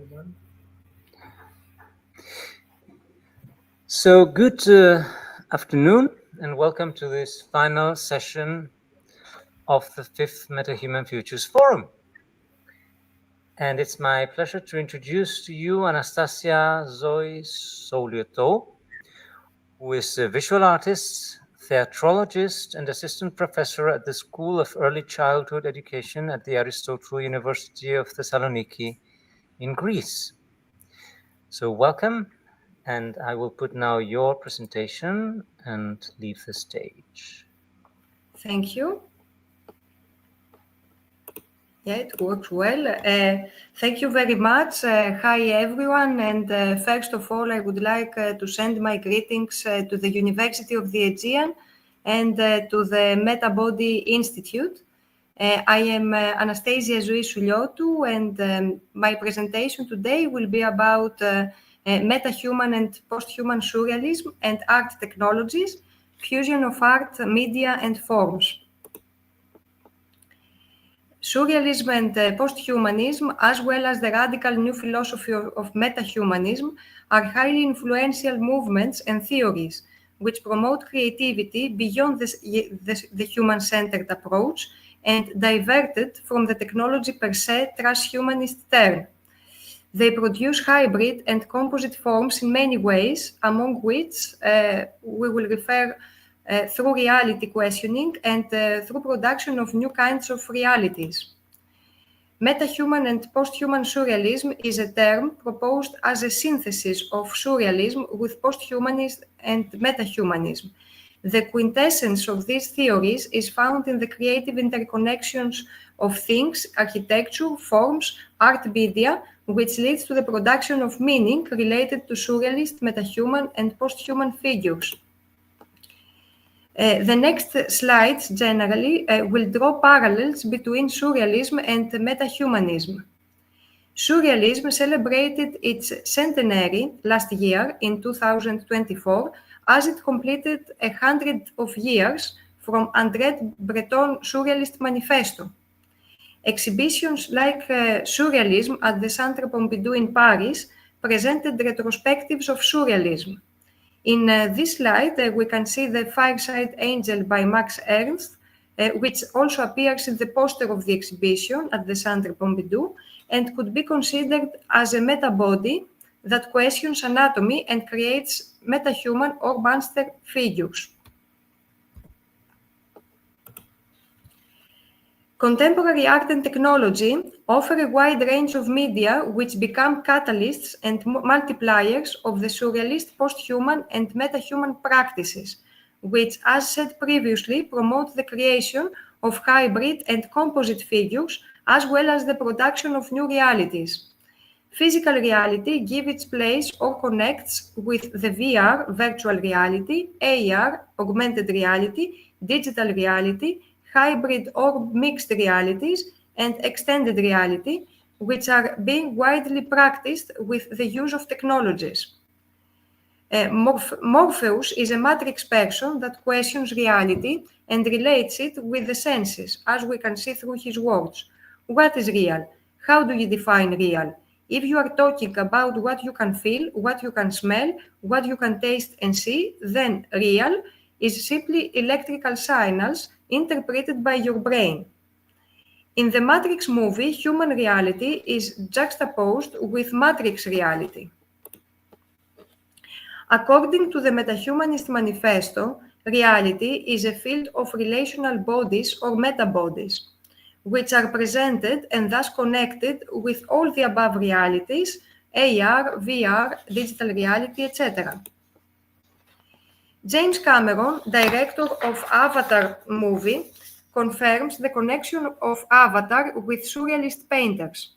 Metahuman. So good afternoon and welcome to this final session of the 5th Metahuman Futures Forum. And it's my pleasure to introduce to you Anastasia Zoe Solioto, who is a visual artist, theatrologist, and assistant professor at the School of Early Childhood Education at the Aristotle University of Thessaloniki in Greece. So welcome. And I will put now your presentation and leave the stage. Thank you. Yeah, it works well. Thank you very much. Hi, everyone. And first of all, I would like to send my greetings to the University of the Aegean and to the Metabody Institute. I am Anastasia Zoe Suliotou, and my presentation today will be about metahuman and post-human surrealism and art technologies, fusion of art, media, and forms. Surrealism and post-humanism, as well as the radical new philosophy of metahumanism, are highly influential movements and theories which promote creativity beyond the human-centered approach and diverted from the technology per se transhumanist term. They produce hybrid and composite forms in many ways, among which we will refer through reality questioning and through production of new kinds of realities. Metahuman and post-human surrealism is a term proposed as a synthesis of surrealism with post-humanism and metahumanism. The quintessence of these theories is found in the creative interconnections of things, architecture, forms, art media, which leads to the production of meaning related to surrealist, metahuman, and post-human figures. The next slides generally will draw parallels between surrealism and metahumanism. Surrealism celebrated its centenary last year in 2024 as it completed 100 of years from André Breton's Surrealist Manifesto. Exhibitions like Surrealism at the Centre Pompidou in Paris presented retrospectives of surrealism. In this slide, we can see the Fireside Angel by Max Ernst, which also appears in the poster of the exhibition at the Centre Pompidou and could be considered as a meta-body that questions anatomy and creates metahuman or monster figures. Contemporary art and technology offer a wide range of media which become catalysts and multipliers of the surrealist post-human and metahuman practices, which, as said previously, promote the creation of hybrid and composite figures, as well as the production of new realities. Physical reality gives its place or connects with the VR, virtual reality, AR, augmented reality, digital reality, hybrid or mixed realities, and extended reality, which are being widely practiced with the use of technologies. Morpheus is a matrix person that questions reality and relates it with the senses, as we can see through his words. What is real? How do you define real? If you are talking about what you can feel, what you can smell, what you can taste and see, then real is simply electrical signals interpreted by your brain. In the Matrix movie, human reality is juxtaposed with Matrix reality. According to the Metahumanist Manifesto, reality is a field of relational bodies or metabodies, which are presented and thus connected with all the above realities, AR, VR, digital reality, etc. James Cameron, director of Avatar movie, confirms the connection of Avatar with surrealist painters.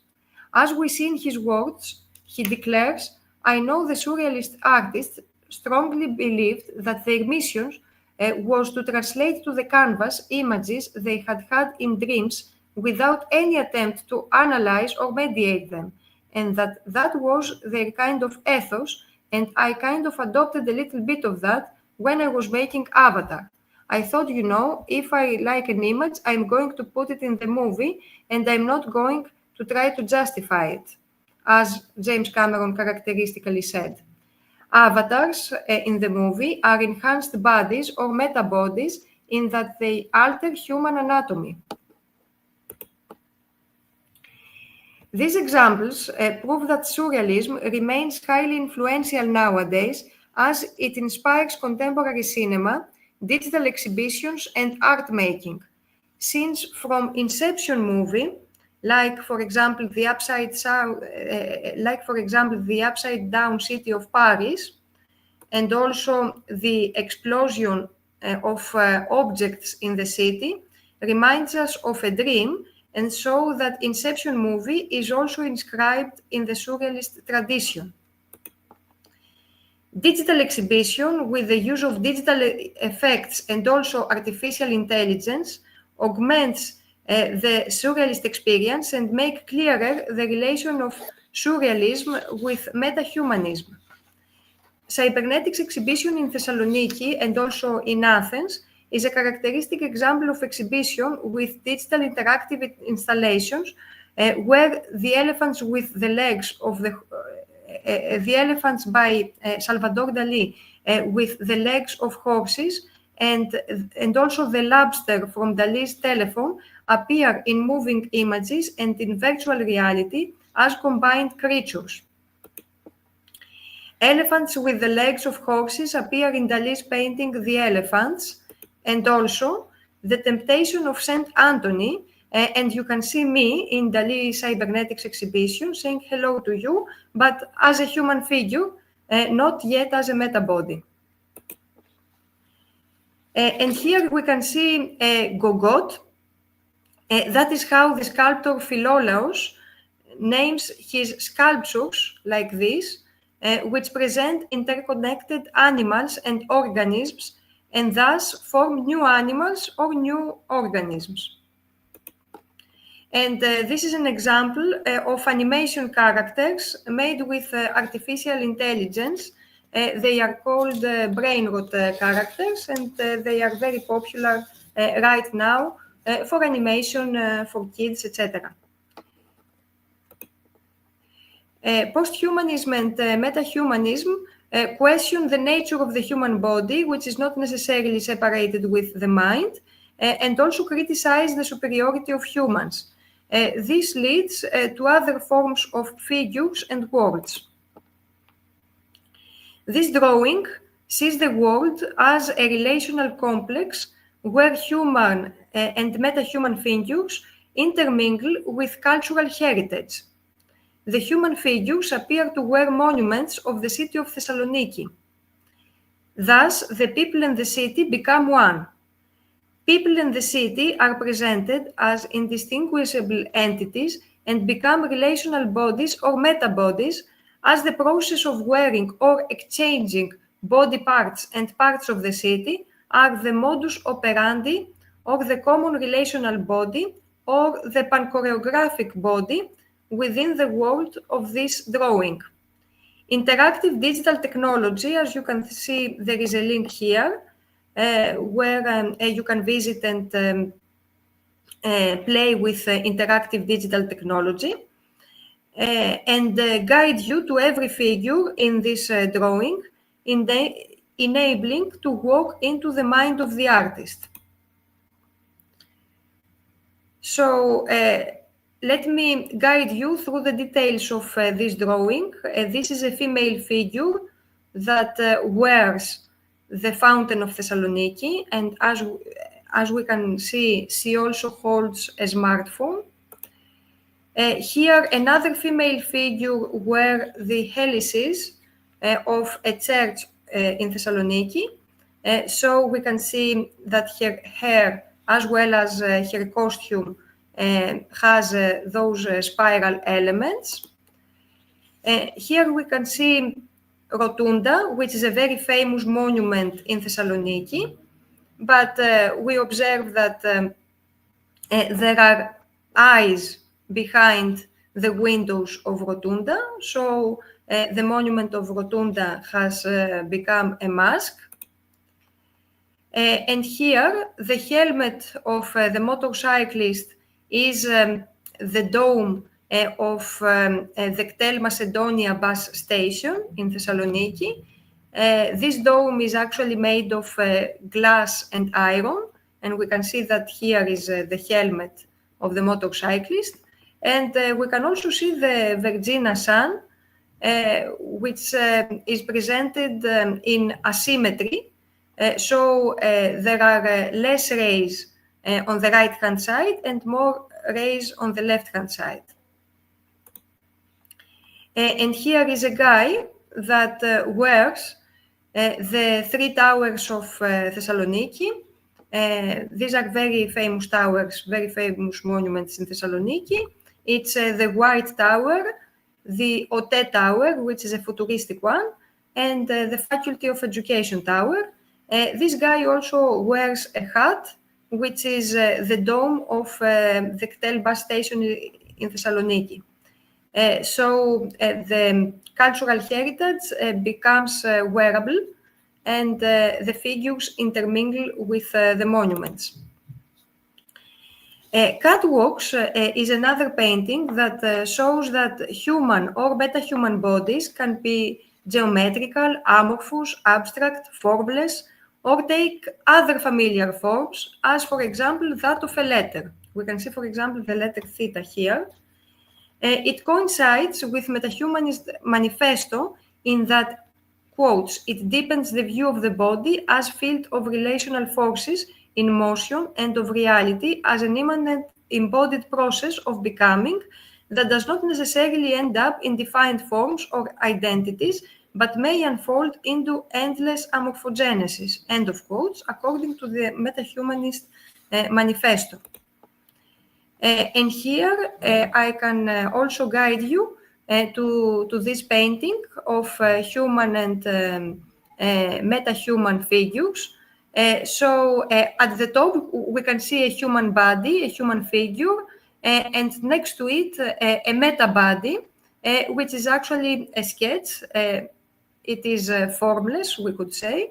As we see in his words, he declares, "I know the surrealist artists strongly believed that their mission was to translate to the canvas images they had had in dreams without any attempt to analyze or mediate them, and that was their kind of ethos, and I kind of adopted a little bit of that when I was making Avatar. I thought, if I like an image, I'm going to put it in the movie, and I'm not going to try to justify it." as James Cameron characteristically said. Avatars in the movie are enhanced bodies or metabodies in that they alter human anatomy. These examples prove that surrealism remains highly influential nowadays as it inspires contemporary cinema, digital exhibitions, and art making. Scenes from Inception movie, like for example the upside down city of Paris, and also the explosion of objects in the city, reminds us of a dream and show that Inception movie is also inscribed in the surrealist tradition. Digital exhibition with the use of digital effects and also artificial intelligence augments the surrealist experience and make clearer the relation of surrealism with metahumanism. Cybernetics exhibition in Thessaloniki and also in Athens is a characteristic example of exhibition with digital interactive installations where the elephants with the legs of the elephants by Salvador Dali with the legs of horses and also the lobster from Dali's telephone appear in moving images and in virtual reality as combined creatures. Elephants with the legs of horses appear in Dali's painting The Elephants, and also The Temptation of Saint Anthony, and you can see me in Dali Cybernetics exhibition saying hello to you, but as a human figure, not yet as a metabody. And here we can see Gogot. That is how the sculptor Philolaos names his sculptures like this, which present interconnected animals and organisms and thus form new animals or new organisms. And this is an example of animation characters made with artificial intelligence. They are called brain rot characters, and they are very popular right now for animation for kids, etc. Posthumanism and metahumanism question the nature of the human body, which is not necessarily separated with the mind, and also criticize the superiority of humans. This leads to other forms of figures and worlds. This drawing sees the world as a relational complex where human and metahuman figures intermingle with cultural heritage. The human figures appear to wear monuments of the city of Thessaloniki. Thus, the people in the city become one. People in the city are presented as indistinguishable entities and become relational bodies or metabodies as the process of wearing or exchanging body parts and parts of the city are the modus operandi or the common relational body or the panchoreographic body within the world of this drawing. Interactive digital technology, as you can see, there is a link here where you can visit and play with interactive digital technology and guide you to every figure in this drawing, enabling to walk into the mind of the artist. So let me guide you through the details of this drawing. This is a female figure that wears the fountain of Thessaloniki, and as we can see, she also holds a smartphone. Here, another female figure wears the helices of a church in Thessaloniki. So we can see that her hair, as well as her costume, has those spiral elements. Here we can see Rotunda, which is a very famous monument in Thessaloniki, but we observe that there are eyes behind the windows of Rotunda, so the monument of Rotunda has become a mask. And here, the helmet of the motorcyclist is the dome of the Ktel Macedonia bus station in Thessaloniki. This dome is actually made of glass and iron, and we can see that here is the helmet of the motorcyclist. And we can also see the Vergina sun, which is presented in asymmetry. So there are less rays on the right-hand side and more rays on the left-hand side. And here is a guy that wears the three towers of Thessaloniki. These are very famous towers, very famous monuments in Thessaloniki. It's the White Tower, the Ote Tower, which is a futuristic one, and the Faculty of Education Tower. This guy also wears a hat, which is the dome of the Ktel bus station in Thessaloniki. So the cultural heritage becomes wearable, and the figures intermingle with the monuments. Catwalks is another painting that shows that human or metahuman bodies can be geometrical, amorphous, abstract, formless, or take other familiar forms, as for example that of a letter. We can see, for example, the letter theta here. It coincides with Metahumanist manifesto in that, quotes, it deepens the view of the body as field of relational forces in motion and of reality as an immanent embodied process of becoming that does not necessarily end up in defined forms or identities, but may unfold into endless amorphogenesis, end of quotes, according to the Metahumanist manifesto. And here I can also guide you to this painting of human and metahuman figures. So at the top, we can see a human body, a human figure, and next to it, a meta body, which is actually a sketch. It is formless, we could say.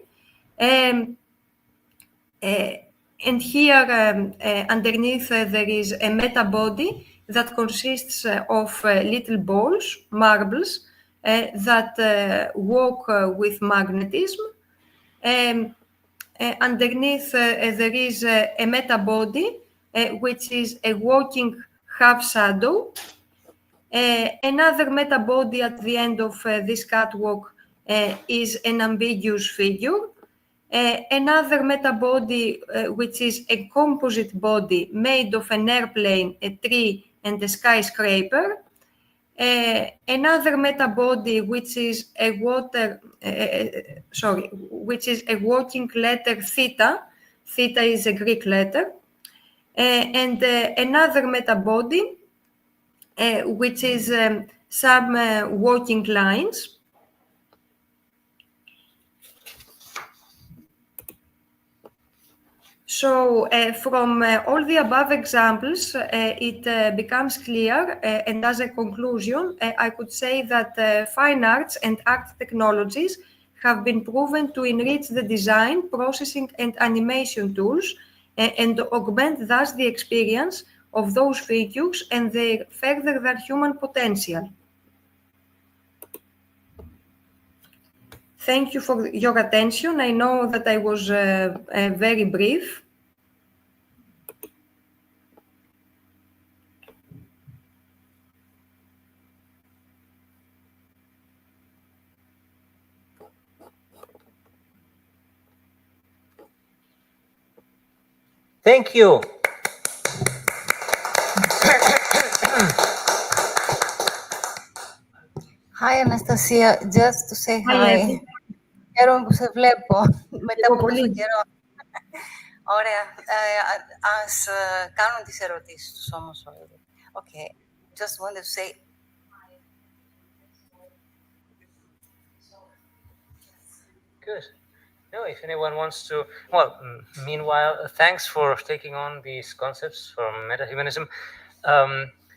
And here underneath there is a meta body that consists of little balls, marbles, that walk with magnetism. Underneath there is a meta body, which is a walking half shadow. Another meta body at the end of this catwalk is an ambiguous figure. Another meta body, which is a composite body made of an airplane, a tree, and a skyscraper. Another meta body, which is a which is a walking letter theta. Theta is a Greek letter. And another meta body, which is some walking lines. So from all the above examples, it becomes clear, and as a conclusion, I could say that fine arts and art technologies have been proven to enrich the design, processing, and animation tools, and augment thus the experience of those figures and their further than human potential. Thank you for your attention. I know that I was very brief. Thank you. Hi, Anastasia. Just to say hi. Χαίρομαι που σε βλέπω μετά από τόσο καιρό. Ωραία. Ας κάνουν τις ερωτήσεις τους όμως όλοι. Okay. Just wanted to say... Good. No, if anyone wants to... Well, meanwhile, thanks for taking on these concepts from metahumanism.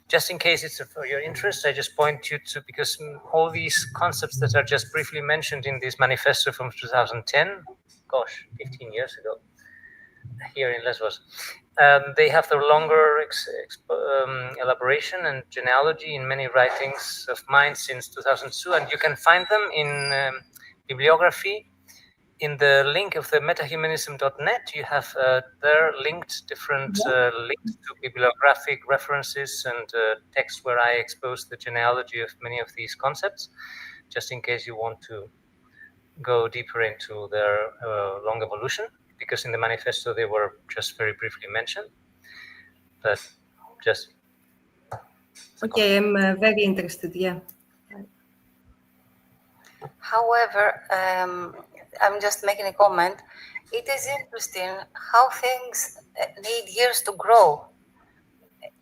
Just in case it's for your interest, I just point you to, because all these concepts that are just briefly mentioned in this manifesto from 2010, gosh, 15 years ago, here in Lesbos. They have the longer elaboration and genealogy in many writings of mine since 2002, and you can find them in bibliography. In the link of the metahumanism.net, you have there linked different links to bibliographic references and texts where I expose the genealogy of many of these concepts, just in case you want to go deeper into their long evolution, because in the manifesto they were just very briefly mentioned. But just... Okay, I'm very interested, yeah. However, I'm just making a comment. It is interesting how things need years to grow.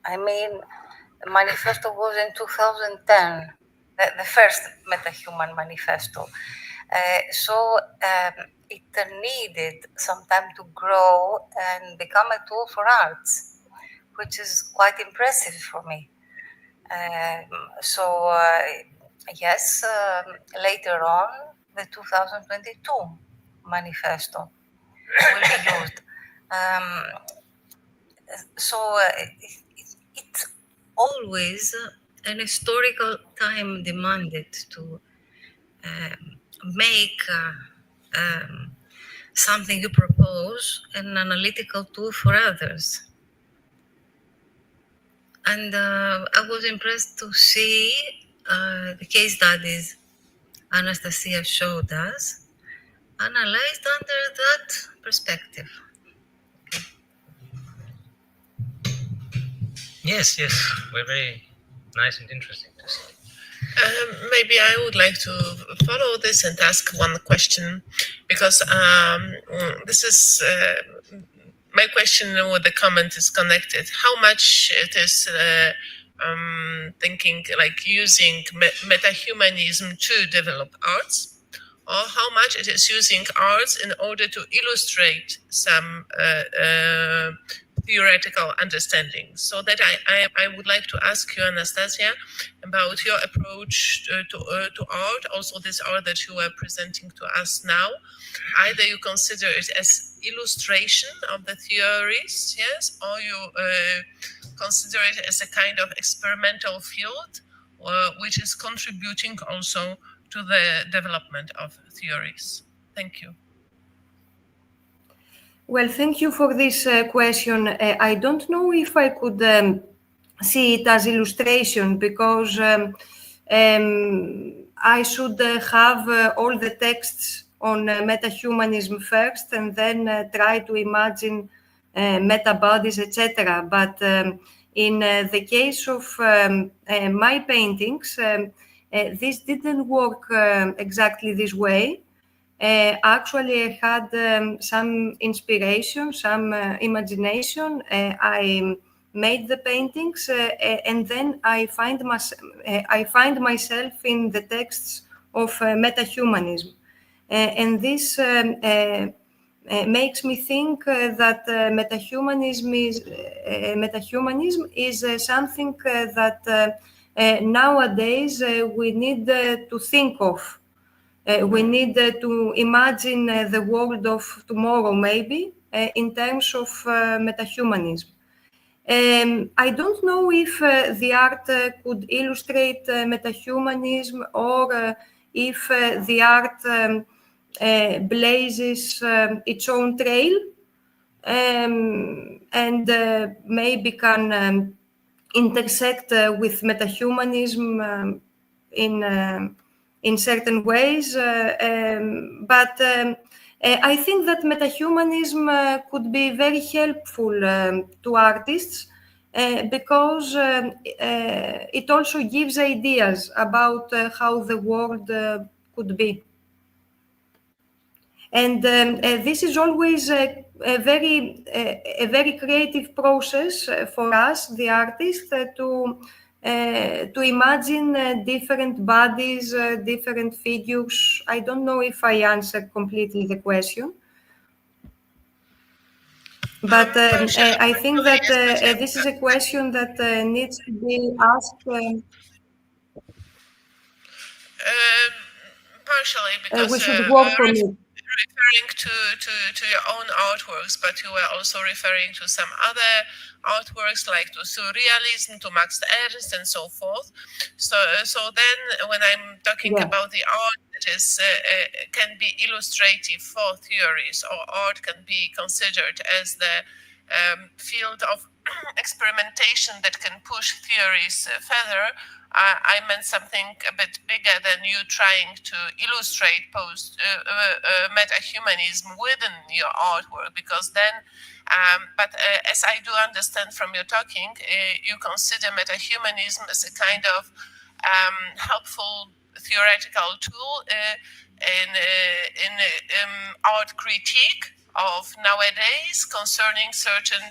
I mean, the manifesto was in 2010, the first Metahuman manifesto. So it needed some time to grow and become a tool for arts, which is quite impressive for me. Yes, later on, the 2022 manifesto will be used. It's always an historical time demanded to make something you propose an analytical tool for others. And I was impressed to see the case studies Anastasia showed us, analyzed under that perspective. Yes, we're very nice and interesting to see. Maybe I would like to follow this and ask one question, because this is my question with the comment is connected. How much it is thinking like using metahumanism to develop arts, or how much it is using arts in order to illustrate some theoretical understanding. So that I would like to ask you, Anastasia, about your approach to art, also this art that you are presenting to us now. Either you consider it as illustration of the theories, yes, or you consider it as a kind of experimental field, which is contributing also to the development of theories. Thank you. Well, thank you for this question. I don't know if I could see it as illustration, because I should have all the texts on metahumanism first, and then try to imagine meta-bodies, etc. But in the case of my paintings, this didn't work exactly this way. Actually, I had some inspiration, some imagination. I made the paintings, and then I find myself in the texts of metahumanism, and this makes me think that metahumanism is something that nowadays we need to think of. We need to imagine the world of tomorrow, maybe, in terms of metahumanism. I don't know if the art could illustrate metahumanism, or if the art blazes its own trail, and maybe can intersect with metahumanism in certain ways, but I think that metahumanism could be very helpful to artists, because it also gives ideas about how the world could be. And this is always a very creative process for us, the artists, to imagine different bodies, different figures. I don't know if I answered completely the question, but I think that this is a question that needs to be asked. Partially, because we should work on it. referring to your own artworks, but you were also referring to some other artworks like to surrealism, to Max Ernst, and so forth. So then, when I'm talking about the art that is can be illustrative for theories, or art can be considered as the field of experimentation that can push theories further, I meant something a bit bigger than you trying to illustrate metahumanism within your artwork, because then, but as I do understand from your talking, you consider metahumanism as a kind of helpful theoretical tool in art critique of nowadays concerning certain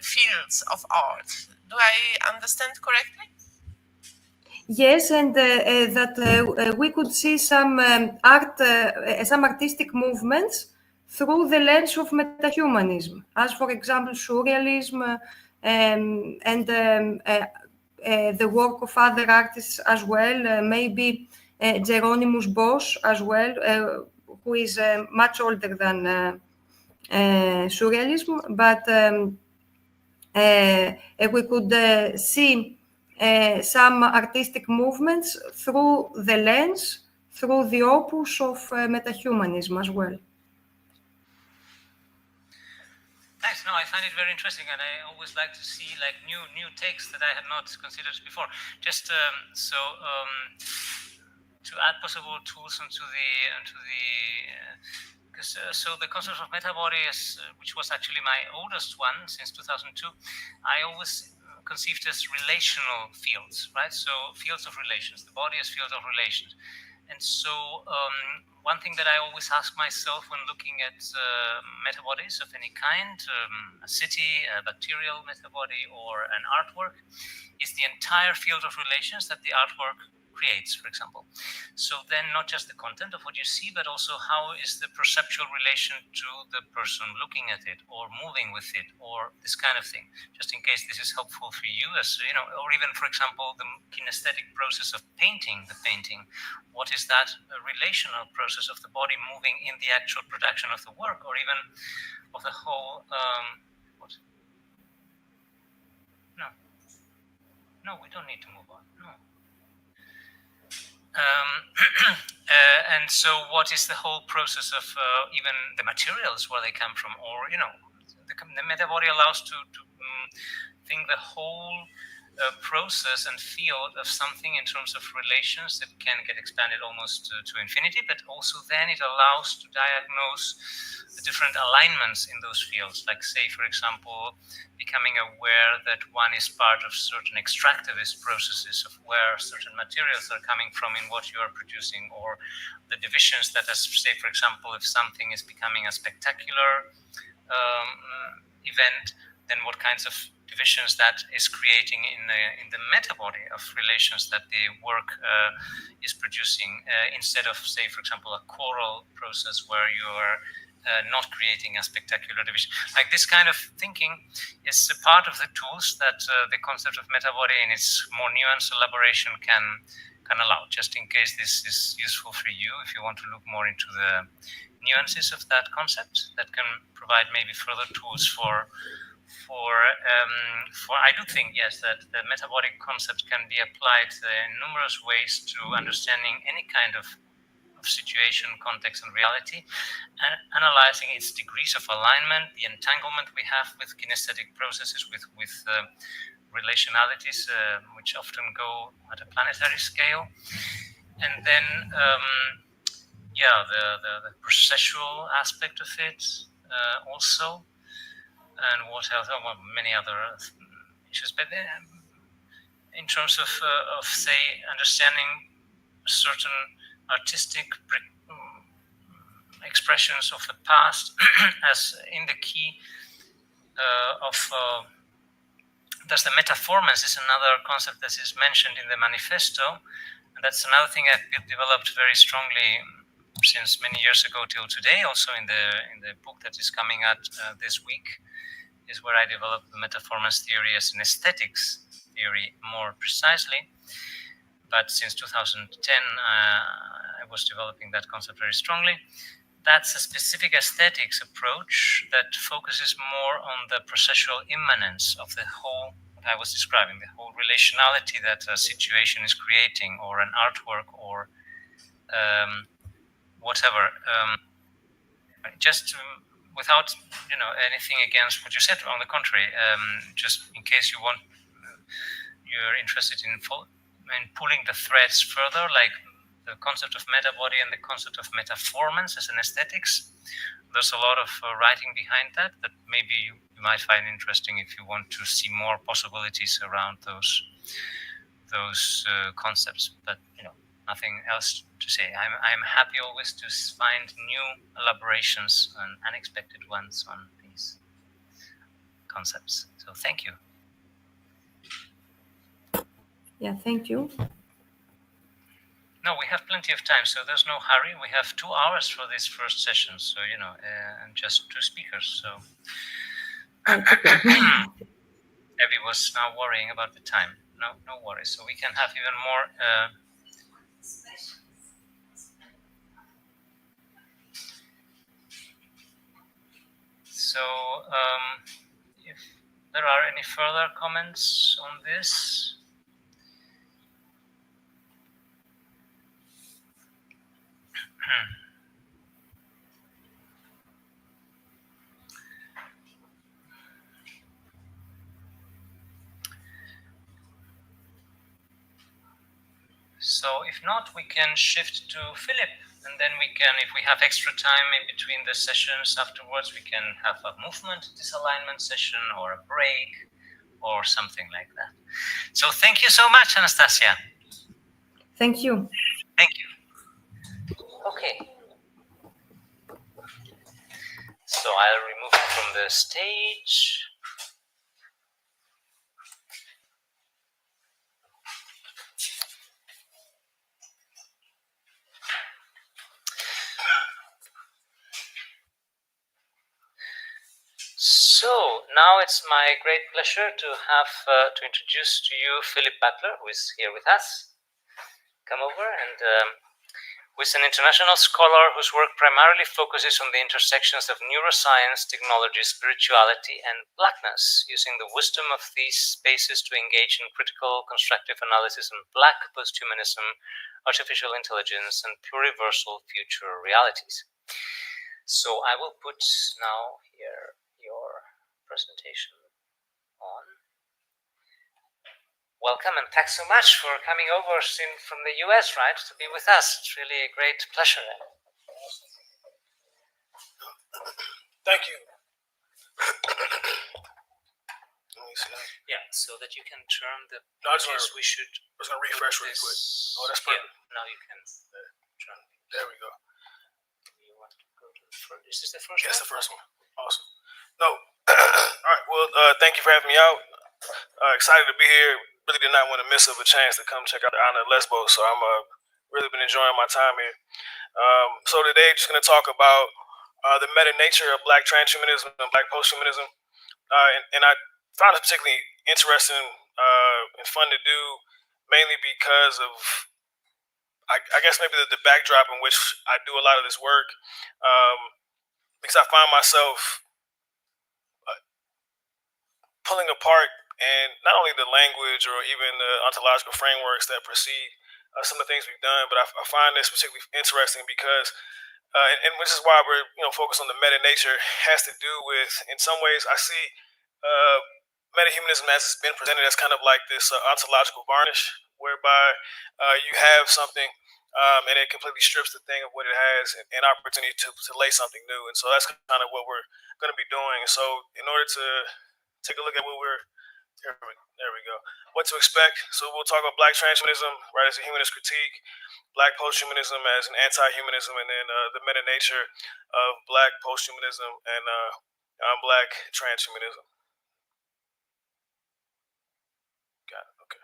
fields of art. Do I understand correctly? Yes, and that we could see some some artistic movements through the lens of metahumanism, as for example surrealism and the work of other artists as well, maybe Jeronimus Bosch as well, who is much older than surrealism, but we could see some artistic movements through the lens, through the opus of metahumanism as well. Thanks. No, I find it very interesting, and I always like to see like new takes that I had not considered before. Just to add possible tools into so the concept of metabody, which was actually my oldest one since 2002, I always conceived as relational fields, right? So fields of relations, the body as field of relations. And so one thing that I always ask myself when looking at metabodies of any kind, a city, a bacterial metabody, or an artwork, is the entire field of relations that the artwork creates, for example. So then not just the content of what you see, but also how is the perceptual relation to the person looking at it or moving with it, or this kind of thing, just in case this is helpful for you, as you know, or even, for example, the kinesthetic process of painting the painting. What is that relational process of the body moving in the actual production of the work, or even of the whole what? No, we don't need to move on. No. And so what is the whole process of even the materials, where they come from, or, you know, the metabody allows to think the whole process and field of something in terms of relations that can get expanded almost to infinity, but also then it allows to diagnose the different alignments in those fields, like, say, for example, becoming aware that one is part of certain extractivist processes of where certain materials are coming from in what you are producing, or the divisions that, as, say, for example, if something is becoming a spectacular event, then what kinds of divisions that is creating in the metabody of relations that the work is producing, instead of, say, for example, a choral process where you are not creating a spectacular division. Like, this kind of thinking is a part of the tools that the concept of metabody in its more nuanced elaboration can allow, just in case this is useful for you, if you want to look more into the nuances of that concept, that can provide maybe further tools for I do think, yes, that the metabolic concept can be applied in numerous ways to understanding any kind of situation, context, and reality, and analyzing its degrees of alignment, the entanglement we have with kinesthetic processes, with relationalities, which often go at a planetary scale, and then the processual aspect of it also. And what else? Well, many other issues. But in terms of say, understanding certain artistic expressions of the past as in the key of thus the metaformance is another concept that is mentioned in the manifesto, and that's another thing I've developed very strongly since many years ago till today. Also in the book that is coming out this week, is where I developed the metaformance theory as an aesthetics theory more precisely. But since 2010, I was developing that concept very strongly. that's a specific aesthetics approach that focuses more on the processual immanence of the whole, what I was describing, the whole relationality that a situation is creating, or an artwork, or whatever. Just without, anything against what you said. On the contrary, just in case you're interested in pulling the threads further, like the concept of meta-body and the concept of metaformance as an aesthetics. There's a lot of writing behind that maybe you might find interesting if you want to see more possibilities around those concepts. But nothing else to say. I'm happy always to find new elaborations and unexpected ones on these concepts. So thank you. Yeah, thank you. No, we have plenty of time, so there's no hurry. We have 2 hours for this first session, so and just 2 speakers. So Abby was now worrying about the time. No worries. So we can have even more. So if there are any further comments on this. So if not, we can shift to Philip, and then we can, if we have extra time in between the sessions afterwards, we can have a movement disalignment session or a break or something like that. So thank you so much, Anastasia. Thank you. Thank you. Okay. So I'll remove it from the stage. So now it's my great pleasure to have to introduce to you Philip Butler, who is here with us. Come over, and who is an international scholar whose work primarily focuses on the intersections of neuroscience, technology, spirituality, and blackness, using the wisdom of these spaces to engage in critical constructive analysis on black posthumanism, artificial intelligence, and pluriversal future realities. So I will put now here your presentation on. Welcome, and thanks so much for coming over from the US, right, to be with us. It's really a great pleasure. Thank you. Yeah, so that you can turn the. No, I was going to refresh really quick. Oh, that's perfect. Yeah, now you can turn. There we go. You want to go to the first? Is this the first one? Yes, the first one. Awesome. No. All right. Well, thank you for having me out. Excited to be here. Really did not want to miss up a chance to come check out the island of Lesbos. So I'm really been enjoying my time here. So today, just going to talk about the meta nature of Black transhumanism and Black posthumanism, and I found it particularly interesting and fun to do, mainly because of I guess maybe the backdrop in which I do a lot of this work, because I find myself pulling apart, and not only the language or even the ontological frameworks that precede some of the things we've done, but I find this particularly interesting because, and which is why we're focused on the meta nature, has to do with, in some ways, I see metahumanism as it's been presented as kind of like this ontological varnish, whereby you have something and it completely strips the thing of what it has, an opportunity to lay something new. And so that's kind of what we're going to be doing. And so in order to take a look at what there we go. What to expect. So we'll talk about Black transhumanism, right, as a humanist critique, Black posthumanism as an anti-humanism, and then the meta nature of Black posthumanism and Black transhumanism. Got it. Okay.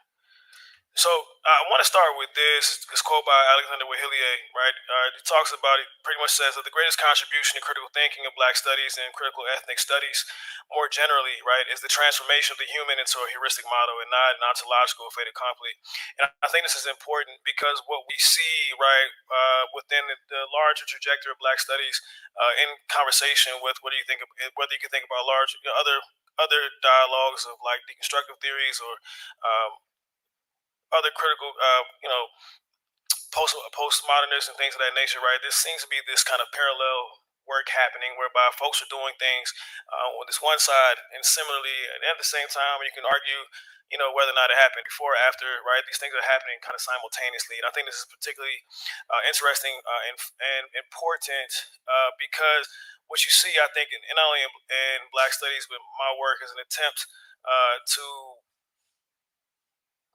So I want to start with this quote by Alexander Wahilier, right? He talks about it, pretty much says that the greatest contribution to critical thinking of Black studies and critical ethnic studies more generally, right, is the transformation of the human into a heuristic model and not an ontological fait accompli. And I think this is important because what we see, right, within the larger trajectory of Black studies in conversation with whether you can think about large, other dialogues of like deconstructive theories or other critical, postmodernists and things of that nature, right? This seems to be this kind of parallel work happening whereby folks are doing things on this one side, and similarly, and at the same time, you can argue, whether or not it happened before or after, right? These things are happening kind of simultaneously, and I think this is particularly interesting and important because what you see, I think, not only in Black studies, but my work is an attempt to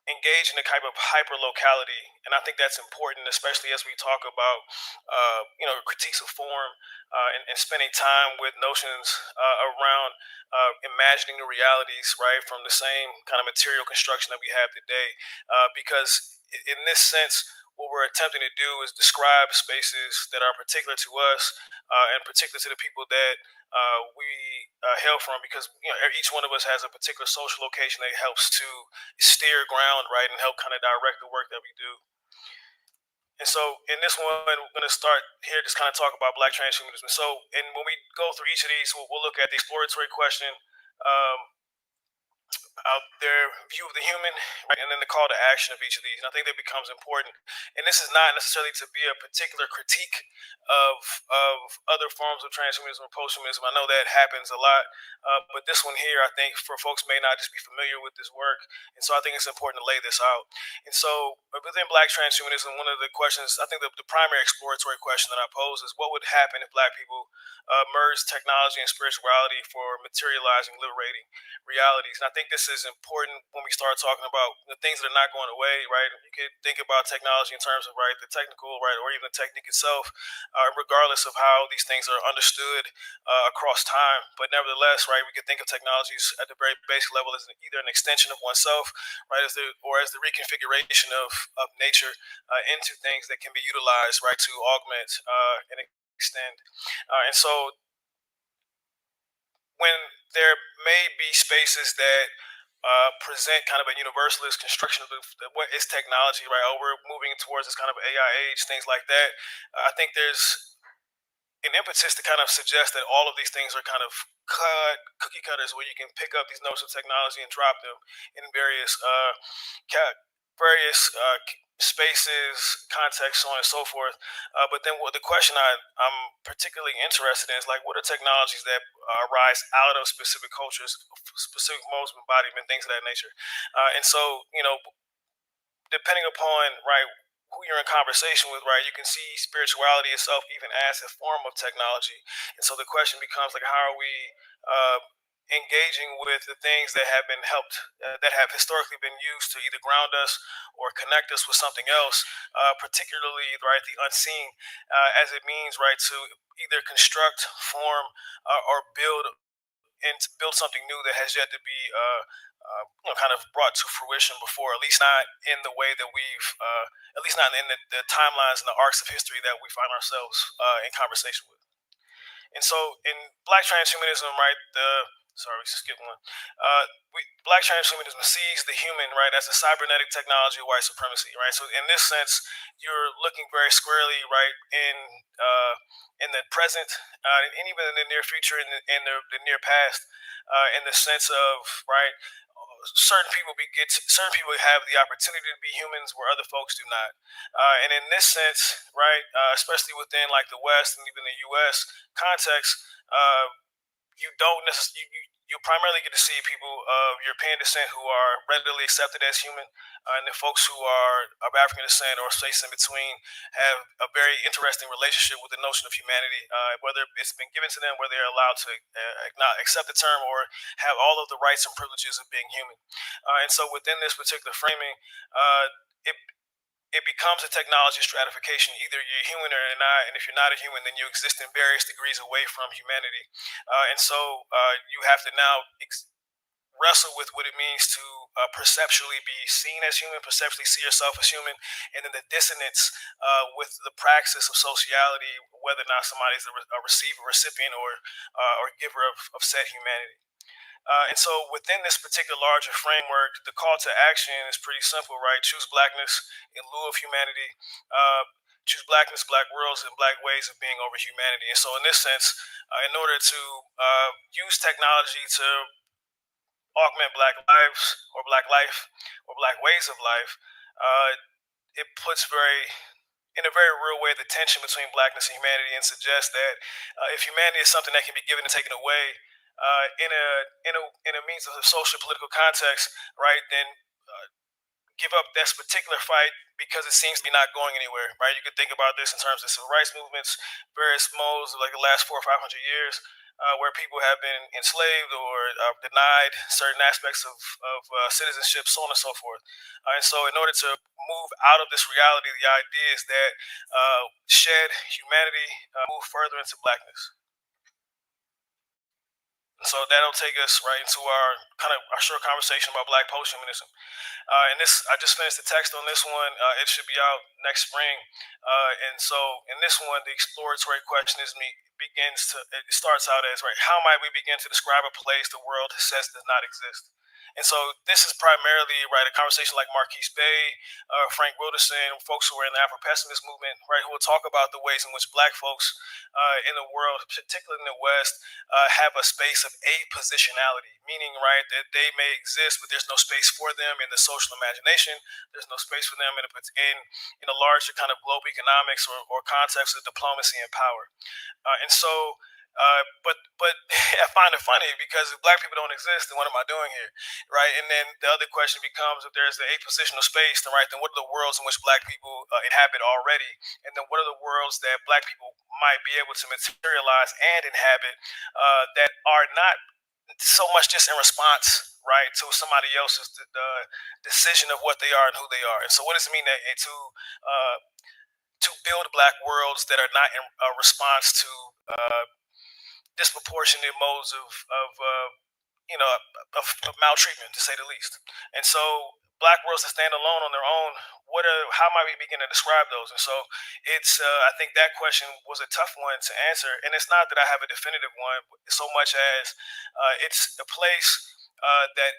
engage in a type of hyper locality, and I think that's important, especially as we talk about critiques of form and spending time with notions around imagining the realities, right, from the same kind of material construction that we have today, because in this sense, what we're attempting to do is describe spaces that are particular to us and particular to the people that we hail from, because each one of us has a particular social location that helps to steer ground, right, and help kind of direct the work that we do. And so in this one, we're going to start here, just kind of talk about Black transhumanism. So, and when we go through each of these, we'll look at the exploratory question, their view of the human, right, and then the call to action of each of these. And I think that becomes important. And this is not necessarily to be a particular critique of other forms of transhumanism or posthumanism. I know that happens a lot, but this one here, I think, for folks may not just be familiar with this work, and so I think it's important to lay this out. And so within Black transhumanism, one of the questions, I think the primary exploratory question that I pose is, what would happen if Black people merged technology and spirituality for materializing, liberating realities? And I think this is important when we start talking about the things that are not going away, right? You could think about technology in terms of, right, the technical, right, or even the technique itself, regardless of how these things are understood across time. But nevertheless, right, we could think of technologies at the very basic level as either an extension of oneself, right, as the reconfiguration of nature into things that can be utilized, right, to augment and extend. And so when there may be spaces that present kind of a universalist construction of what is technology, right? Oh, we're moving towards this kind of AI age, things like that. I think there's an impetus to kind of suggest that all of these things are kind of cookie cutters, where you can pick up these notions of technology and drop them in various spaces, contexts, so on and so forth. But then the question I'm particularly interested in is, like, what are technologies that arise out of specific cultures, specific modes of embodiment, things of that nature. And so, depending upon, right, who you're in conversation with, right, you can see spirituality itself even as a form of technology. And so the question becomes, like, how are we engaging with the things that have been that have historically been used to either ground us or connect us with something else, particularly, right, the unseen, as it means, right, to either construct, form, or build something new that has yet to be kind of brought to fruition before, at least not in the way that we've, at least not in the timelines and the arcs of history that we find ourselves in conversation with. And so in Black transhumanism, right, sorry, skip one. Black transhumanism sees the human, right, as a cybernetic technology of white supremacy, right? So in this sense, you're looking very squarely, right, in the present, and even in the near future, in the near past, in the sense of, right, certain people have the opportunity to be humans where other folks do not, and in this sense, right, especially within like the West and even the U.S. context, you don't necessarily you primarily get to see people of European descent who are readily accepted as human, and the folks who are of African descent or space in between have a very interesting relationship with the notion of humanity, whether it's been given to them, whether they're allowed to accept the term or have all of the rights and privileges of being human. And so within this particular framing, it becomes a technology stratification. Either you're human or not, and if you're not a human, then you exist in various degrees away from humanity. And so you have to now wrestle with what it means to perceptually be seen as human, perceptually see yourself as human, and then the dissonance with the praxis of sociality, whether or not somebody's a receiver, recipient, or giver of said humanity. And so within this particular larger framework, the call to action is pretty simple, right? Choose blackness in lieu of humanity. Choose blackness, black worlds, and black ways of being over humanity. And so in this sense, in order to use technology to augment black lives or black life or black ways of life, it puts in a very real way, the tension between blackness and humanity, and suggests that if humanity is something that can be given and taken away in a means of a social political context, right, then give up this particular fight because it seems to be not going anywhere, right? You could think about this in terms of civil rights movements, various modes of like the last 400 or 500 years, where people have been enslaved or denied certain aspects of citizenship, so on and so forth. And so in order to move out of this reality, the idea is that shed humanity, move further into blackness. So that'll take us right into our short conversation about Black post-humanism. And this, I just finished the text on this one. It should be out next spring. And so in this one, the exploratory question it starts out as, right, how might we begin to describe a place the world says does not exist? And so this is primarily, right, a conversation like Marquise Bey, Frank Wilderson, folks who are in the Afro-pessimist movement, right, who will talk about the ways in which Black folks in the world, particularly in the West, have a space of apositionality, meaning, right, that they may exist, but there's no space for them in the social imagination. There's no space for them in a larger kind of global economics or context of diplomacy and power. And so, but I find it funny because if Black people don't exist, then what am I doing here, right? And then the other question becomes, if there's the apositional space, then then what are the worlds in which Black people inhabit already? And then what are the worlds that Black people might be able to materialize and inhabit that are not so much just in response, right, to somebody else's decision of what they are and who they are? And so what does it mean to build Black worlds that are not in response to disproportionate modes of maltreatment, to say the least? And so Black worlds that stand alone on their own, how might we begin to describe those? And so it's I think that question was a tough one to answer, and it's not that I have a definitive one, so much as it's a place that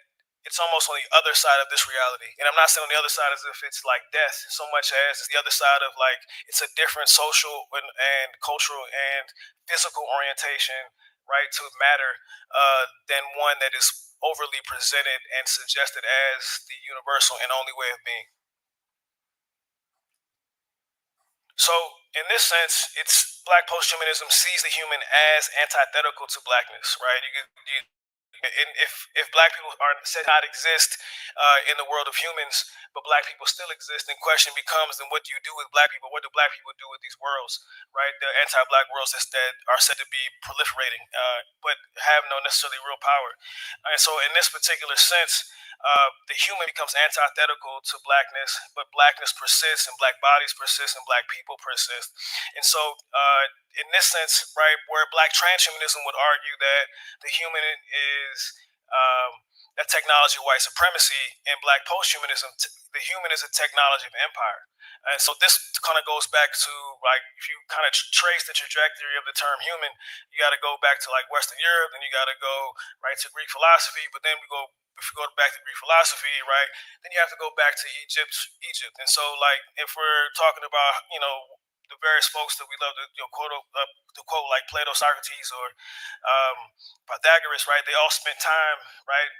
it's almost on the other side of this reality. And I'm not saying on the other side as if it's like death, so much as it's the other side of like it's a different social and cultural and physical orientation, right, to matter than one that is overly presented and suggested as the universal and only way of being. So in this sense, it's Black post-humanism sees the human as antithetical to Blackness, right? And if Black people are said not exist in the world of humans, but Black people still exist, then question becomes, then what do you do with Black people? What do Black people do with these worlds, right? The anti-Black worlds that are said to be proliferating, but have no necessarily real power. And so in this particular sense, the human becomes antithetical to Blackness, but Blackness persists, and Black bodies persist, and Black people persist. And so in this sense, right, where Black transhumanism would argue that the human is a technology of white supremacy, and Black posthumanism, the human is a technology of empire. And so this kind of goes back to, like, if you kind of trace the trajectory of the term human, you got to go back to like Western Europe, and you got to go right to Greek philosophy. But then if you go back to Greek philosophy, right, then you have to go back to Egypt. And so, like, if we're talking about, the various folks that we love to quote like Plato, Socrates, or Pythagoras, right? They all spent time, right,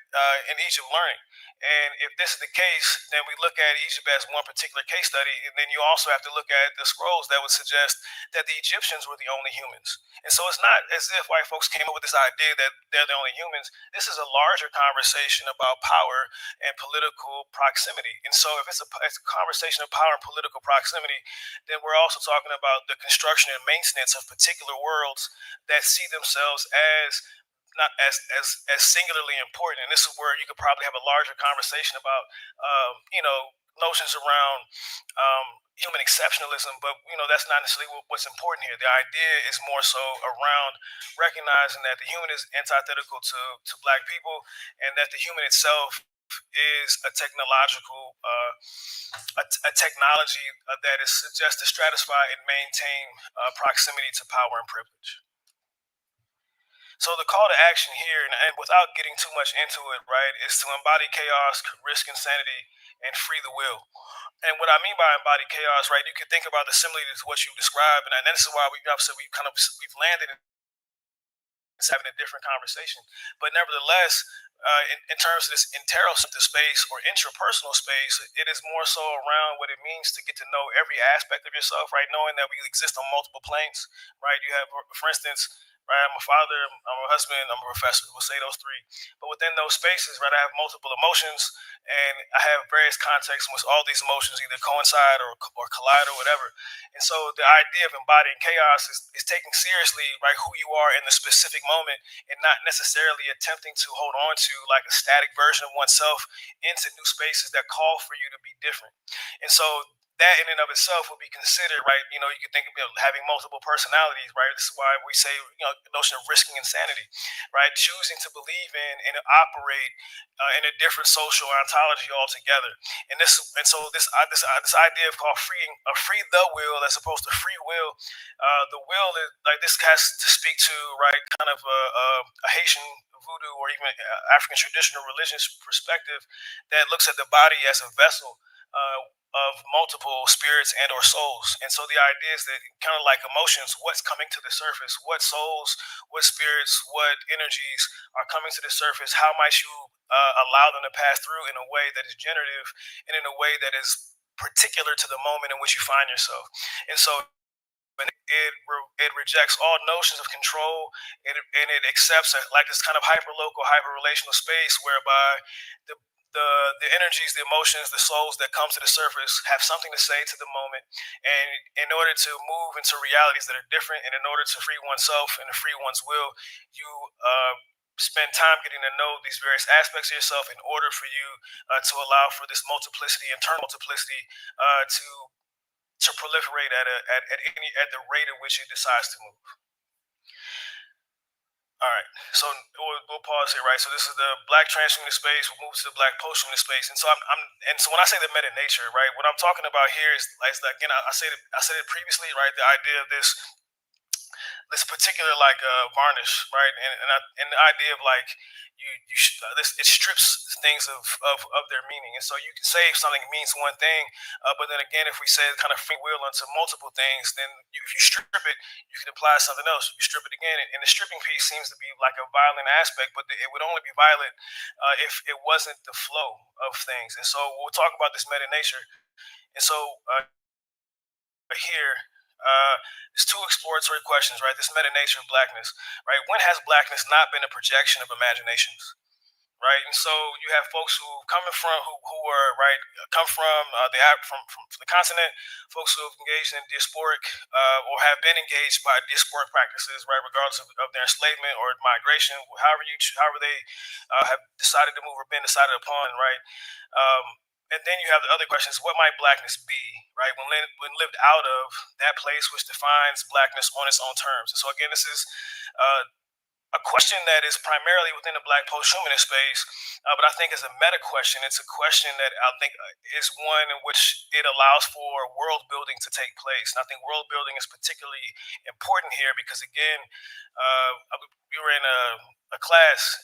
in Egypt learning. And if this is the case, then we look at Egypt as one particular case study, and then you also have to look at the scrolls that would suggest that the Egyptians were the only humans. And so it's not as if white folks came up with this idea that they're the only humans. This is a larger conversation about power and political proximity. And so if it's a conversation of power and political proximity, then we're also talking about the construction and maintenance of particular worlds that see themselves as not as singularly important. And this is where you could probably have a larger conversation about notions around human exceptionalism, but that's not necessarily what's important here. The idea is more so around recognizing that the human is antithetical to Black people, and that the human itself is a technological a technology that is just to stratify and maintain proximity to power and privilege. So the call to action here, and without getting too much into it, right, is to embody chaos, risk insanity, and free the will. And what I mean by embody chaos, right, you can think about the simile to what you described, and this is why we've landed in having a different conversation. But nevertheless, in terms of this interoceptive space or intrapersonal space, it is more so around what it means to get to know every aspect of yourself, right? Knowing that we exist on multiple planes, right? You have, for instance, right, I'm a father, I'm a husband, I'm a professor. We'll say those three. But within those spaces, right, I have multiple emotions, and I have various contexts in which all these emotions either coincide or collide or whatever. And so the idea of embodying chaos is taking seriously, right, who you are in the specific moment, and not necessarily attempting to hold on to like a static version of oneself into new spaces that call for you to be different. And so that in and of itself would be considered, right? You can think of having multiple personalities, right? This is why we say, the notion of risking insanity, right? Choosing to believe in and operate in a different social ontology altogether. And so this idea of called free the will as opposed to free will. The will is like, this has to speak to, right, kind of a Haitian voodoo or even African traditional religious perspective that looks at the body as a vessel of multiple spirits and or souls. And so the idea is that, kind of like emotions, what's coming to the surface, what souls, what spirits, what energies are coming to the surface, how might you allow them to pass through in a way that is generative and in a way that is particular to the moment in which you find yourself. And so it rejects all notions of control, and it accepts like this kind of hyper-local, hyper-relational space whereby the energies, the emotions, the souls that come to the surface have something to say to the moment. And in order to move into realities that are different, and in order to free oneself and to free one's will, you spend time getting to know these various aspects of yourself in order for you to allow for this multiplicity, internal multiplicity, to proliferate at the rate at which it decides to move. All right, so we'll pause here, right? So this is the Black transhumanist space. We'll move to the Black posthumanist space, and so so when I say the meta nature, right, what I'm talking about here is again, I said it previously, right? The idea of this particular varnish, right, and the idea of like it strips things of their meaning. And so you can say if something means one thing, but then again, if we say kind of free will onto multiple things, then if you strip it, you can apply something else. You strip it again, and the stripping piece seems to be like a violent aspect, but it would only be violent if it wasn't the flow of things. And so we'll talk about this meta nature. And so here, there's two exploratory questions, right? This meta nature of Blackness, right? When has Blackness not been a projection of imaginations? Right, and so you have folks who come from the continent, folks who have engaged in diasporic or have been engaged by diasporic practices, right, regardless of their enslavement or migration, however they have decided to move or been decided upon, right. And then you have the other questions: what might Blackness be, right, when lived out of that place which defines Blackness on its own terms? And so again, this is a question that is primarily within the Black posthumanist space, but I think as a meta question, it's a question that I think is one in which it allows for world building to take place. And I think world building is particularly important here because, again, we were in a class,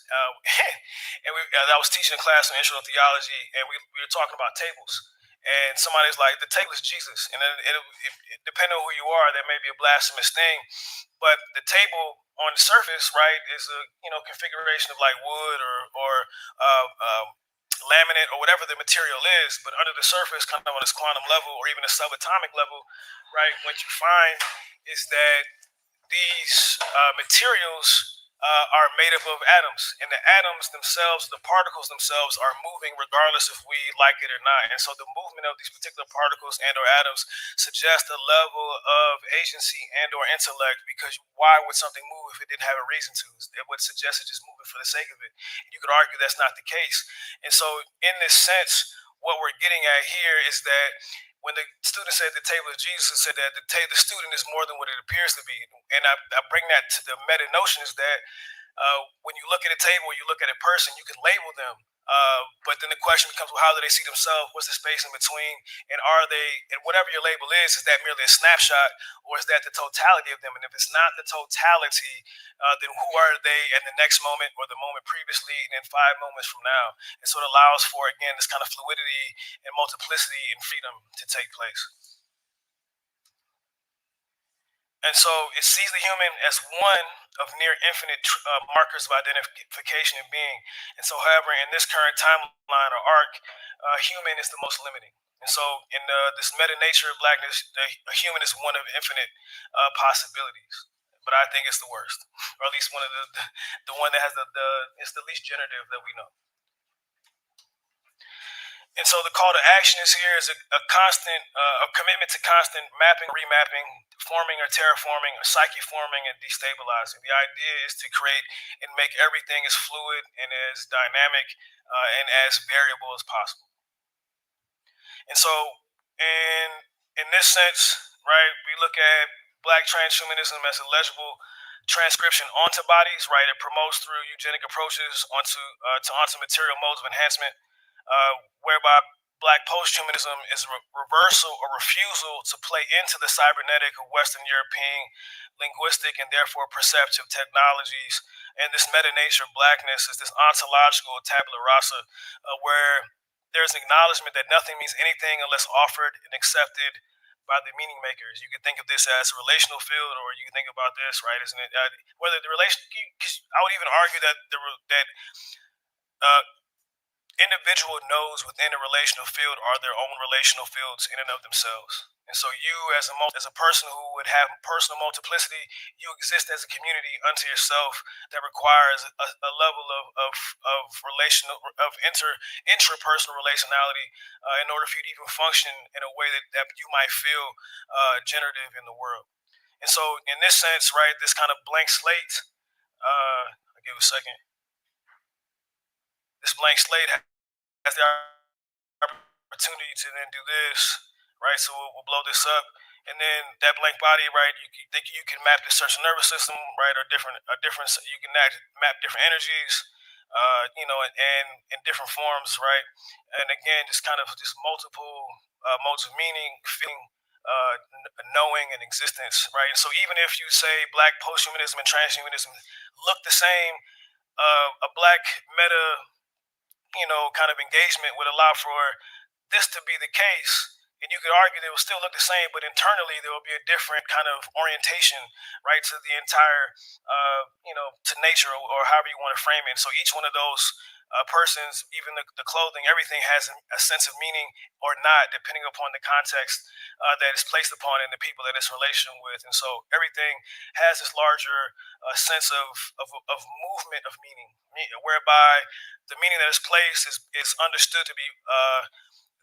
and I was teaching a class on intro to theology, and we were talking about tables. And somebody's like, the table is Jesus. And depending on who you are, that may be a blasphemous thing. But the table on the surface, right, is a configuration of like wood or laminate or whatever the material is. But under the surface, kind of on this quantum level or even a subatomic level, right, what you find is that these materials are made up of atoms, and the atoms themselves, the particles themselves, are moving regardless if we like it or not. And so the movement of these particular particles and or atoms suggests a level of agency and or intellect, because why would something move if it didn't have a reason to? It would suggest it just moving for the sake of it. And you could argue that's not the case. And so in this sense, what we're getting at here is that when the student said the table of Jesus, said that the student is more than what it appears to be. And I bring that to the meta notion is that when you look at a table, you look at a person, you can label them. But then the question becomes, well, how do they see themselves? What's the space in between? And are they, and whatever your label is that merely a snapshot, or is that the totality of them? And if it's not the totality, then who are they at the next moment or the moment previously, and then 5 moments from now? And so it allows for, again, this kind of fluidity and multiplicity and freedom to take place. And so it sees the human as one of near infinite markers of identification and being. And so, however, in this current timeline or arc, human is the most limiting. And so, in this meta nature of blackness, a human is one of infinite possibilities. But I think it's the worst, or at least one of the one that has it's the least generative that we know. And so the call to action is here is a constant, a commitment to constant mapping, remapping, forming or terraforming, or psyche forming and destabilizing. The idea is to create and make everything as fluid and as dynamic and as variable as possible. And so in this sense, right, we look at Black transhumanism as a legible transcription onto bodies, right? It promotes through eugenic approaches onto material modes of enhancement, whereby Black posthumanism is a reversal or refusal to play into the cybernetic or Western European linguistic and therefore perceptive technologies. And this meta nature of Blackness is this ontological tabula rasa, where there's an acknowledgement that nothing means anything unless offered and accepted by the meaning makers. You can think of this as a relational field, or you can think about this, right? Isn't it? Whether the relation, I would even argue that individual nodes within a relational field are their own relational fields in and of themselves. And so you, as a person who would have personal multiplicity, you exist as a community unto yourself that requires a level of relational, of intrapersonal relationality in order for you to even function in a way that you might feel generative in the world. And so in this sense, right, this kind of blank slate, I'll give a second. This blank slate has the opportunity to then do this, right? So we'll blow this up, and then that blank body, right? You think you can map the central nervous system, right? Or different. You can map different energies, and in different forms, right? And again, just kind of just multiple modes of meaning, feeling, knowing, and existence, right? And so even if you say Black posthumanism and transhumanism look the same, a Black meta kind of engagement would allow for this to be the case. And you could argue they will still look the same, but internally there will be a different kind of orientation, right, to the entire, to nature, or however you want to frame it. And so each one of those persons, even the clothing, everything has a sense of meaning or not, depending upon the context that is placed upon and the people that it's relational with. And so everything has this larger sense of movement of meaning, whereby the meaning that is placed is understood to be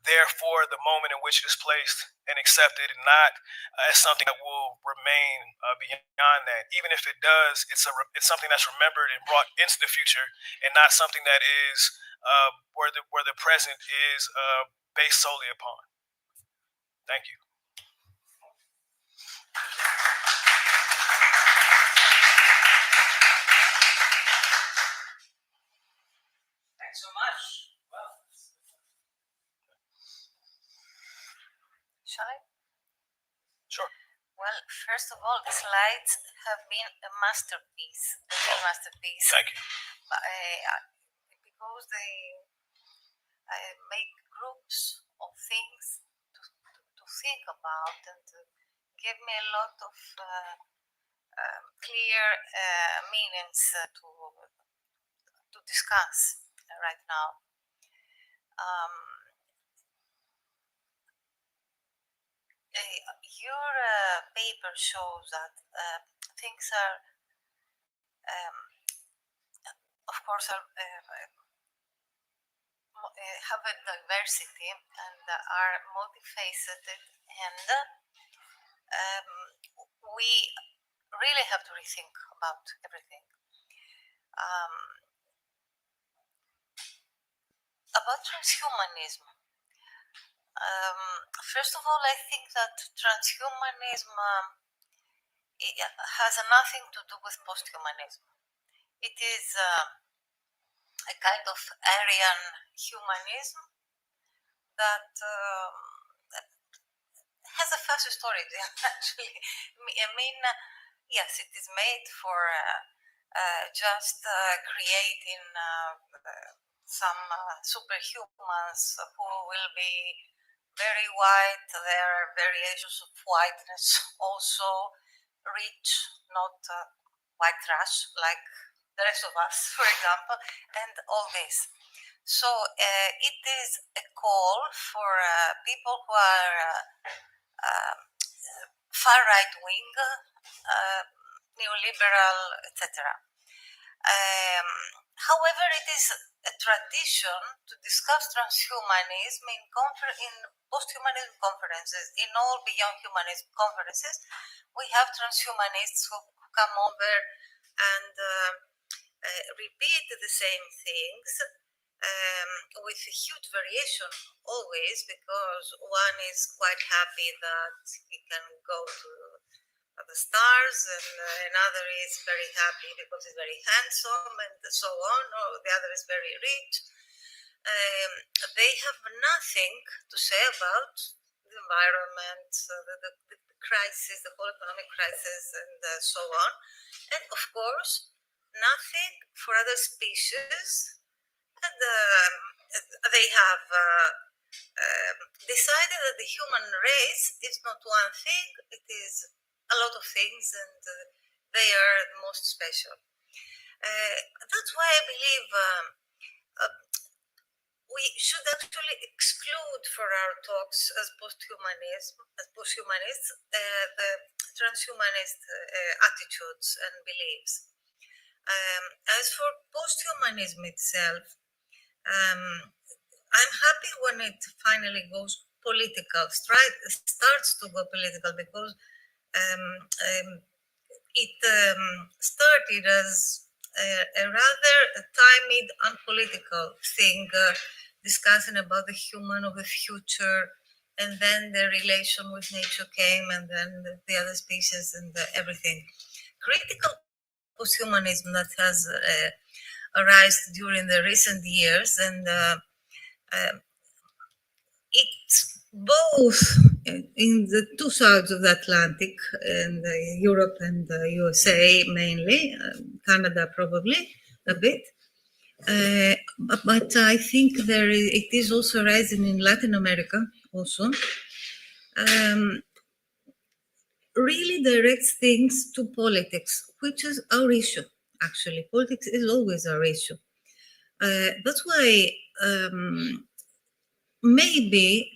there for the moment in which it is placed and accepted, and not as something that will remain beyond that. Even if it does, it's something that's remembered and brought into the future, and not something that is where the present is based solely upon. Thank you. Thanks so much. Well. Shall I? Sure. Well, first of all, the slides have been a masterpiece, a real masterpiece. Thank you. Because they make groups of things to think about, and give me a lot of clear meanings to discuss right now. Your paper shows that things are course, have a diversity and are multifaceted, and we really have to rethink about everything. About transhumanism. First of all, I think that transhumanism has nothing to do with posthumanism. It is a kind of Aryan humanism that has a fascist origin, actually. I mean, yes, it is made for just creating some superhumans who will be very white. There are variations of whiteness, also rich, not white trash like the rest of us, for example, and all this. So it is a call for people who are far right wing, neoliberal, etc. However, it is a tradition to discuss transhumanism in post-humanism conferences. In all Beyond Humanism conferences, we have transhumanists who come over and repeat the same things with a huge variation always, because one is quite happy that he can go to the stars, and another is very happy because he's very handsome and so on, or the other is very rich. They have nothing to say about the environment, the crisis, the whole economic crisis, and so on. And of course, nothing for other species. And they have decided that the human race is not one thing, it is a lot of things, and they are the most special. That's why I believe we should actually exclude for our talks as posthumanists the transhumanist attitudes and beliefs. As for posthumanism itself, I'm happy when it finally goes political, starts to go political, because it started as a rather timid, unpolitical thing, discussing about the human of the future, and then the relation with nature came, and then the other species and everything. Critical posthumanism that has arisen during the recent years, and it's both in the two sides of the Atlantic, and Europe and the USA mainly, Canada probably a bit. But I think it is also rising in Latin America also. Really directs things to politics, which is our issue, actually. Politics is always our issue. That's why maybe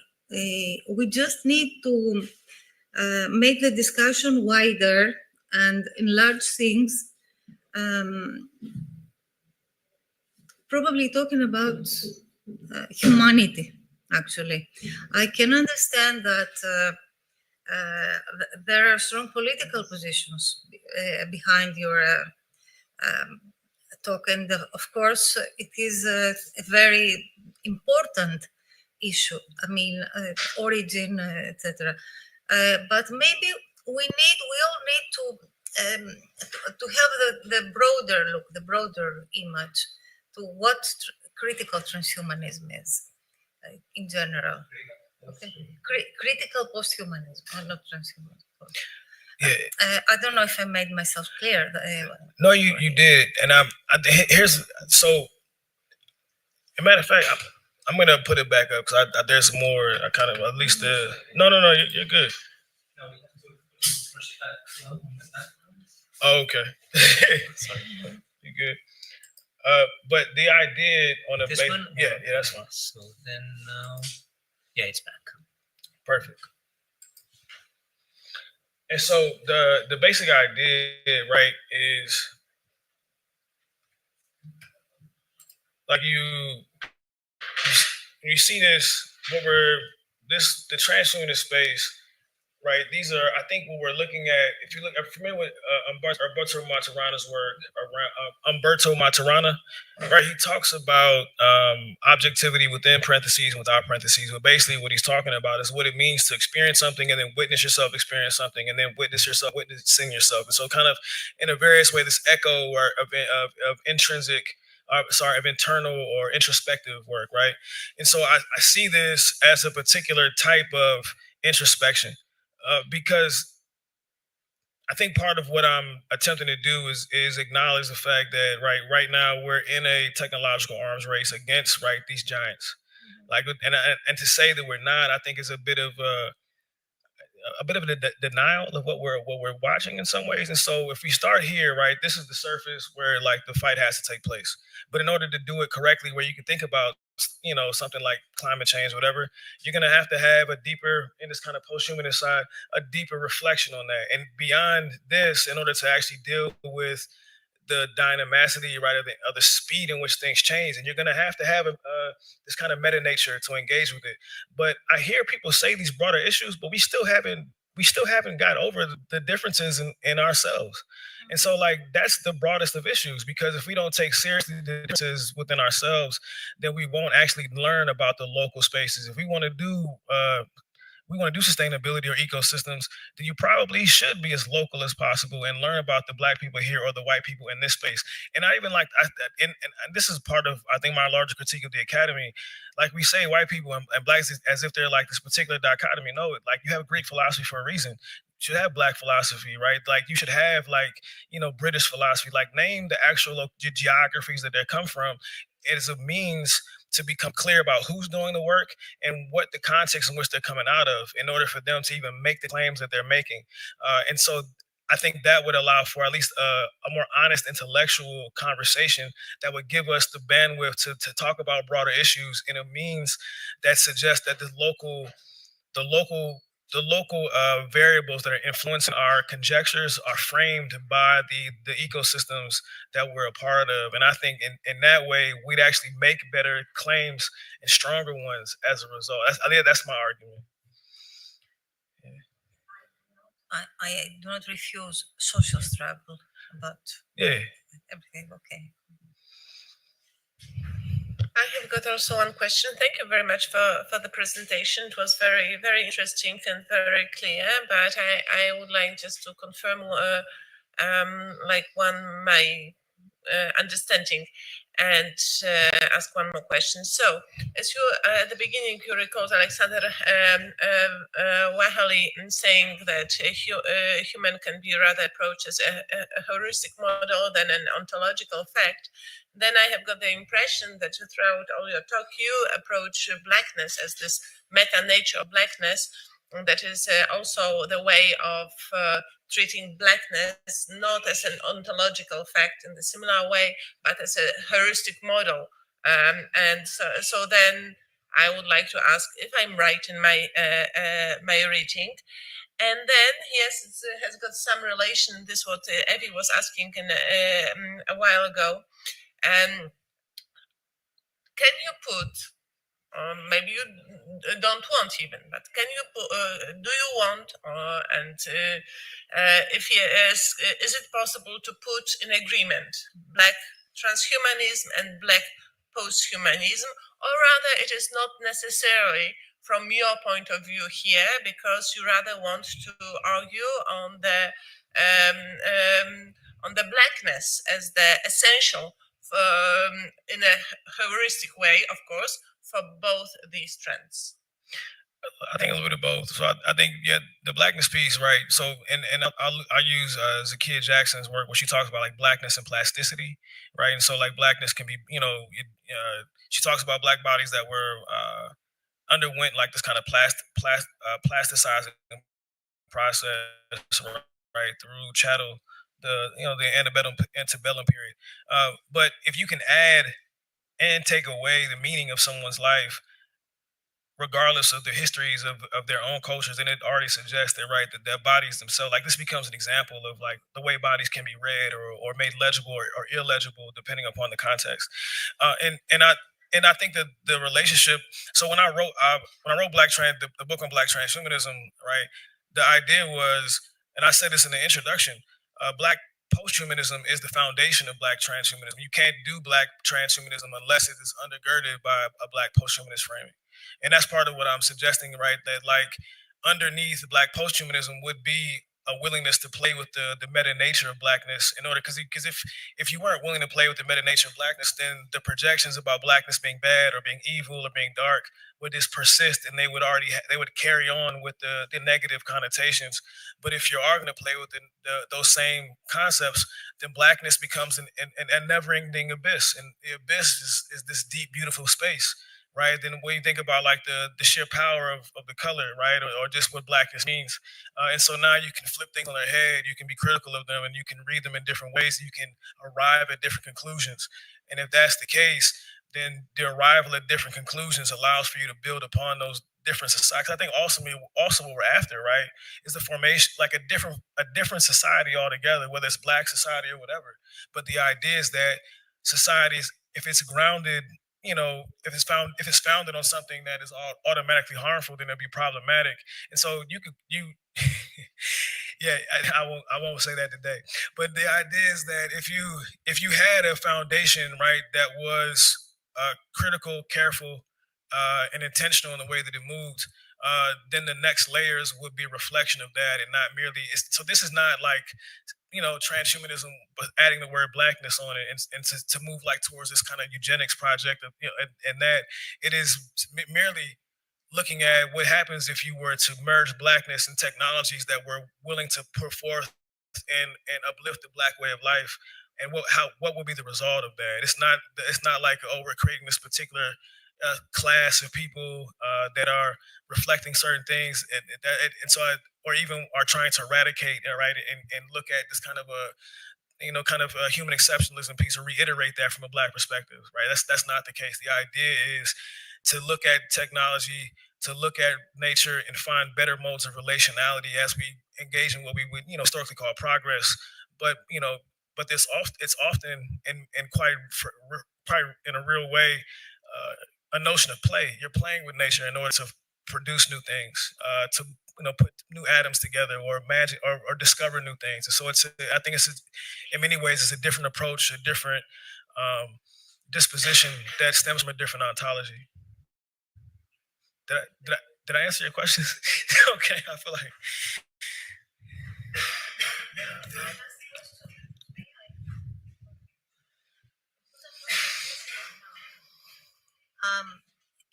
we just need to make the discussion wider and enlarge things, probably talking about humanity, actually. I can understand that there are strong political positions behind your talk, and of course it is a very important issue. I mean, origin, etc. But maybe we all need to have the broader look, the broader image to what critical transhumanism is in general. Okay. Critical posthumanism, not transhumanism. Yeah. I don't know if I made myself clear. No, you did, and here's so. As a matter of fact, I'm gonna put it back up because there's more. I kind of at least no, you're good. Oh, okay, sorry, you're good. But the idea on the this one, yeah, that's fine. So then, yeah, it's back. Perfect. And so the basic idea, right, is like you see this, the transhumanist space, right? These are, I think, what we're looking at. If you look, I'm familiar with Umberto Maturana's work, Umberto Maturana, right? He talks about objectivity within parentheses, without parentheses. But basically, what he's talking about is what it means to experience something and then witness yourself experience something, and then witness yourself witnessing yourself. And so, kind of in a various way, this echo or of intrinsic. Of internal or introspective work, right? And so I see this as a particular type of introspection. Because I think part of what I'm attempting to do is acknowledge the fact that right now we're in a technological arms race against these giants, like and to say that we're not, I think is a bit of a denial of what we're watching in some ways. And so if we start here, right, this is the surface where like the fight has to take place. But in order to do it correctly, where you can think about something like climate change, whatever, you're gonna have to have a deeper, in this kind of post-humanist side, a deeper reflection on that. And beyond this, in order to actually deal with the dynamicity, right, of the speed in which things change, and you're going to have this kind of meta nature to engage with it. But I hear people say these broader issues, but we still haven't got over the differences in ourselves. And so, like, that's the broadest of issues, because if we don't take seriously the differences within ourselves, then we won't actually learn about the local spaces. If we want to do sustainability or ecosystems, then you probably should be as local as possible and learn about the Black people here or the white people in this space. And I even like, and this is part of, I think, my larger critique of the academy. Like, we say white people and Blacks as if they're like this particular dichotomy. No, like, you have Greek philosophy for a reason. You should have Black philosophy, right? Like, you should have British philosophy. Like, name the actual geographies that they come from as a means to become clear about who's doing the work and what the context in which they're coming out of, in order for them to even make the claims that they're making. And so I think that would allow for at least a more honest intellectual conversation that would give us the bandwidth to talk about broader issues in a means that suggests that the local variables that are influencing our conjectures are framed by the ecosystems that we're a part of. And I think in that way, we'd actually make better claims and stronger ones as a result. I think that's my argument. I do not refuse social struggle, but everything okay. I have got also one question. Thank you very much for the presentation. It was very, very interesting and very clear. But I would like just to confirm my understanding and ask one more question. So, as you at the beginning, you recalled Alexander Wahali saying that a human can be rather approached as a heuristic model than an ontological fact. Then I have got the impression that throughout all your talk, you approach Blackness as this meta nature of Blackness. That is also the way of treating Blackness not as an ontological fact in the similar way, but as a heuristic model. And so then I would like to ask if I'm right in my my reading. And then he has got some relation. This is what Evie was asking a while ago. Can you put, maybe you don't want even, but can you do you want, if he is it possible to put in agreement Black transhumanism and Black posthumanism, or rather it is not necessarily from your point of view here, because you rather want to argue on the Blackness as the essential, in a heuristic way, of course, for both these trends? I think a little bit of both. So I think, the Blackness piece, right? So, and I'll use Zakiya Jackson's work where she talks about like Blackness and plasticity, right? And so like Blackness can be, she talks about Black bodies that were underwent like this kind of plasticizing process, right, through chattel, the antebellum period. But if you can add and take away the meaning of someone's life, regardless of the histories of their own cultures, and it already suggests that, right, that their bodies themselves, like this becomes an example of like the way bodies can be read or made legible or illegible depending upon the context. And I think that the relationship. So when I wrote the book on Black transhumanism, right, the idea was, and I said this in the introduction, Black posthumanism is the foundation of Black transhumanism. You can't do Black transhumanism unless it is undergirded by a Black posthumanist framing. And that's part of what I'm suggesting, right? That like underneath Black posthumanism would be a willingness to play with the meta nature of Blackness in order, because if you weren't willing to play with the meta nature of Blackness, then the projections about Blackness being bad or being evil or being dark would just persist, and they would they would carry on with the negative connotations. But if you are going to play with those same concepts, then Blackness becomes a never-ending abyss, and the abyss is this deep, beautiful space, right? Then when you think about like the sheer power of the color, right, or just what Blackness means, and so now you can flip things on their head, you can be critical of them, and you can read them in different ways, you can arrive at different conclusions. And if that's the case, then the arrival at different conclusions allows for you to build upon those different societies. I think also what we're after, right, is the formation, like a different society altogether, whether it's Black society or whatever. But the idea is that societies, if it's grounded, if it's founded on something that is automatically harmful, then it'll be problematic. And so yeah, I won't say that today. But the idea is that if you had a foundation, right, that was critical, careful, and intentional in the way that it moved, then the next layers would be a reflection of that, and not merely. So this is not like transhumanism, but adding the word Blackness on it, and to move like towards this kind of eugenics project of, and that it is merely looking at what happens if you were to merge Blackness and technologies that were willing to put forth and uplift the Black way of life, and what would be the result of that. It's not like, oh, we're creating this particular class of people that are reflecting certain things, and so or even are trying to eradicate, right, and look at this kind of a human exceptionalism piece, or reiterate that from a Black perspective, right? That's not the case. The idea is to look at technology, to look at nature, and find better modes of relationality as we engage in what we would historically call progress. But but it's often and probably in a real way a notion of play. You're playing with nature in order to produce new things, to put new atoms together, or imagine or discover new things. And so I think in many ways it's a different approach, a different disposition that stems from a different ontology. Did I answer your question? Okay, I feel like.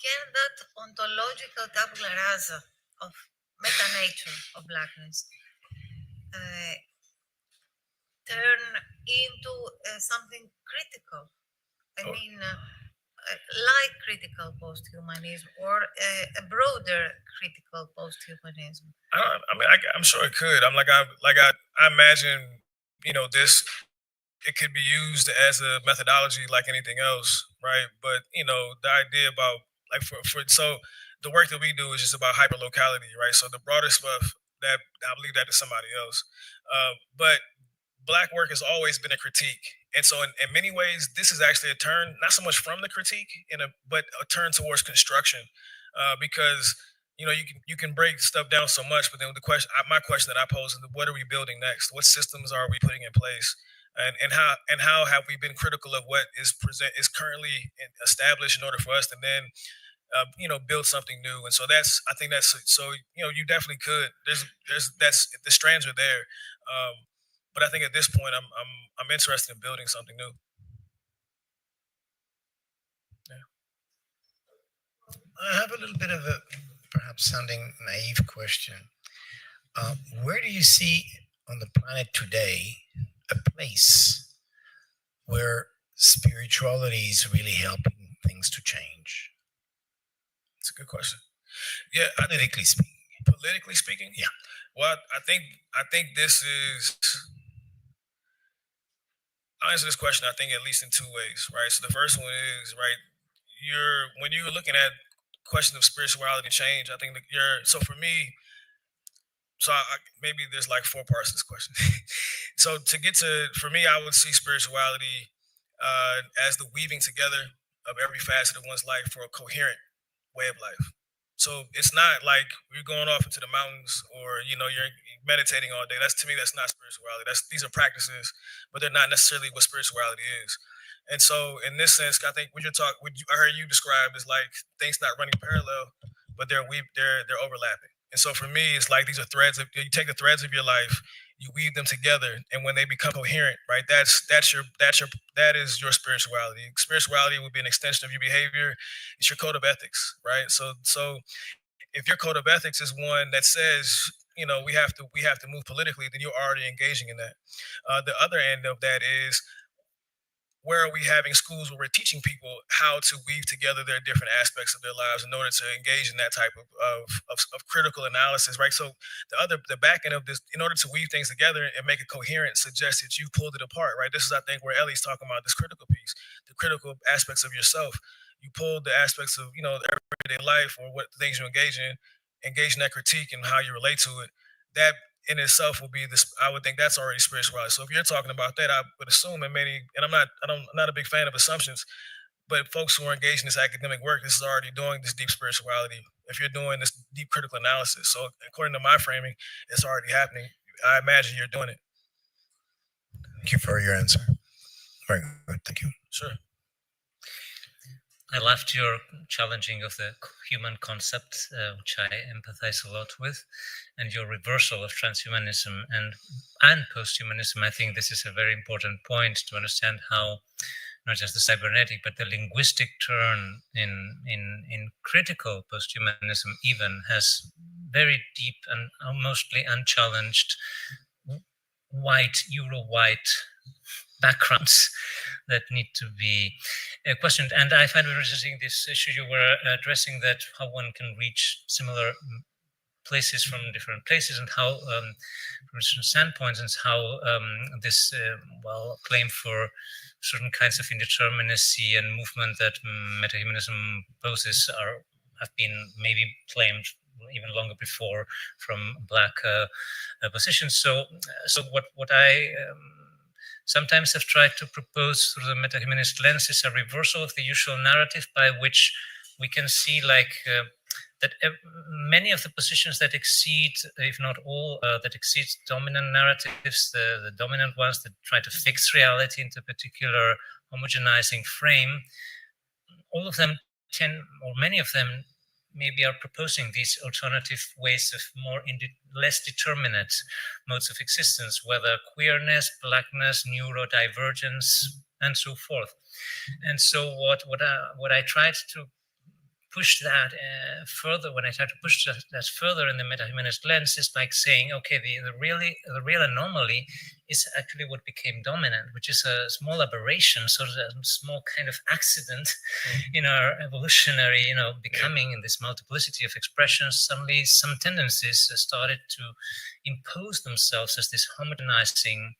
Can that ontological tabula rasa of meta-nature of Blackness turn into something critical? I mean, like critical post-humanism, or a broader critical post-humanism? I'm sure it could. I imagine, this, it could be used as a methodology like anything else, right? But the idea about like so the work that we do is just about hyperlocality, right? So the broader stuff, that I'll leave that to somebody else. But Black work has always been a critique, and so in many ways, this is actually a turn, not so much from the critique, but a turn towards construction, because you can break stuff down so much, but then my question that I pose is, what are we building next? What systems are we putting in place? And how have we been critical of what is currently established in order for us to then build something new? And so I think that's so you definitely could. That's the strands are there, but I think at this point I'm interested in building something new. Yeah. I have a little bit of a perhaps sounding naive question. Where do you see on the planet today a place where spirituality is really helping things to change? It's a good question. Yeah, politically speaking. Politically speaking, yeah. Well, I think this is. I'll answer this question, I think, at least in two ways, right? So the first one is, right, when you're looking at question of spirituality change. I think that so for me, maybe there's like 4 parts to this question. So for me, I would see spirituality as the weaving together of every facet of one's life for a coherent way of life. So it's not like you're going off into the mountains or you're meditating all day. To me, that's not spirituality. These are practices, but they're not necessarily what spirituality is. And so in this sense, I think I heard you describe is like things not running parallel, but they're overlapping. And so for me, it's like these are threads. You take the threads of your life, you weave them together, and when they become coherent, right? That is your spirituality. Spirituality would be an extension of your behavior. It's your code of ethics, right? So if your code of ethics is one that says, we have to move politically, then you're already engaging in that. The other end of that is, where are we having schools where we're teaching people how to weave together their different aspects of their lives in order to engage in that type of critical analysis, right? So the back end of this, in order to weave things together and make it coherent, suggests that you pulled it apart, right? This is, I think, where Ellie's talking about this critical piece, the critical aspects of yourself. You pulled the aspects of, everyday life or what things you engage in that critique and how you relate to it. That in itself will be this. I would think that's already spirituality. So if you're talking about that, I would assume that and I'm not a big fan of assumptions, but folks who are engaged in this academic work, this is already doing this deep spirituality. If you're doing this deep critical analysis, so according to my framing, it's already happening. I imagine you're doing it. Thank you for your answer. Very good. Thank you. Sure. I loved your challenging of the human concept, which I empathize a lot with, and your reversal of transhumanism and posthumanism. I think this is a very important point to understand how not just the cybernetic, but the linguistic turn in critical posthumanism even has very deep and mostly unchallenged Euro-white backgrounds that need to be questioned. And I find it interesting this issue you were addressing, that how one can reach similar places from different places, and how from different standpoints, and how this claim for certain kinds of indeterminacy and movement that metahumanism poses have been maybe claimed even longer before from Black positions. So what I sometimes have tried to propose through the metahumanist lens is a reversal of the usual narrative by which we can see that many of the positions that exceed, if not all, that exceed dominant narratives, the dominant ones that try to fix reality into a particular homogenizing frame, all of them many of them maybe are proposing these alternative ways of less determinate modes of existence, whether queerness, blackness, neurodivergence, and so forth. And so what I tried to push that further, when I try to push that further in the metahumanist lens, is by saying, okay, the real anomaly is actually what became dominant, which is a small aberration, sort of a small kind of accident in our evolutionary, becoming in this multiplicity of expressions. Suddenly, some tendencies started to impose themselves as this homogenizing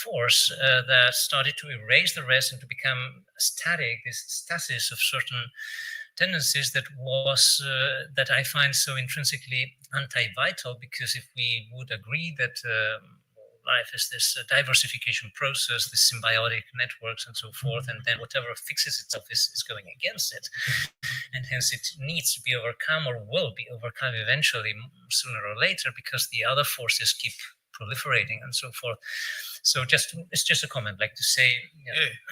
force that started to erase the rest and to become static, this stasis of certain tendencies that I find so intrinsically anti-vital, because if we would agree that life is this diversification process, this symbiotic networks and so forth, and then whatever fixes itself is going against it, and hence it needs to be overcome or will be overcome eventually, sooner or later, because the other forces keep proliferating and so forth. So it's just a comment, like to say.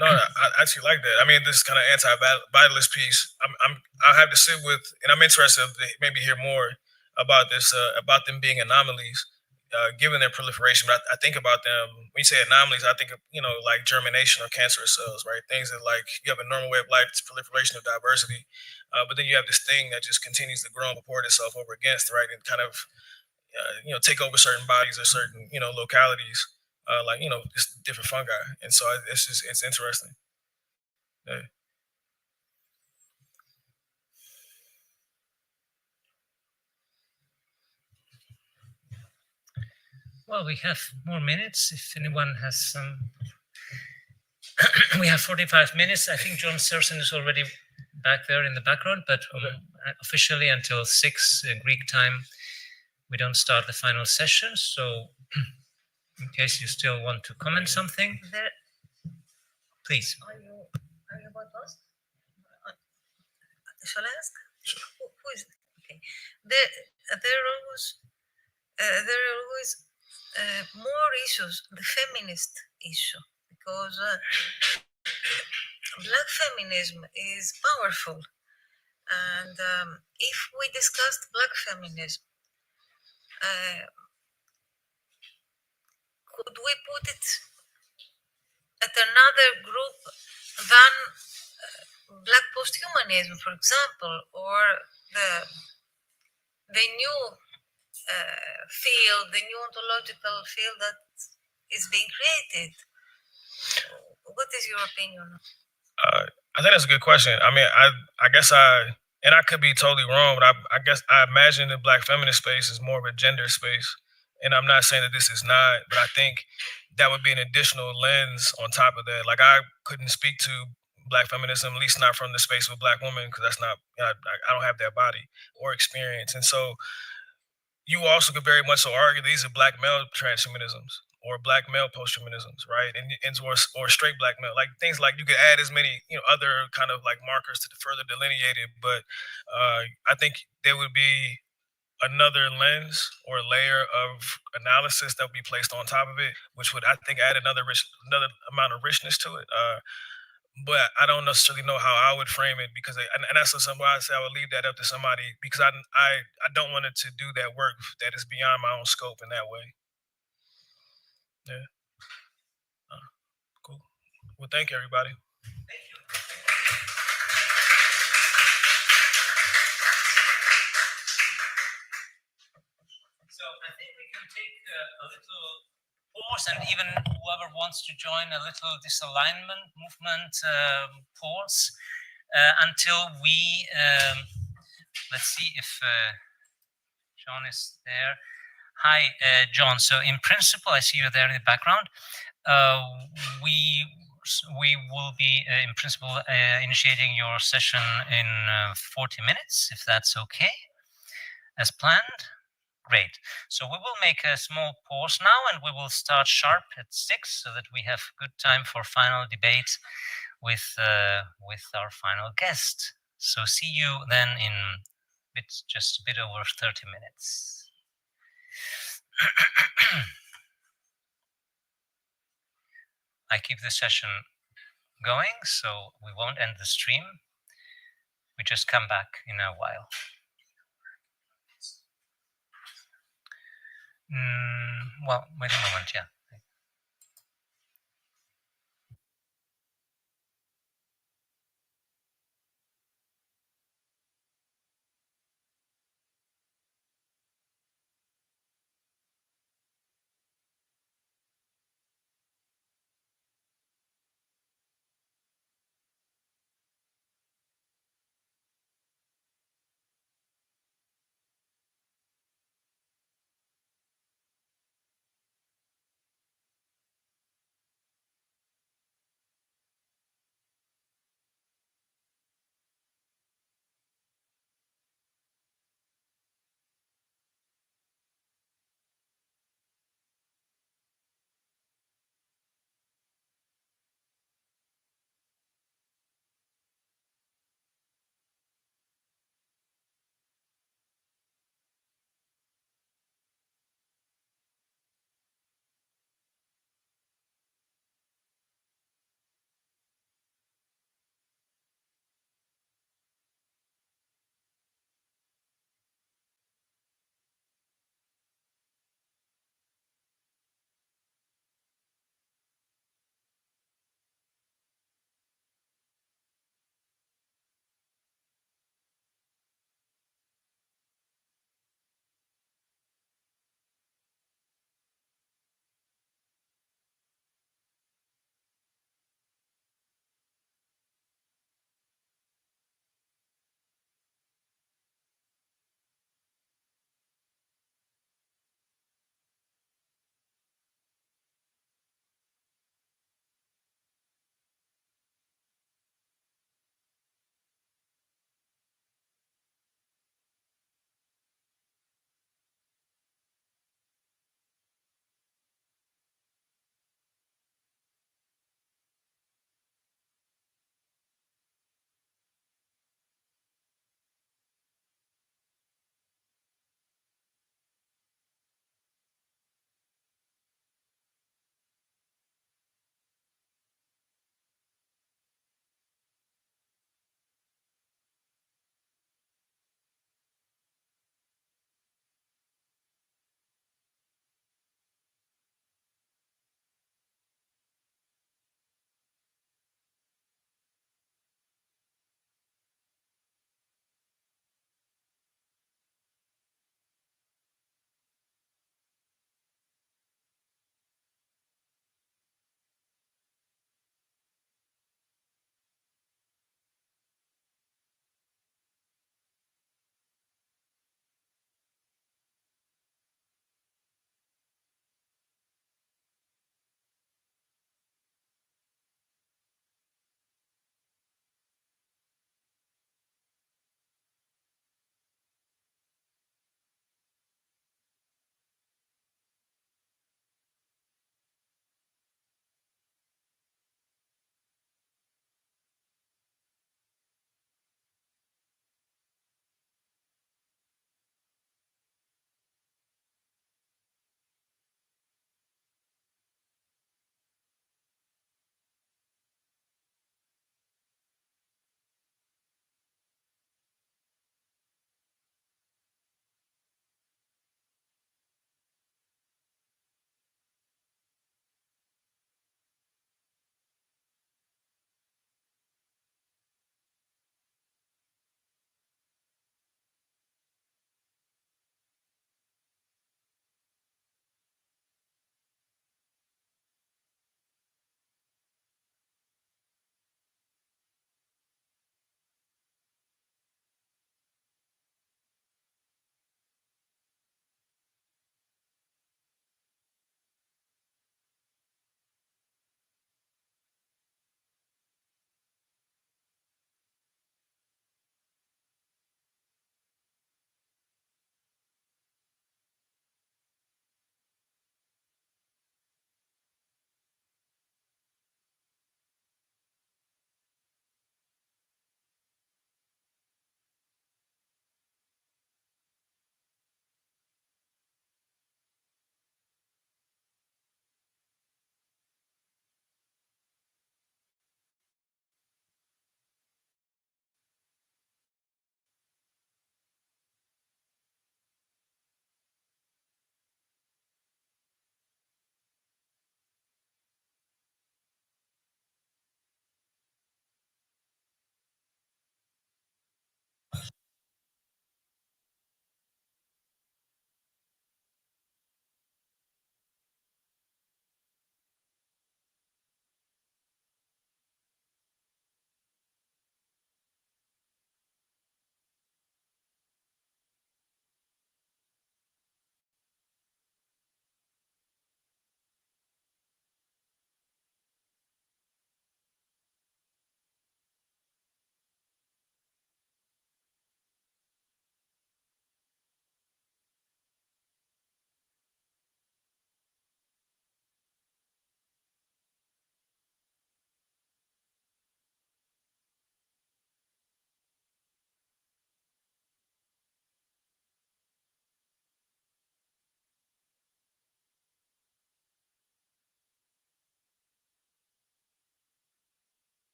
I actually like that. I mean, this kind of anti-vitalist piece, I have to sit with, and I'm interested to maybe hear more about this, about them being anomalies, given their proliferation. But I think about them, when you say anomalies, I think of, like germination of cancerous cells, right? Things that, like, you have a normal way of life, it's proliferation of diversity, but then you have this thing that just continues to grow and purport itself over against, right? And kind of, take over certain bodies or certain, localities. Just different fungi, and so it's interesting. Yeah. Well, we have more minutes. If anyone has some, we have 45 minutes. I think John Serson is already back there in the background, but officially until 6 Greek time. We don't start the final session, so in case you still want to comment something, please. Are you about lost? Shall I ask? Sure. Who is it? Okay. There are always more issues, the feminist issue, because black feminism is powerful. And if we discussed black feminism, could we put it at another group than black posthumanism, for example, or the new field, the new ontological field that is being created? What is your opinion? I think that's a good question. I mean, I guess and I could be totally wrong, but I guess I imagine the black feminist space is more of a gender space. And I'm not saying that this is not, but I think that would be an additional lens on top of that. Like, I couldn't speak to black feminism, at least not from the space of a black woman, because that's not, I don't have that body or experience. And so you also could very much so argue these are black male transhumanisms or black male posthumanisms, right? And or straight black male, like things like you could add as many, other kind of like markers to further delineate it. But I think there would be another lens or layer of analysis that would be placed on top of it, which would, I think, add another amount of richness to it. But I don't necessarily know how I would frame it, because and that's something I say I would leave that up to somebody, because I don't want it to do that work that is beyond my own scope in that way. Yeah. Cool. Well, thank you, everybody. Thank you. So I think we can take a little pause, and even whoever wants to join a little disalignment movement pause until we let's see if John is there. Hi, John. So in principle, I see you there in the background. We will be in principle initiating your session in 40 minutes, if that's okay, as planned. Great. So we will make a small pause now, and we will start sharp at 6, so that we have good time for final debate with our final guest. So see you then in just a bit over 30 minutes. I keep the session going, so we won't end the stream. We just come back in a while. Well, wait a moment, yeah.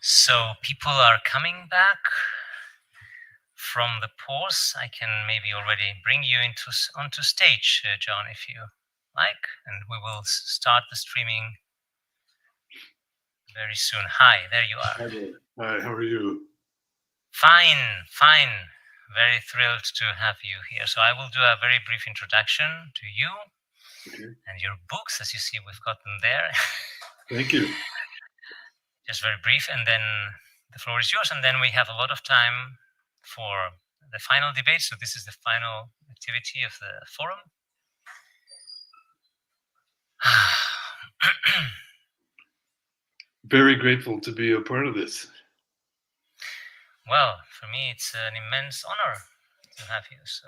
So people are coming back from the pause. I can maybe already bring you onto stage, John, if you like, and we will start the streaming very soon. Hi, there you are. Hi, how are you? Fine, fine. Very thrilled to have you here. So I will do a very brief introduction to you and your books. As you see, we've got them there. Thank you. Just very brief, and then the floor is yours. And then we have a lot of time for the final debate. So this is the final activity of the forum. Very grateful to be a part of this. Well, for me, it's an immense honor to have you. So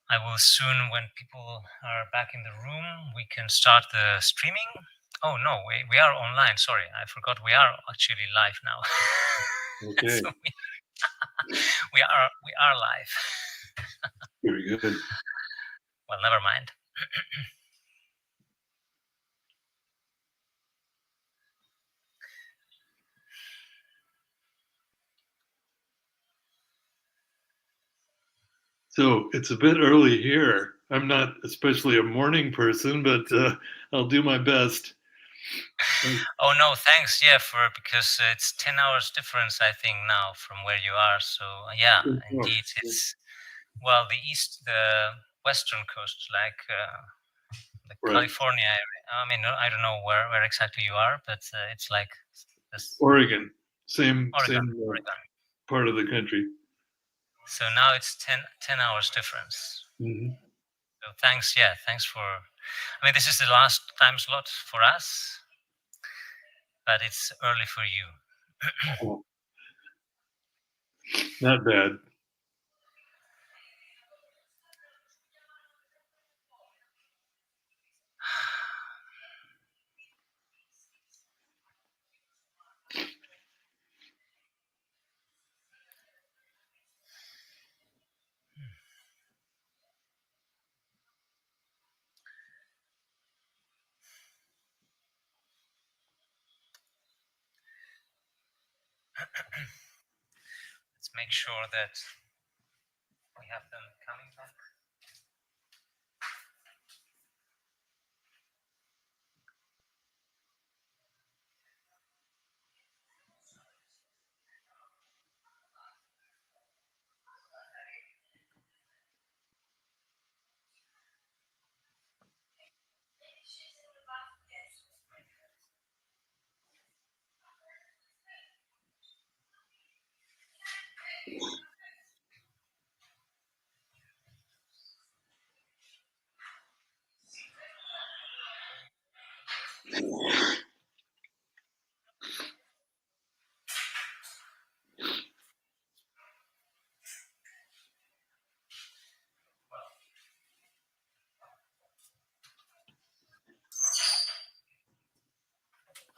I will soon, when people are back in the room, we can start the streaming. Oh no, we are online. Sorry, I forgot. We are actually live now. Okay. So we are live. Very good. Well, never mind. So it's a bit early here. I'm not especially a morning person, but I'll do my best. Oh no, thanks. Yeah, because it's 10 hours difference, I think, now from where you are. So yeah, indeed, it's the western coast, like the California area. I mean, I don't know where exactly you are, but it's like this. Oregon, same Oregon. part of the country. So now it's 10 hours difference. Mm-hmm. So thanks. Yeah, thanks for. I mean, this is the last time slot for us, but it's early for you. Not bad. Let's make sure that we have them coming back.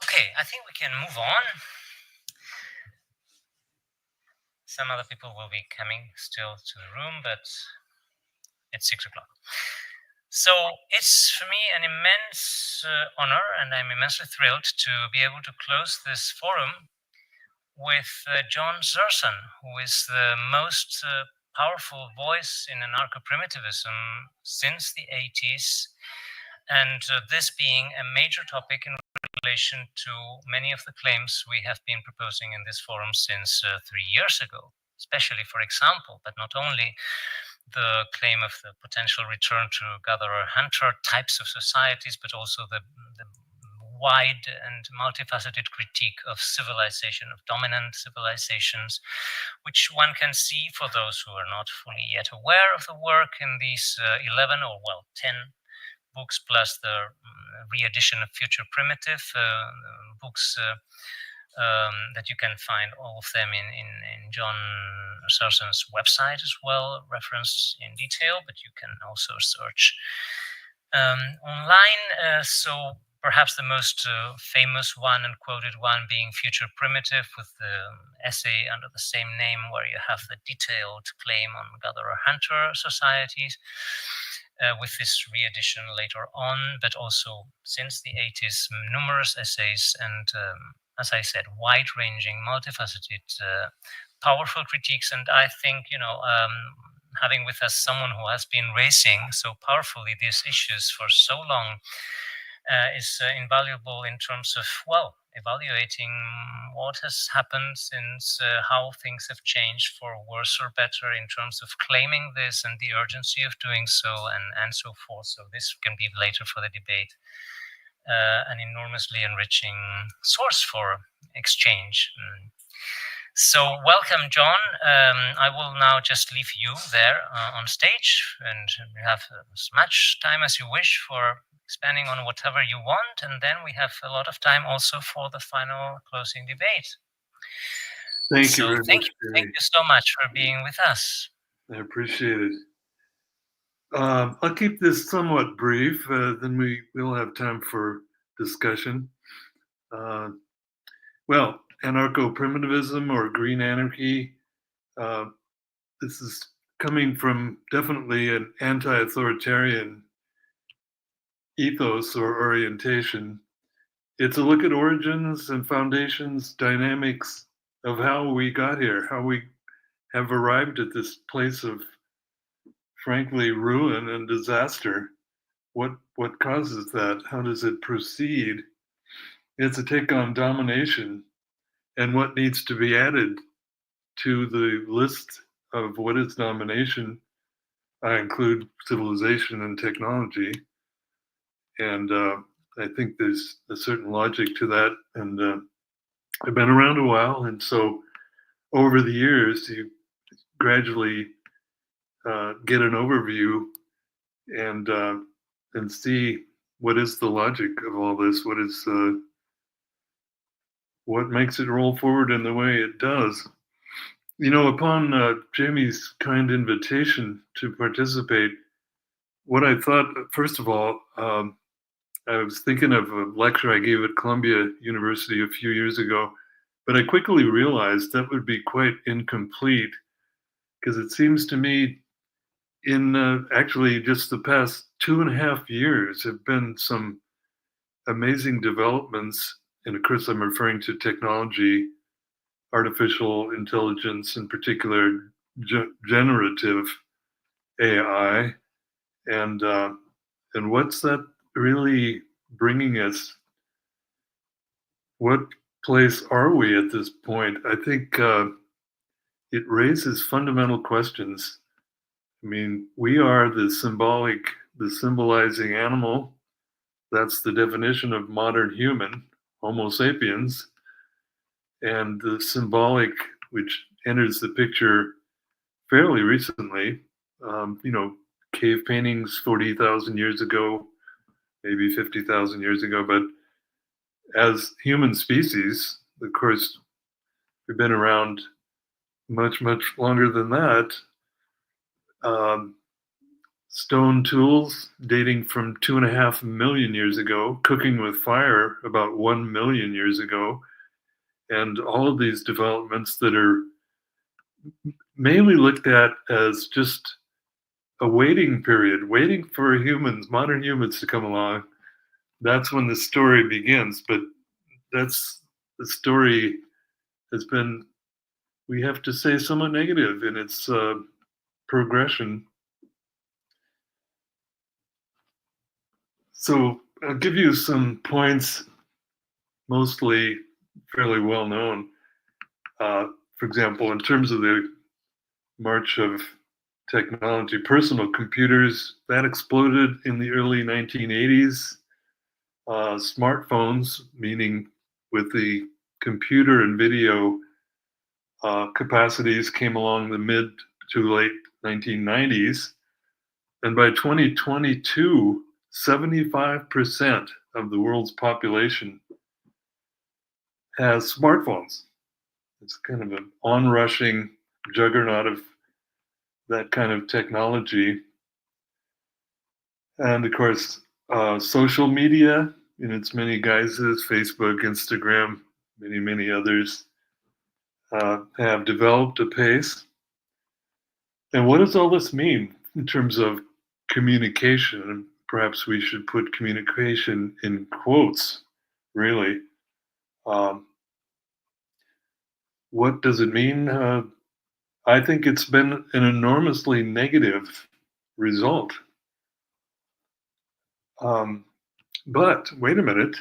Okay, I think we can move on. Some other people will be coming still to the room, but it's 6 o'clock. So it's for me an immense honor, and I'm immensely thrilled to be able to close this forum with John Zerzan, who is the most powerful voice in anarcho-primitivism since the 80s, and this being a major topic in relation to many of the claims we have been proposing in this forum since 3 years ago, especially, for example, but not only, the claim of the potential return to gatherer-hunter types of societies, but also the wide and multifaceted critique of civilization, of dominant civilizations, which one can see for those who are not fully yet aware of the work in these 11 or 10 books, plus the re-edition of Future Primitive books that you can find all of them in John Zerzan's website as well, referenced in detail, but you can also search online. So perhaps the most famous one and quoted one being Future Primitive, with the essay under the same name, where you have the detailed claim on gatherer-hunter societies. with this re-edition later on, but also since the 80s, numerous essays and, as I said, wide-ranging, multifaceted, powerful critiques. And I think, having with us someone who has been raising so powerfully these issues for so long is invaluable in terms of, evaluating what has happened since, how things have changed for worse or better in terms of claiming this and the urgency of doing so, and so forth. So this can be later for the debate. An enormously enriching source for exchange. So welcome, John. I will now just leave you there on stage, and you have as much time as you wish for expanding on whatever you want, and then we have a lot of time also for the final closing debate. Thank you very much. Thank you so much for being with us. I appreciate it. I'll keep this somewhat brief, then we'll have time for discussion. Well, anarcho-primitivism or green anarchy, this is coming from definitely an anti-authoritarian ethos or orientation. It's a look at origins and foundations, dynamics of how we got here, how we have arrived at this place of, frankly, ruin and disaster. What causes that? How does it proceed? It's a take on domination and what needs to be added to the list of what is domination. I include civilization and technology. And I think there's a certain logic to that. And I've been around a while. And so over the years, you gradually get an overview and see what is the logic of all this, what makes it roll forward in the way it does. Upon Jamie's kind invitation to participate, what I thought, first of all, I was thinking of a lecture I gave at Columbia University a few years ago, but I quickly realized that would be quite incomplete because it seems to me in actually just the past 2.5 years have been some amazing developments. And of course, I'm referring to technology, artificial intelligence, in particular, generative AI. And what's that really bringing us? What place are we at this point? I think it raises fundamental questions. I mean, we are the symbolizing animal. That's the definition of modern human, Homo sapiens. And the symbolic, which enters the picture fairly recently, cave paintings 40,000 years ago, maybe 50,000 years ago. But as human species, of course, we've been around much, much longer than that. Stone tools dating from 2.5 million years ago, cooking with fire about 1 million years ago, and all of these developments that are mainly looked at as just a waiting period, waiting for modern humans to come along. That's when the story begins. But the story has been, we have to say, somewhat negative in its progression. So I'll give you some points, mostly fairly well known. For example, in terms of the march of technology, personal computers, that exploded in the early 1980s. Smartphones, meaning with the computer and video capacities, came along the mid to late 1990s. And by 2022, 75% of the world's population has smartphones. It's kind of an onrushing juggernaut of that kind of technology. And of course, social media in its many guises, Facebook, Instagram, many, many others, have developed apace. And what does all this mean in terms of communication, and perhaps we should put communication in quotes, really. What does it mean? I think it's been an enormously negative result. But wait a minute,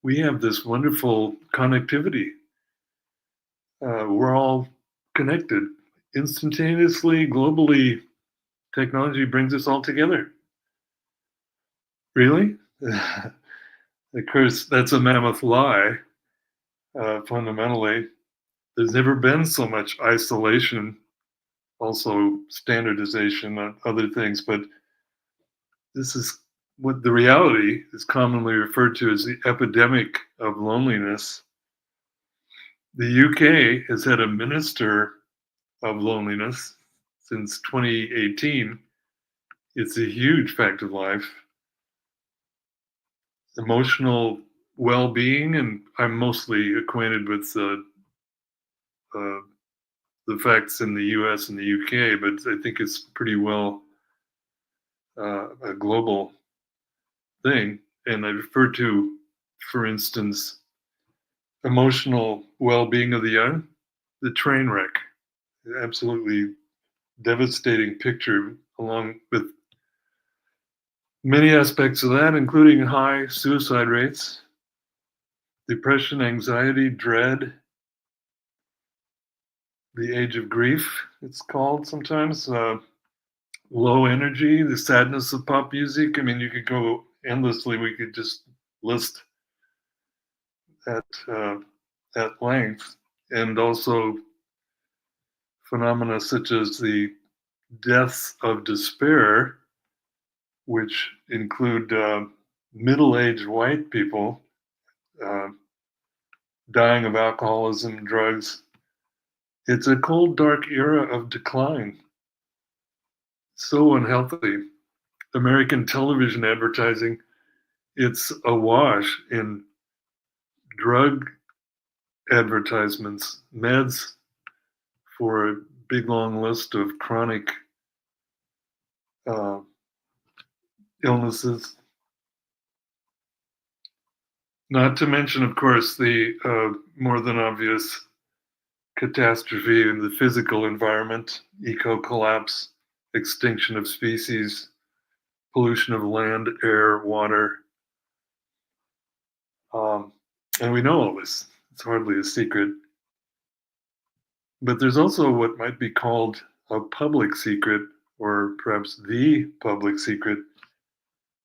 we have this wonderful connectivity. We're all connected instantaneously, globally. Technology brings us all together. Really? Of course, that's a mammoth lie, fundamentally. There's never been so much isolation, also standardization and other things, but this is what the reality is commonly referred to as the epidemic of loneliness. The UK has had a minister of loneliness since 2018. It's a huge fact of life. Emotional well-being, and I'm mostly acquainted with the facts in the US and the UK, but I think it's pretty well a global thing. And I refer to, for instance, emotional well-being of the young, the train wreck, absolutely devastating picture, along with many aspects of that, including high suicide rates, depression, anxiety, dread, the age of grief, it's called sometimes, low energy, the sadness of pop music. I mean, you could go endlessly. We could just list at length, and also phenomena such as the deaths of despair, which include middle-aged white people dying of alcoholism, drugs. It's a cold, dark era of decline. So unhealthy. American television advertising, it's awash in drug advertisements, meds for a big long list of chronic illnesses. Not to mention, of course, the more than obvious catastrophe in the physical environment, eco collapse, extinction of species, pollution of land, air, water. And we know all this. It's hardly a secret. But there's also what might be called a public secret, or perhaps the public secret,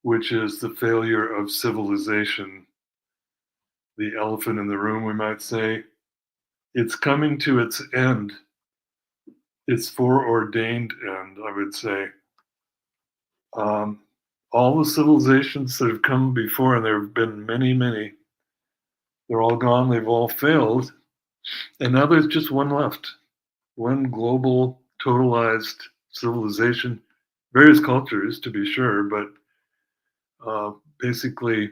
which is the failure of civilization. The elephant in the room, we might say. It's coming to its end. Its foreordained end, I would say. All the civilizations that have come before, and there have been many, many, they're all gone, they've all failed, and now there's just one left. One global, totalized civilization, various cultures to be sure, but basically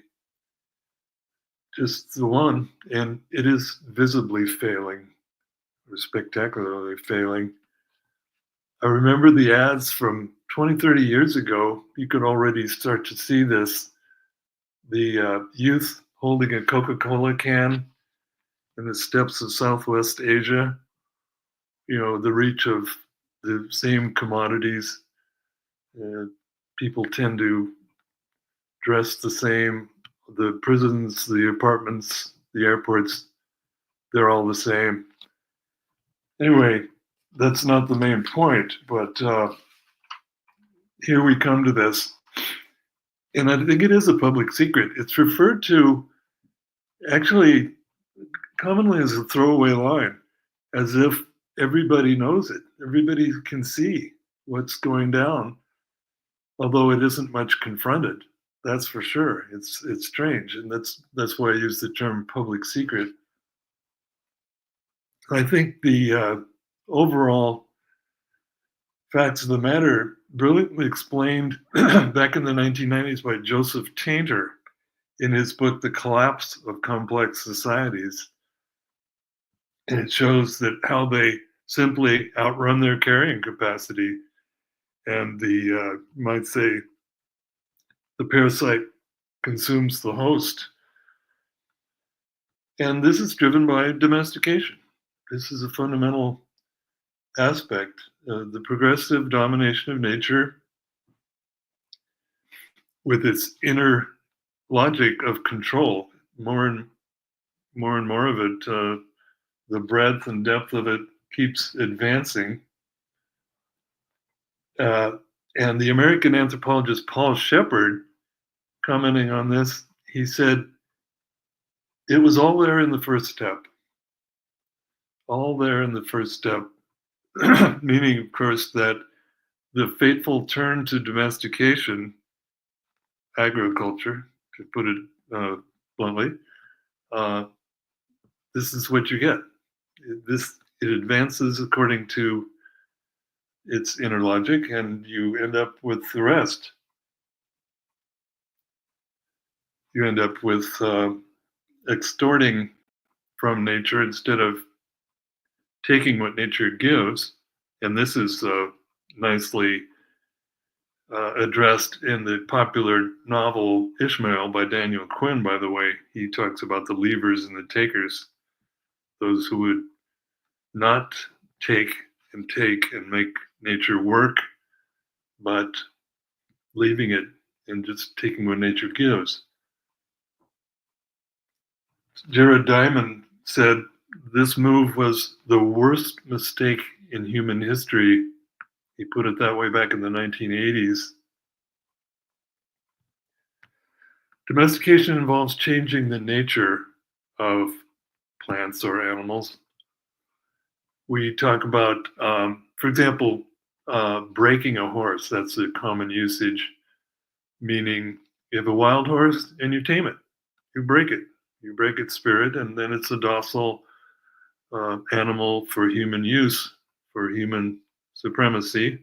just the one, and it is visibly failing, or spectacularly failing. I remember the ads from 20, 30 years ago. You could already start to see this. The youth holding a Coca-Cola can in the steppes of Southwest Asia. You know, the reach of the same commodities. People tend to dress the same. The prisons, the apartments, the airports, they're all the same. Anyway, that's not the main point, but here we come to this. And I think it is a public secret. It's referred to actually commonly as a throwaway line, as if everybody knows it. Everybody can see what's going down, although it isn't much confronted. That's for sure. It's strange, and that's why I use the term public secret. I think the overall facts of the matter brilliantly explained back in the 1990s by Joseph Tainter in his book, The Collapse of Complex Societies. And it shows that how they simply outrun their carrying capacity and the might say the parasite consumes the host. And this is driven by domestication. This is a fundamental aspect. The progressive domination of nature with its inner logic of control, more and more of it, the breadth and depth of it keeps advancing. And the American anthropologist Paul Shepard, commenting on this, he said, it was all there in the first step. All there in the first step, meaning, of course, that the fateful turn to domestication, agriculture, to put it bluntly, this is what you get. It advances according to its inner logic, and you end up with the rest. You end up with extorting from nature instead of taking what nature gives. And this is nicely addressed in the popular novel Ishmael by Daniel Quinn, by the way. He talks about the leavers and the takers, those who would not take and make nature work, but leaving it and just taking what nature gives. Jared Diamond said this move was the worst mistake in human history. He put it that way back in the 1980s. Domestication involves changing the nature of plants or animals. We talk about, for example, breaking a horse. That's a common usage, meaning you have a wild horse and you tame it. You break it. You break its spirit, and then it's a docile animal for human use, for human supremacy,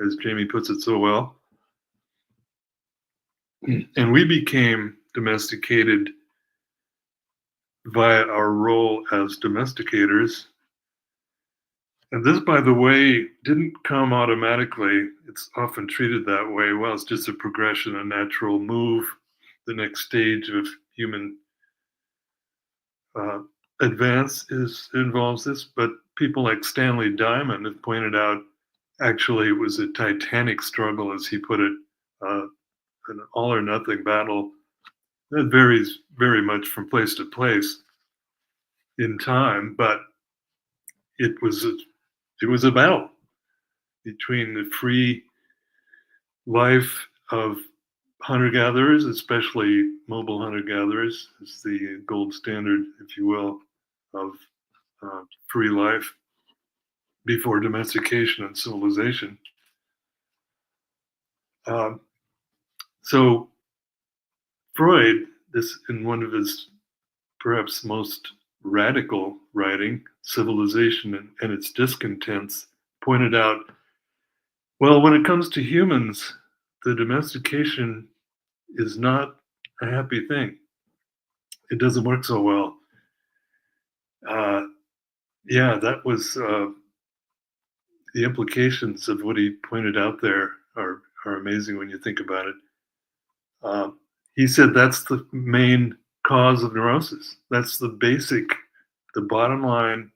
as Jamie puts it so well. And we became domesticated via our role as domesticators. And this, by the way, didn't come automatically. It's often treated that way. Well, it's just a progression, a natural move, the next stage of human advance involves this. But people like Stanley Diamond have pointed out, actually, it was a titanic struggle, as he put it, an all or nothing battle that varies very much from place to place in time, but it was a battle between the free life of hunter-gatherers, especially mobile hunter-gatherers, is the gold standard, if you will, of free life before domestication and civilization. So Freud, this in one of his perhaps most radical writing, Civilization and Its Discontents, pointed out, well, when it comes to humans, the domestication is not a happy thing. It doesn't work so well. That was the implications of what he pointed out there are amazing when you think about it. He said that's the main cause of neurosis. That's the bottom line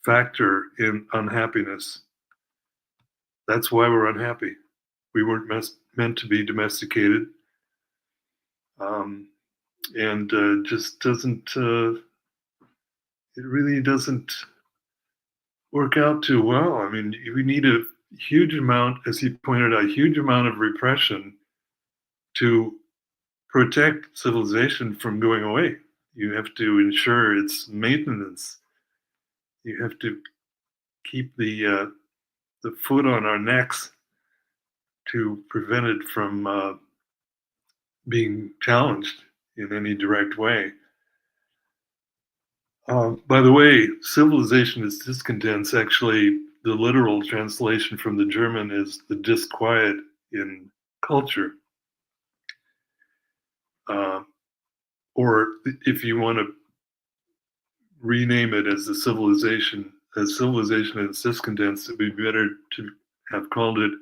factor in unhappiness. That's why we're unhappy. We weren't meant to be domesticated. And just doesn't, it really doesn't work out too well. I mean, we need a huge amount, as he pointed out, a huge amount of repression to protect civilization from going away. You have to ensure its maintenance. You have to keep the foot on our necks to prevent it from being challenged in any direct way. By the way, Civilization is Discontents. Actually, the literal translation from the German is the disquiet in culture. Or if you want to rename it as Civilization and Its Discontents, it would be better to have called it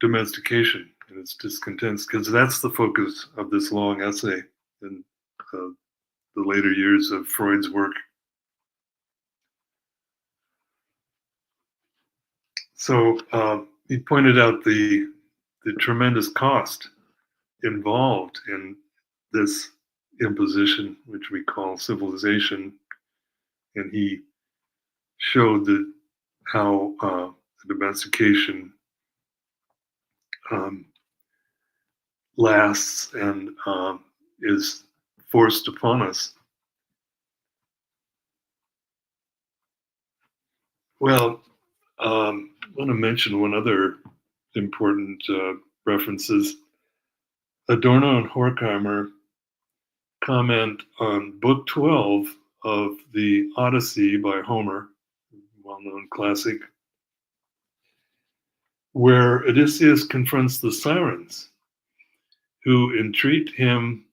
domestication and its discontents, because that's the focus of this long essay in the later years of Freud's work. So he pointed out the tremendous cost involved in this imposition, which we call civilization, and he showed that how domestication lasts and is forced upon us. Well, I want to mention one other important references. Adorno and Horkheimer comment on Book 12 of the Odyssey by Homer, well-known classic, where Odysseus confronts the sirens who entreat him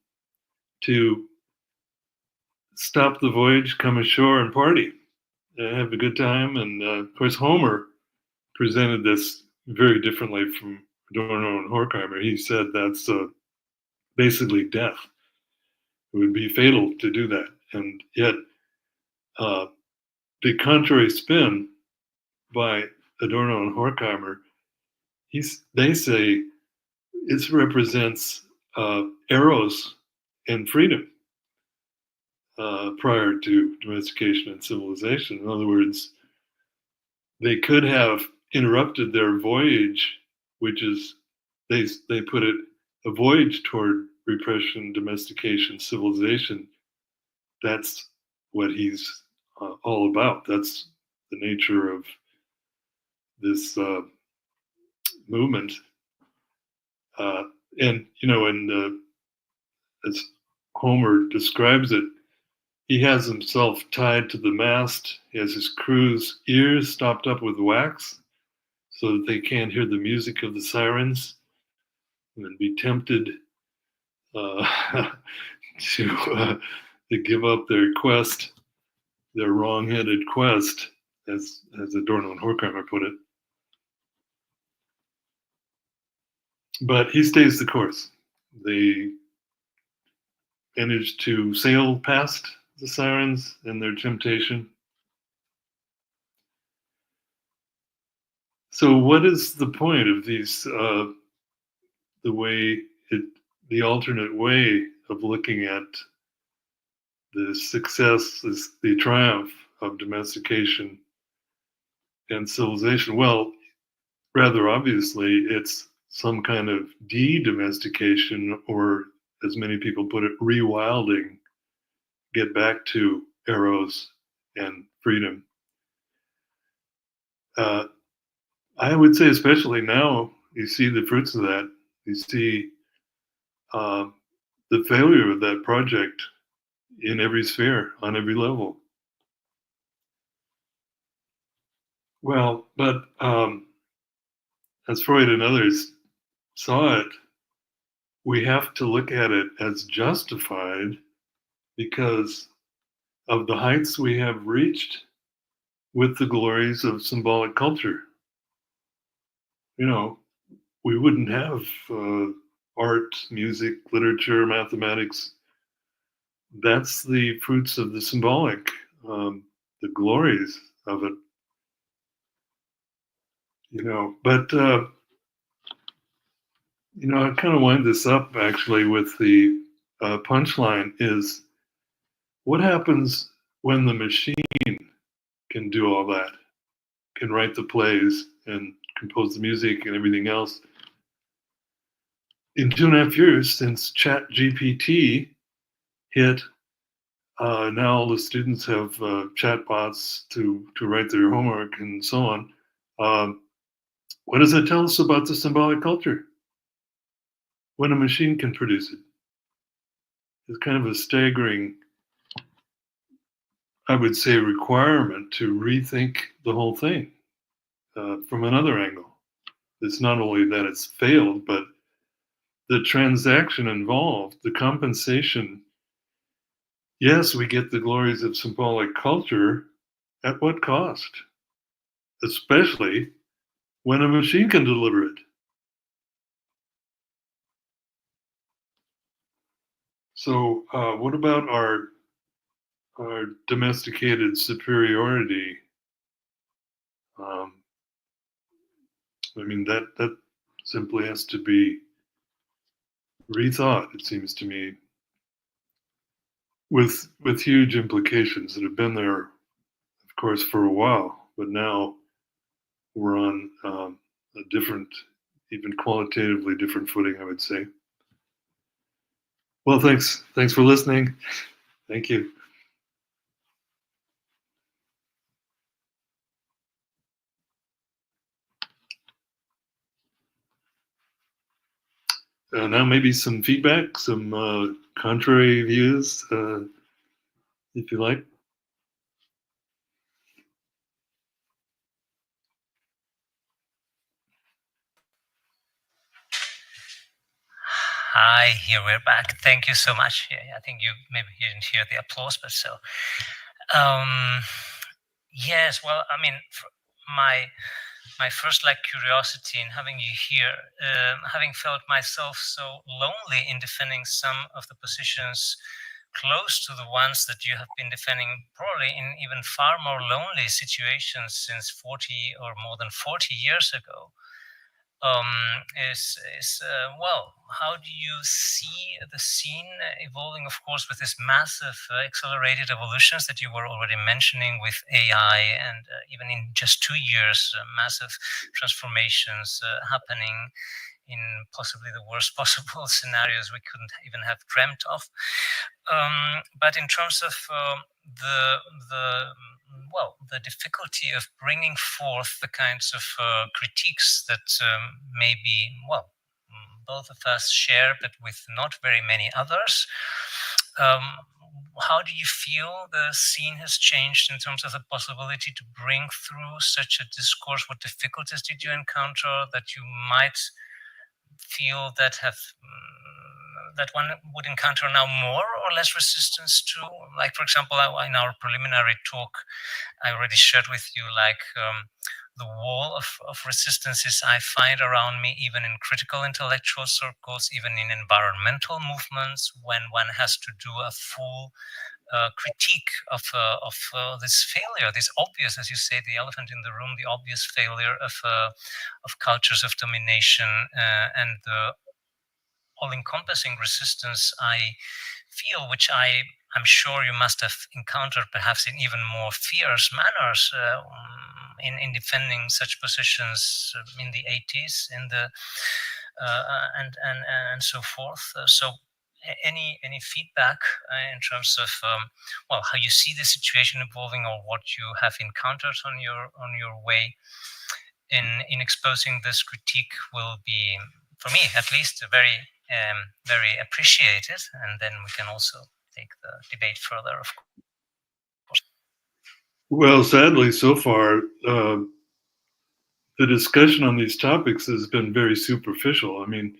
to stop the voyage, come ashore and party, have a good time. And of course, Homer presented this very differently from Adorno and Horkheimer. He said that's basically death. It would be fatal to do that. And yet, the contrary spin by Adorno and Horkheimer, they say it represents eros and freedom prior to domestication and civilization. In other words, they could have interrupted their voyage, which is, they put it, a voyage toward repression, domestication, civilization. That's what he's all about. That's the nature of this movement. And, you know, as Homer describes it, he has himself tied to the mast. He has his crew's ears stopped up with wax so that they can't hear the music of the sirens and be tempted to give up their quest, their wrong-headed quest, as Adorno and Horkheimer put it. But he stays the course. They manage to sail past the sirens and their temptation. So what is the point of these, the alternate way of looking at the success, the triumph of domestication and civilization? Well, rather obviously, it's some kind of de-domestication, or as many people put it, rewilding, get back to eros and freedom. I would say, especially now, you see the fruits of that. You see the failure of that project in every sphere, on every level. Well, but as Freud and others saw it, we have to look at it as justified because of the heights we have reached with the glories of symbolic culture. You know, we wouldn't have art, music, literature, mathematics. That's the fruits of the symbolic, the glories of it. You know, but you know, I kind of wind this up actually with the punchline is, what happens when the machine can do all that, can write the plays and compose the music and everything else? In 2.5 years since ChatGPT hit, now all the students have chatbots to write their homework and so on. What does that tell us about the symbolic culture when a machine can produce it? It's kind of a staggering, I would say, requirement to rethink the whole thing from another angle. It's not only that it's failed, but the transaction involved, the compensation. Yes, we get the glories of symbolic culture. At what cost? Especially when a machine can deliver it. So, what about our domesticated superiority? I mean, that simply has to be rethought, it seems to me, with huge implications that have been there, of course, for a while, but now we're on a different, even qualitatively different footing, I would say. Well, thanks for listening. Thank you. Now maybe some feedback, some contrary views, if you like. Hi, here we're back. Thank you so much. Yeah, I think you didn't hear the applause, but so. Yes, well, I mean, my first curiosity in having you here, having felt myself so lonely in defending some of the positions close to the ones that you have been defending, probably in even far more lonely situations since 40 or more than 40 years ago. Well, how do you see the scene evolving, of course, with this massive accelerated evolutions that you were already mentioning with AI, and even in just 2 years, massive transformations happening in possibly the worst possible scenarios we couldn't even have dreamt of. But in terms of the difficulty of bringing forth the kinds of critiques that maybe, both of us share, but with not very many others. How do you feel the scene has changed in terms of the possibility to bring through such a discourse? What difficulties did you encounter that you might feel that that one would encounter now more or less resistance to? Like, for example, in our preliminary talk, I already shared with you the wall of resistances I find around me, even in critical intellectual circles, even in environmental movements, when one has to do a full critique of this failure, this obvious, as you say, the elephant in the room, the obvious failure of cultures of domination and the all-encompassing resistance I feel, which I'm sure you must have encountered perhaps in even more fierce manners in defending such positions in the 80s, in the and so forth. So any feedback in terms of how you see the situation evolving, or what you have encountered on your way in exposing this critique, will be, for me at least, very appreciated, and then we can also take the debate further, of course. Well, sadly, so far, the discussion on these topics has been very superficial. I mean,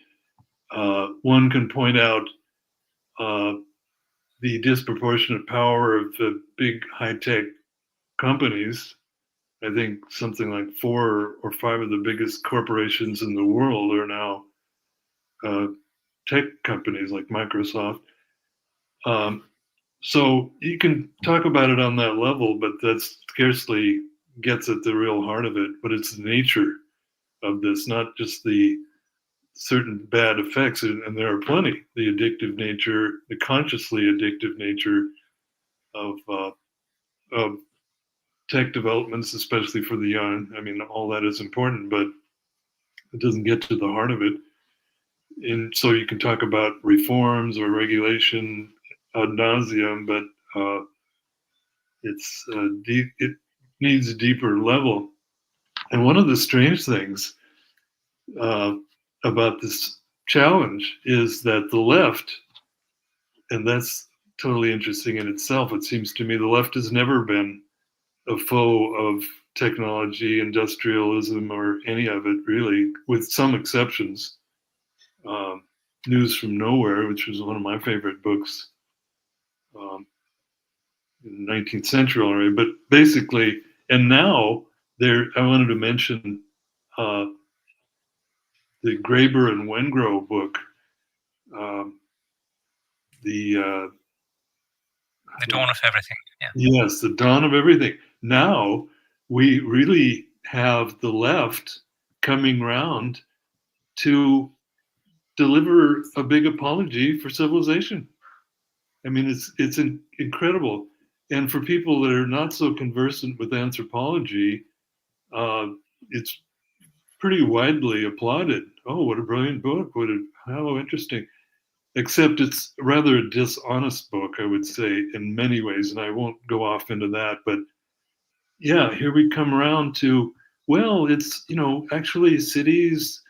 one can point out the disproportionate power of the big high-tech companies. I think something like 4 or 5 of the biggest corporations in the world are now tech companies like Microsoft. So you can talk about it on that level, but that scarcely gets at the real heart of it. But it's the nature of this, not just the certain bad effects, and there are plenty. The addictive nature, the consciously addictive nature of tech developments, especially for the young. I mean, all that is important, but it doesn't get to the heart of it. And so you can talk about reforms or regulation ad nauseum, but it needs a deeper level. And one of the strange things about this challenge is that the left, and that's totally interesting in itself, it seems to me, the left has never been a foe of technology, industrialism, or any of it, really, with some exceptions. News from Nowhere, which was one of my favorite books in the 19th century already, but basically, and now I wanted to mention the Graeber and Wengrow book, the dawn of everything. Yeah. Yes, the dawn of everything. Now we really have the left coming round to deliver a big apology for civilization. I mean, it's incredible. And for people that are not so conversant with anthropology, it's pretty widely applauded. Oh, what a brilliant book! How interesting. Except it's rather a dishonest book, I would say, in many ways, and I won't go off into that. But yeah, here we come around to, well, it's, actually cities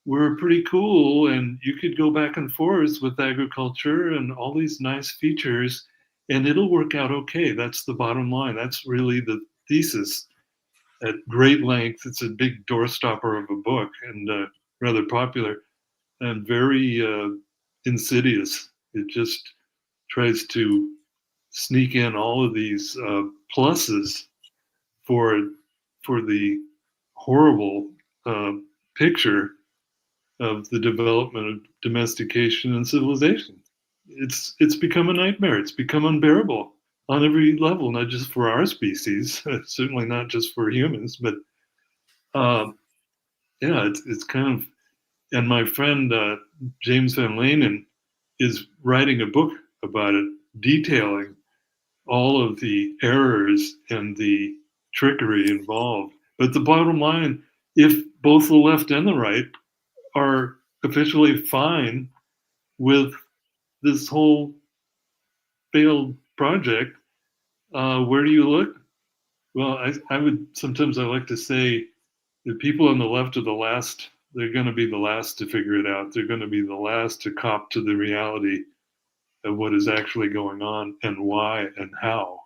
were pretty cool, and you could go back and forth with agriculture and all these nice features, and it'll work out okay. That's the bottom line. That's really the thesis at great length. It's a big doorstopper of a book, and rather popular and very insidious. It just tries to sneak in all of these pluses for the horrible picture of the development of domestication and civilization. It's become a nightmare. It's become unbearable on every level, not just for our species, certainly not just for humans, but yeah, it's kind of. And my friend James Van Lanen is writing a book about it, detailing all of the errors and the trickery involved. But the bottom line, if both the left and the right are officially fine with this whole failed project, where do you look? Well, I would sometimes I like to say the people on the left are the last. They're going to be the last to figure it out. They're going to be the last to cop to the reality of what is actually going on and why and how.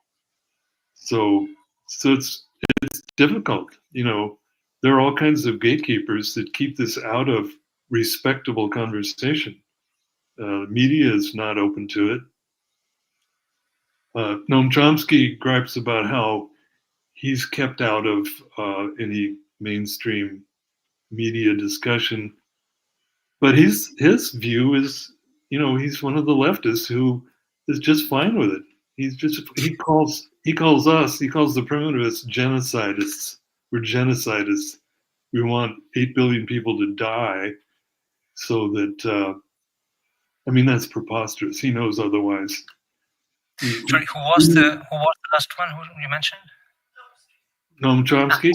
So it's difficult. There are all kinds of gatekeepers that keep this out of respectable conversation. Media is not open to it. Noam Chomsky gripes about how he's kept out of any mainstream media discussion, but his view is, he's one of the leftists who is just fine with it. He calls the primitivists genocidists. We're genocidists. We want 8 billion people to die so that that's preposterous. He knows otherwise. Sorry, who was the last one who you mentioned? Noam Chomsky.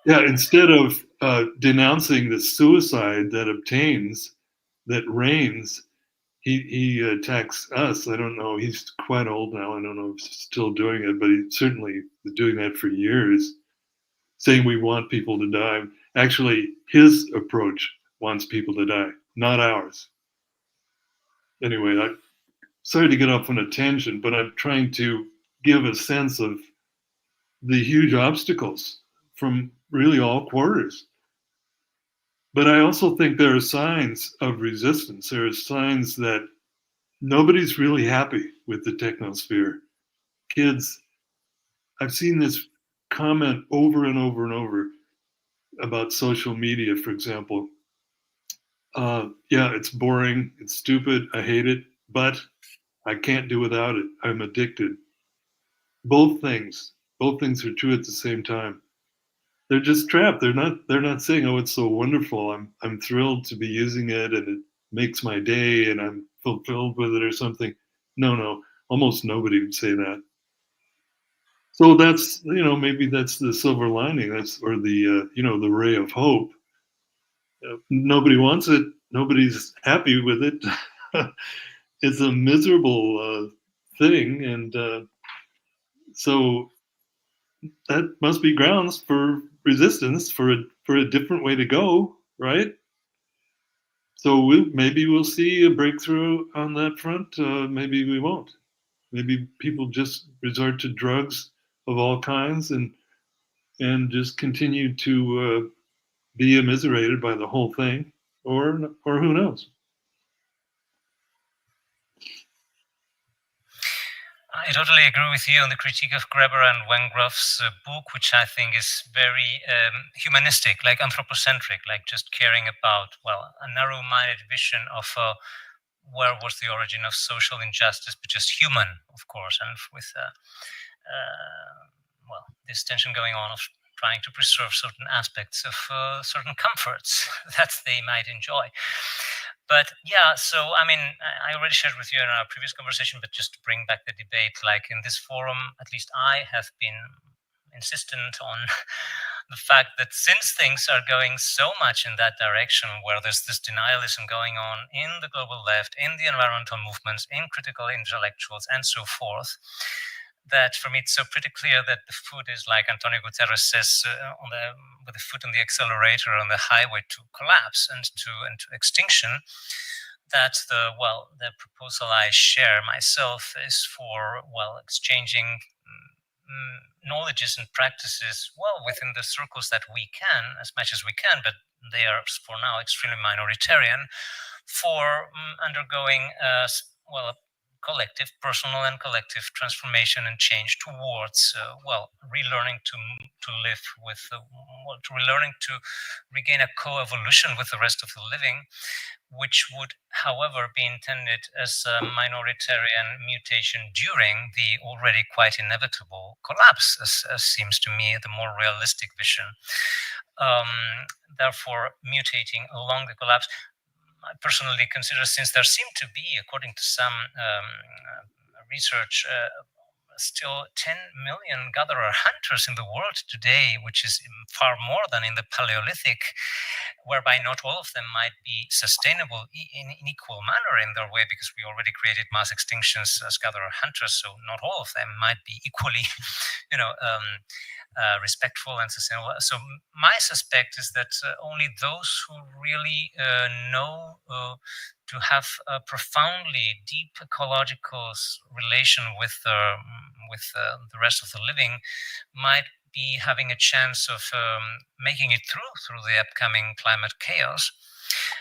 Yeah. Instead of denouncing the suicide that reigns, he attacks us. I don't know. He's quite old now. I don't know if he's still doing it, but he certainly is doing that for years, saying we want people to die. Actually, his approach wants people to die, not ours. Anyway, I'm sorry to get off on a tangent, but I'm trying to give a sense of the huge obstacles from really all quarters. But I also think there are signs of resistance. There are signs that nobody's really happy with the technosphere. Kids, I've seen this comment over and over and over about social media, for example. Yeah, it's boring, it's stupid, I hate it, but I can't do without it. I'm addicted. Both things are true at the same time. They're just trapped. They're not saying, "Oh, it's so wonderful. I'm thrilled to be using it, and it makes my day, and I'm fulfilled with it," or something. No. Almost nobody would say that. So that's maybe that's the silver lining. Or the the ray of hope. Nobody wants it. Nobody's happy with it. It's a miserable thing, and so that must be grounds for resistance for a different way to go, right? So maybe we'll see a breakthrough on that front. Maybe we won't. Maybe people just resort to drugs of all kinds and just continue to be immiserated by the whole thing, or who knows. I totally agree with you on the critique of Greber and Wengroff's book, which I think is very humanistic, like anthropocentric, like just caring about, well, a narrow-minded vision of where was the origin of social injustice, but just human, of course, and with well, this tension going on of trying to preserve certain aspects of certain comforts that they might enjoy. But yeah, so I mean, I already shared with you in our previous conversation, but just to bring back the debate, like in this forum, at least I have been insistent on the fact that since things are going so much in that direction, where there's this denialism going on in the global left, in the environmental movements, in critical intellectuals, and so forth, that for me it's so pretty clear that the foot is, like Antonio Guterres says, with the foot on the accelerator on the highway to collapse and to extinction. That the proposal I share myself is for exchanging knowledges and practices within the circles that we can, as much as we can, but they are for now extremely minoritarian, for undergoing collective, personal and collective transformation and change towards relearning to live with relearning to regain a co-evolution with the rest of the living, which would, however, be intended as a minoritarian mutation during the already quite inevitable collapse, as seems to me the more realistic vision. Therefore, mutating along the collapse, I personally consider, since there seem to be, according to some research, still 10 million gatherer hunters in the world today, which is far more than in the Paleolithic, whereby not all of them might be sustainable in equal manner in their way, because we already created mass extinctions as gatherer hunters, so not all of them might be equally, respectful and sustainable. So my suspect is that only those who really know to have a profoundly deep ecological relation with the rest of the living might be having a chance of making it through the upcoming climate chaos.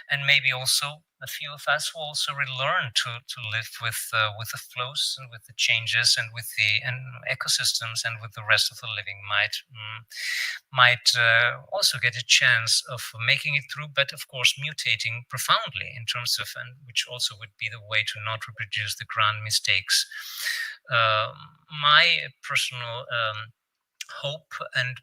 And maybe also a few of us will also relearn to live with the flows and with the changes and with the ecosystems and with the rest of the living might also get a chance of making it through, but of course mutating profoundly in terms of, and which also would be the way to not reproduce the grand mistakes. My personal hope, and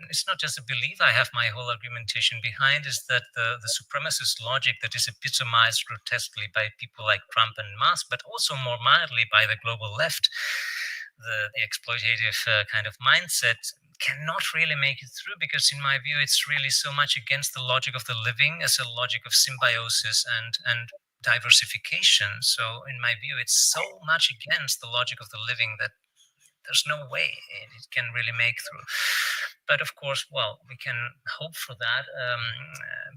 it's not just a belief, I have my whole argumentation behind, is that the supremacist logic that is epitomized grotesquely by people like Trump and Musk, but also more mildly by the global left, the exploitative kind of mindset, cannot really make it through, because in my view it's really so much against the logic of the living as a logic of symbiosis and diversification. So in my view it's so much against the logic of the living that there's no way it can really make through. But of course, we can hope for that,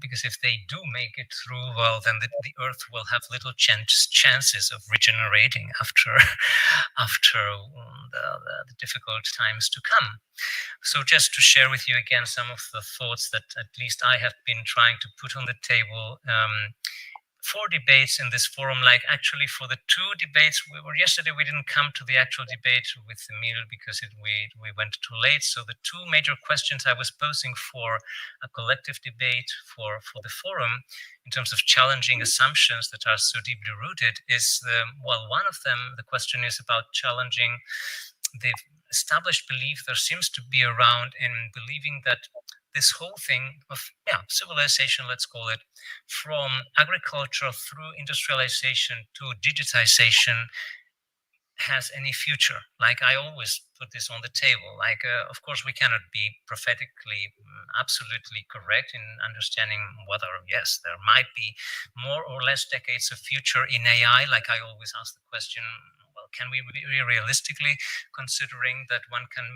because if they do make it through, then the Earth will have little chances of regenerating after the difficult times to come. So just to share with you again some of the thoughts that at least I have been trying to put on the table for debates in this forum, like actually for the two debates yesterday, we didn't come to the actual debate with Emil because we went too late. So the two major questions I was posing for a collective debate for the forum in terms of challenging assumptions that are so deeply rooted is, one of them, the question is about challenging the established belief there seems to be around in believing that this whole thing of civilization, let's call it, from agriculture through industrialization to digitization has any future. Like, I always put this on the table. Like, of course, we cannot be prophetically absolutely correct in understanding whether, yes, there might be more or less decades of future in AI. Like, I always ask the question, can we realistically, considering that one can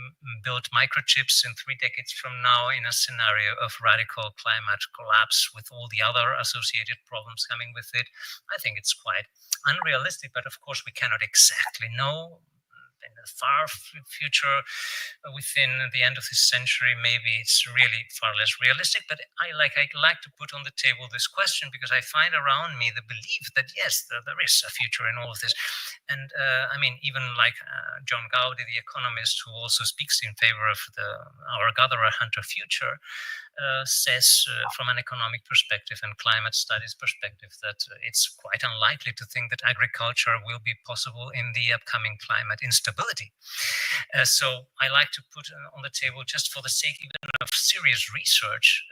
build microchips in 3 decades from now in a scenario of radical climate collapse with all the other associated problems coming with it? I think it's quite unrealistic, but of course we cannot exactly know. In the far future, within the end of this century, maybe it's really far less realistic. But I like to put on the table this question because I find around me the belief that yes, there is a future in all of this. And I mean, even like John Gowdy, the economist, who also speaks in favor of our gatherer hunter future, says from an economic perspective and climate studies perspective that it's quite unlikely to think that agriculture will be possible in the upcoming climate instability. So I like to put on the table, just for the sake even of serious research,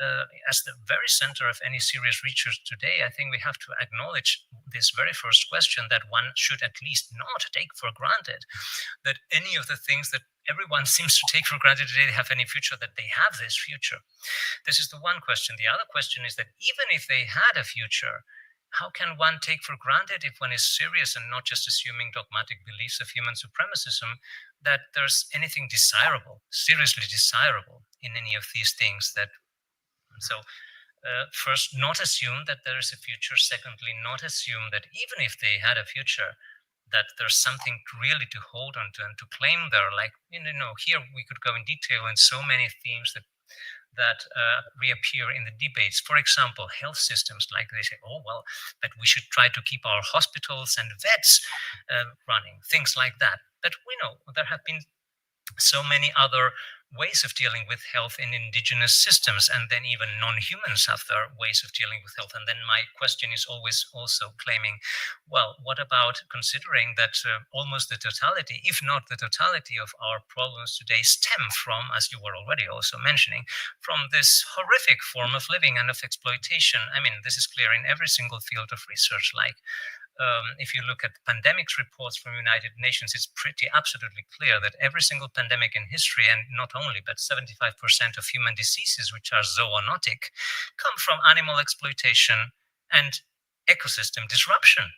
as the very center of any serious research today, I think we have to acknowledge this very first question, that one should at least not take for granted that any of the things that everyone seems to take for granted today have any future, that they have this future. This is the one question. The other question is that even if they had a future, how can one take for granted, if one is serious and not just assuming dogmatic beliefs of human supremacism, that there's anything desirable, seriously desirable in any of these things? First, not assume that there is a future. Secondly, not assume that even if they had a future, that there's something really to hold on to and to claim there. Like, here we could go in detail in so many themes that reappear in the debates. For example, health systems, like they say, oh, well, but we should try to keep our hospitals and vets running, things like that. But we know there have been so many other ways of dealing with health in indigenous systems, and then even non-humans have their ways of dealing with health. And then my question is always also claiming, well, what about considering that almost the totality, if not the totality, of our problems today stem from, as you were already also mentioning, from this horrific form of living and of exploitation? I mean, this is clear in every single field of research. Like, if you look at pandemics reports from United Nations, it's pretty absolutely clear that every single pandemic in history, and not only, but 75% of human diseases, which are zoonotic, come from animal exploitation and ecosystem disruption.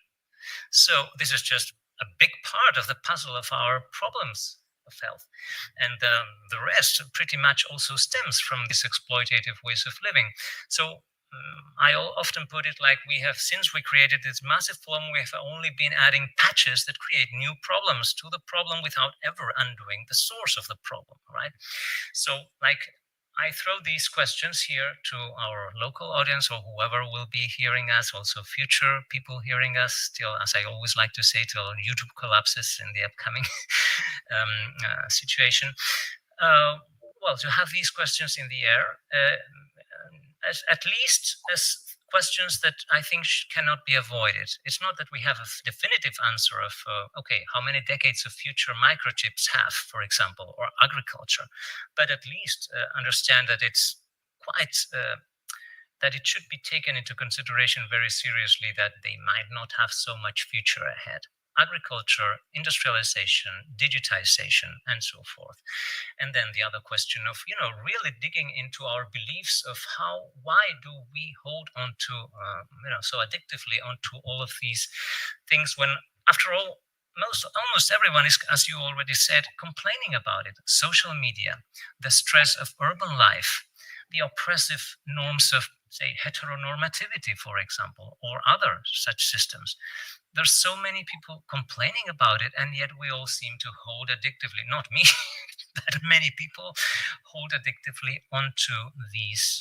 So this is just a big part of the puzzle of our problems of health. And the rest pretty much also stems from these exploitative ways of living. So I often put it like, we have, since we created this massive problem, we have only been adding patches that create new problems to the problem without ever undoing the source of the problem, right? So, like, I throw these questions here to our local audience, or whoever will be hearing us, also future people hearing us, till, as I always like to say, till YouTube collapses in the upcoming situation. Well, to have these questions in the air, at least as questions that I think cannot be avoided. It's not that we have a definitive answer of, okay, how many decades of future microchips have, for example, or agriculture, but at least understand that it's quite, that it should be taken into consideration very seriously that they might not have so much future ahead. Agriculture, industrialization, digitization, and so forth. And then the other question of, really digging into our beliefs of why do we hold on to, so addictively onto all of these things when, after all, almost everyone is, as you already said, complaining about it. Social media, the stress of urban life, the oppressive norms of, say, heteronormativity, for example, or other such systems. There's so many people complaining about it, and yet we all seem to hold addictively, not me, but many people hold addictively onto these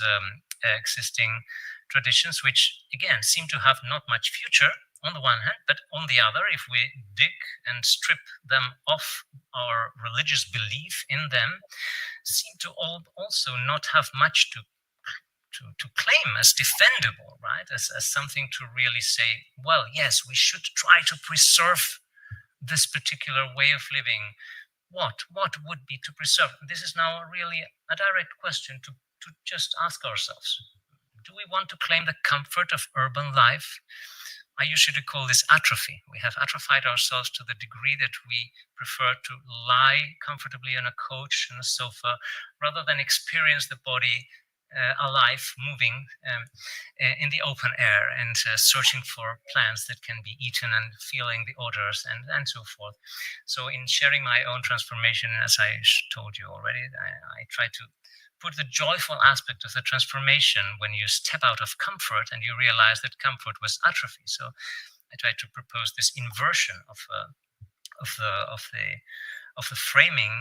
existing traditions, which, again, seem to have not much future on the one hand, but on the other, if we dig and strip them off our religious belief in them, seem to also not have much to claim as defendable, right? As something to really say, well, yes, we should try to preserve this particular way of living. What would be to preserve? This is now really a direct question to just ask ourselves. Do we want to claim the comfort of urban life? I usually call this atrophy. We have atrophied ourselves to the degree that we prefer to lie comfortably on a couch and a sofa rather than experience the body alive, moving in the open air, and searching for plants that can be eaten and feeling the odors and so forth. So in sharing my own transformation, as I told you already, I try to put the joyful aspect of the transformation when you step out of comfort and you realize that comfort was atrophy. So I try to propose this inversion of the framing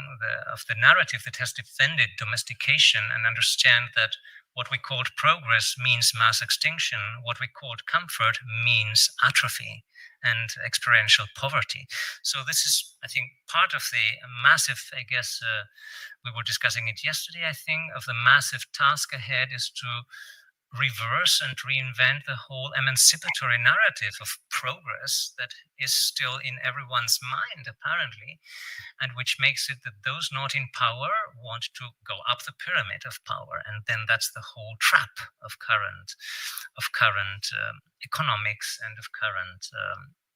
of the narrative that has defended domestication, and understand that what we called progress means mass extinction. What we called comfort means atrophy and experiential poverty. So this is, I think, part of the massive, I guess, we were discussing it yesterday, I think, of the massive task ahead is to reverse and reinvent the whole emancipatory narrative of progress that is still in everyone's mind, apparently, and which makes it that those not in power want to go up the pyramid of power. And then that's the whole trap of current economics and of current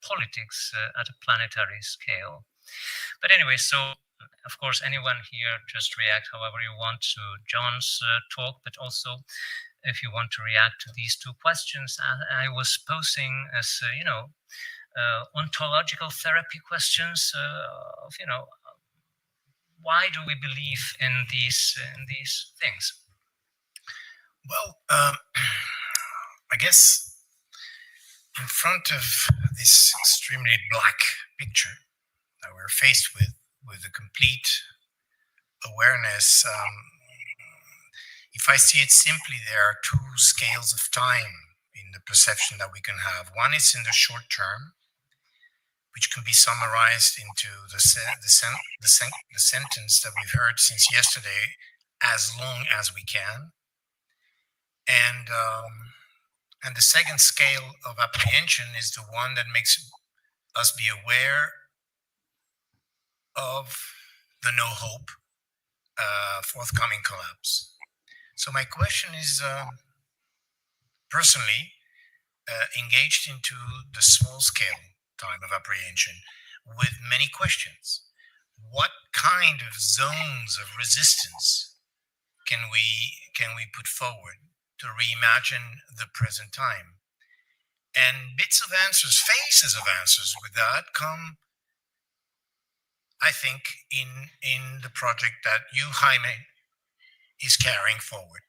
politics at a planetary scale. But anyway, so of course, anyone here just react however you want to John's talk, but also if you want to react to these two questions I was posing as, ontological therapy questions of, why do we believe in these things? Well, I guess in front of this extremely black picture that we're faced with a complete awareness, if I see it simply, there are two scales of time in the perception that we can have. One is in the short term, which can be summarized into the sentence that we've heard since yesterday, as long as we can. And the second scale of apprehension is the one that makes us be aware of the no hope, forthcoming collapse. So my question is, personally, engaged into the small scale time of apprehension with many questions. What kind of zones of resistance can we put forward to reimagine the present time? And bits of answers, faces of answers with that come, I think, in the project that you, Jaime, is carrying forward.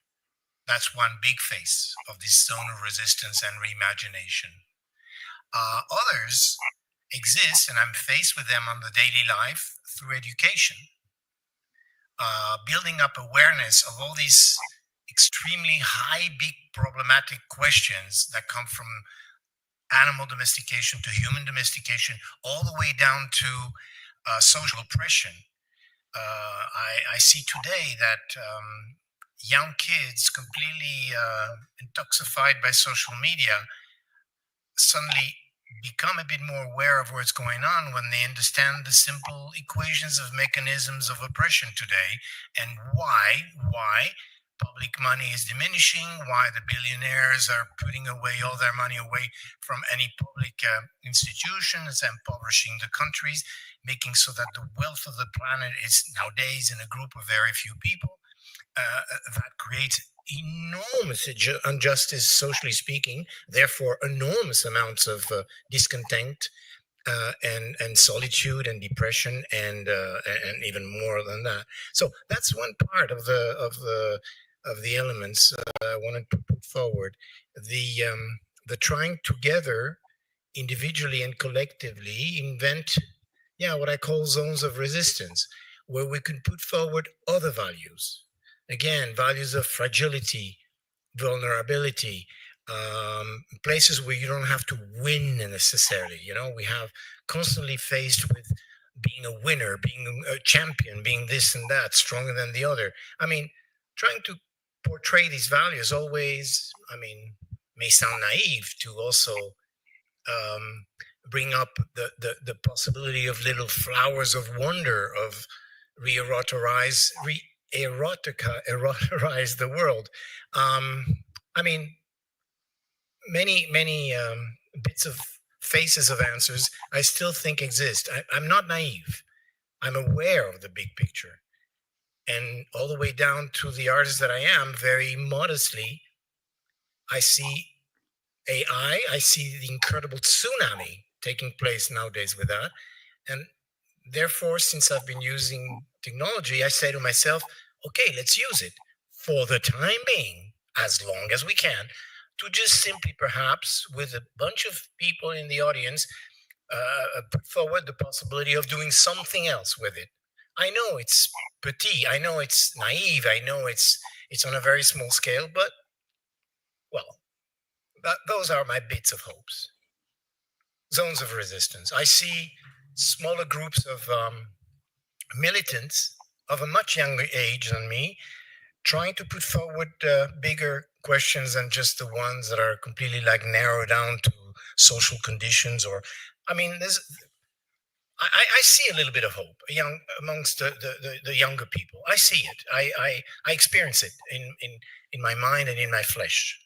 That's one big face of this zone of resistance and reimagination. Others exist, and I'm faced with them on the daily life through education. Building up awareness of all these extremely high, big, problematic questions that come from animal domestication to human domestication, all the way down to social oppression. I see today that young kids, completely intoxicated by social media, suddenly become a bit more aware of what's going on when they understand the simple equations of mechanisms of oppression today, and why public money is diminishing, why the billionaires are putting away all their money away from any public institutions and impoverishing the countries, making so that the wealth of the planet is nowadays in a group of very few people. That creates enormous injustice, socially speaking, therefore enormous amounts of discontent and solitude and depression and even more than that. So that's one part of the elements I wanted to put forward. The trying together, individually and collectively, invent what I call zones of resistance, where we can put forward other values. Again, values of fragility, vulnerability, places where you don't have to win necessarily. We have constantly faced with being a winner, being a champion, being this and that, stronger than the other. I mean, trying to portray these values always, may sound naive to also bring up the possibility of little flowers of wonder, of eroterize the world. Many bits of faces of answers I still think exist. I'm not naive. I'm aware of the big picture. And all the way down to the artist that I am, very modestly, I see AI, I see the incredible tsunami taking place nowadays with that. And therefore, since I've been using technology, I say to myself, okay, let's use it for the time being, as long as we can, to just simply perhaps, with a bunch of people in the audience, put forward the possibility of doing something else with it. I know it's petit, I know it's naive, I know it's It's on a very small scale, but, well, those are my bits of hopes. Zones of resistance. I see smaller groups of militants of a much younger age than me trying to put forward bigger questions than just the ones that are completely like narrowed down to social conditions. Or, I mean, I see a little bit of hope amongst the younger people. I see it. I experience it in my mind and in my flesh.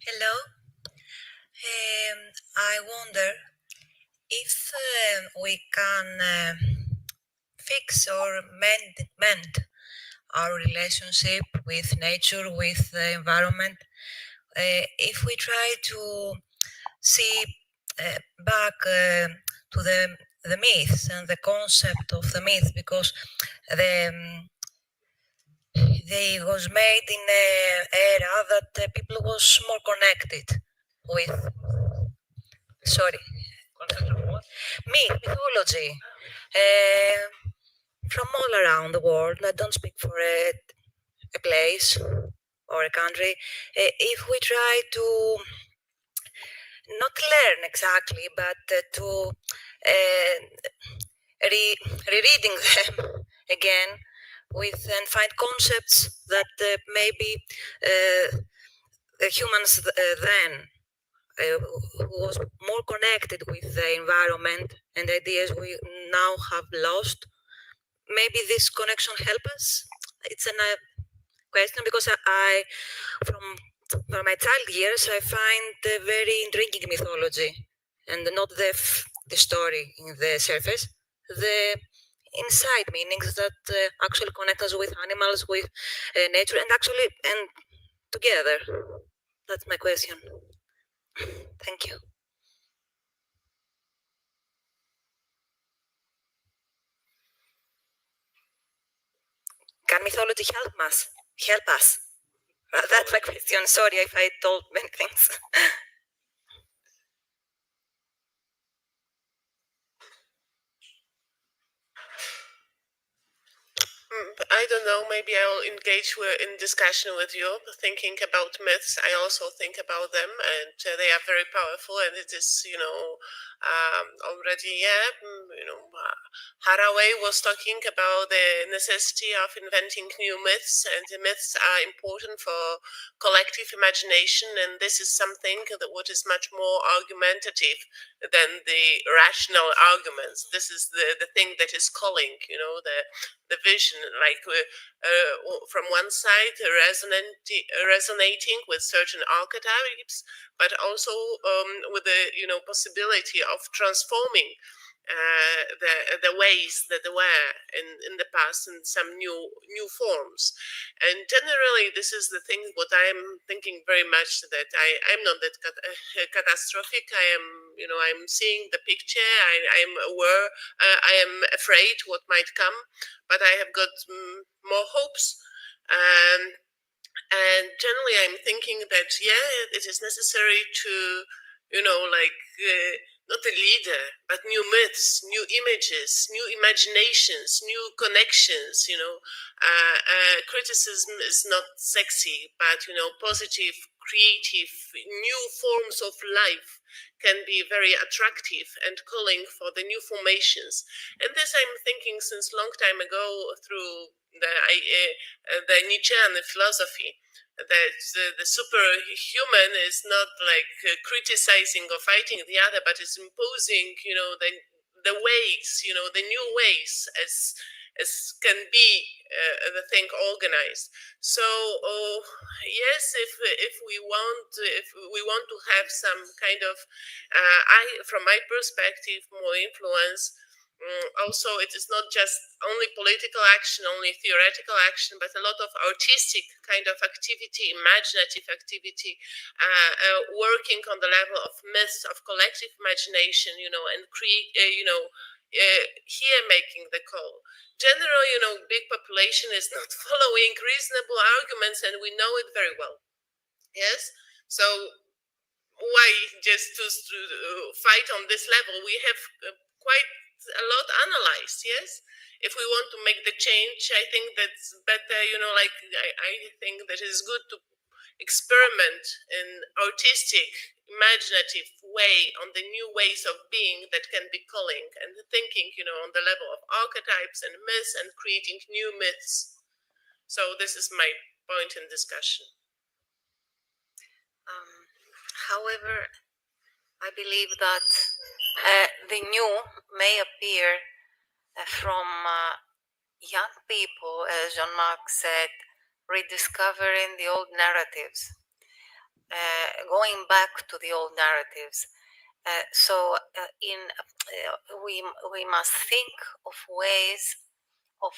Hello. I wonder if we can fix or mend our relationship with nature, with the environment, if we try to see back to the myths and the concept of the myth, because they was made in an era that people was more connected with. Sorry. Mythology. From all around the world. I don't speak for a place or a country. If we try to not learn exactly, but to rereading them again and find concepts that maybe the humans then who was more connected with the environment and ideas we now have lost. Maybe this connection help us. It's a question because I from my child years, I find very intriguing mythology, and not the story in the surface, the inside meanings that actually connect us with animals, with nature, and together. That's my question. Thank you. Can mythology help us? That's my question. Sorry if I told many things. I don't know, maybe I'll engage in discussion with you, thinking about myths. I also think about them, and they are very powerful, and it is, already, Haraway was talking about the necessity of inventing new myths, and the myths are important for collective imagination, and this is something that what is much more argumentative than the rational arguments. This is the thing that is calling, the vision, like from one side resonating with certain archetypes, but also with the possibility of transforming the ways that they were in the past in some new forms. And generally, this is the thing what I'm thinking very much, that I'm not that catastrophic. I'm seeing the picture. I'm aware. I am afraid what might come, but I have got more hopes. And generally, I'm thinking that it is necessary to, not a leader, but new myths, new images, new imaginations, new connections. Criticism is not sexy, but positive, creative, new forms of life can be very attractive and calling for the new formations. And this I'm thinking since long time ago through the Nietzschean philosophy, that the superhuman is not like criticizing or fighting the other, but is imposing, the ways, the new ways as can be the thing organized. So yes, if we want to have some kind of from my perspective, more influence. Also, it is not just only political action, only theoretical action, but a lot of artistic kind of activity, imaginative activity, working on the level of myths, of collective imagination, and create, here making the call. Generally, big population is not following reasonable arguments, and we know it very well. Yes, so why just to fight on this level? We have quite a lot analyzed, yes? If we want to make the change, I think that's better, like I think that it's good to experiment in artistic, imaginative way on the new ways of being that can be calling and thinking, on the level of archetypes and myths and creating new myths. So this is my point in discussion. However, I believe that the new may appear from young people, as Jean-Marc said, rediscovering the old narratives, going back to the old narratives. We must think of ways of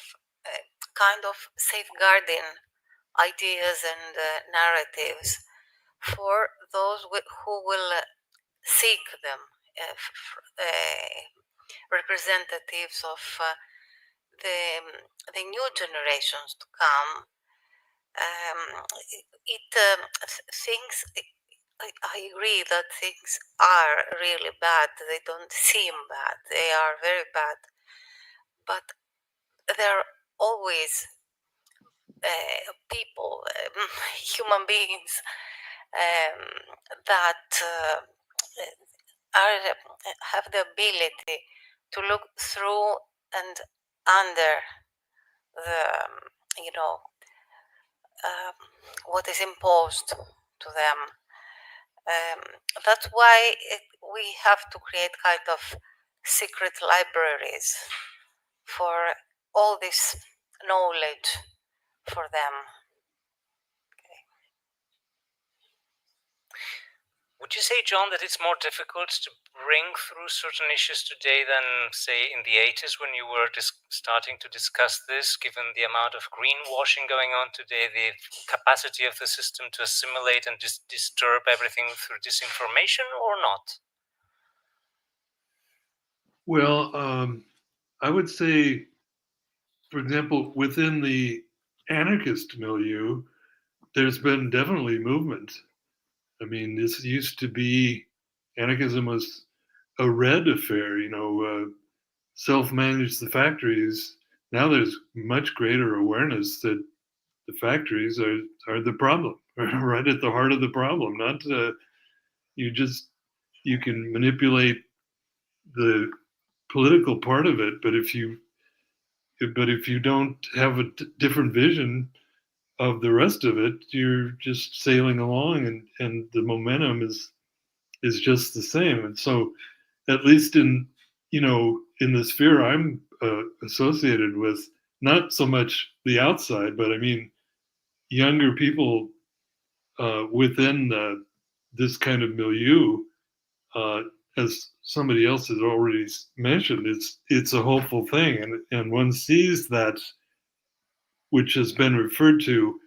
kind of safeguarding ideas and narratives for those who will seek them, representatives of the new generations to come. Things. I agree that things are really bad. They don't seem bad. They are very bad. But there are always people, human beings, that have the ability to look through and under the, what is imposed to them. That's why we have to create kind of secret libraries for all this knowledge for them. Would you say, John, that it's more difficult to bring through certain issues today than, say, in the 80s when you were starting to discuss this, given the amount of greenwashing going on today, the capacity of the system to assimilate and disturb everything through disinformation, or not? Well, I would say, for example, within the anarchist milieu, there's been definitely movement. I mean, this used to be, anarchism was a red affair, self-manage the factories. Now there's much greater awareness that the factories are the problem, right at the heart of the problem. Not you can manipulate the political part of it, but if you don't have a different vision of the rest of it, you're just sailing along, and the momentum is just the same. And so, at least in the sphere I'm associated with, not so much the outside, but I mean younger people within this kind of milieu, as somebody else has already mentioned, it's a hopeful thing, and one sees that, which has been referred to,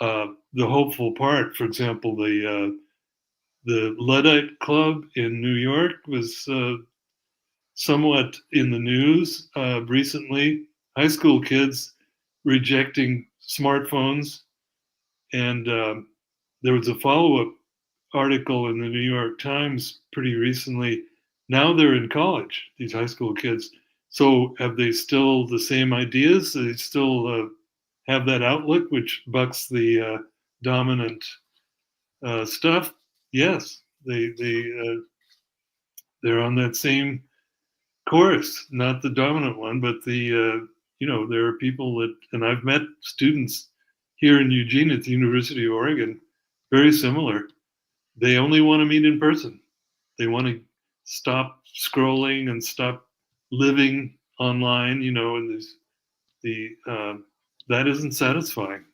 the hopeful part. For example, the Luddite Club in New York was somewhat in the news recently. High school kids rejecting smartphones, and there was a follow-up article in the New York Times pretty recently. Now they're in college, these high school kids. So have they still the same ideas? They still have that outlook, which bucks the dominant stuff? Yes, they're on that same course, not the dominant one, but there are people that, and I've met students here in Eugene at the University of Oregon, very similar. They only want to meet in person. They want to stop scrolling and stop living online, and that isn't satisfying.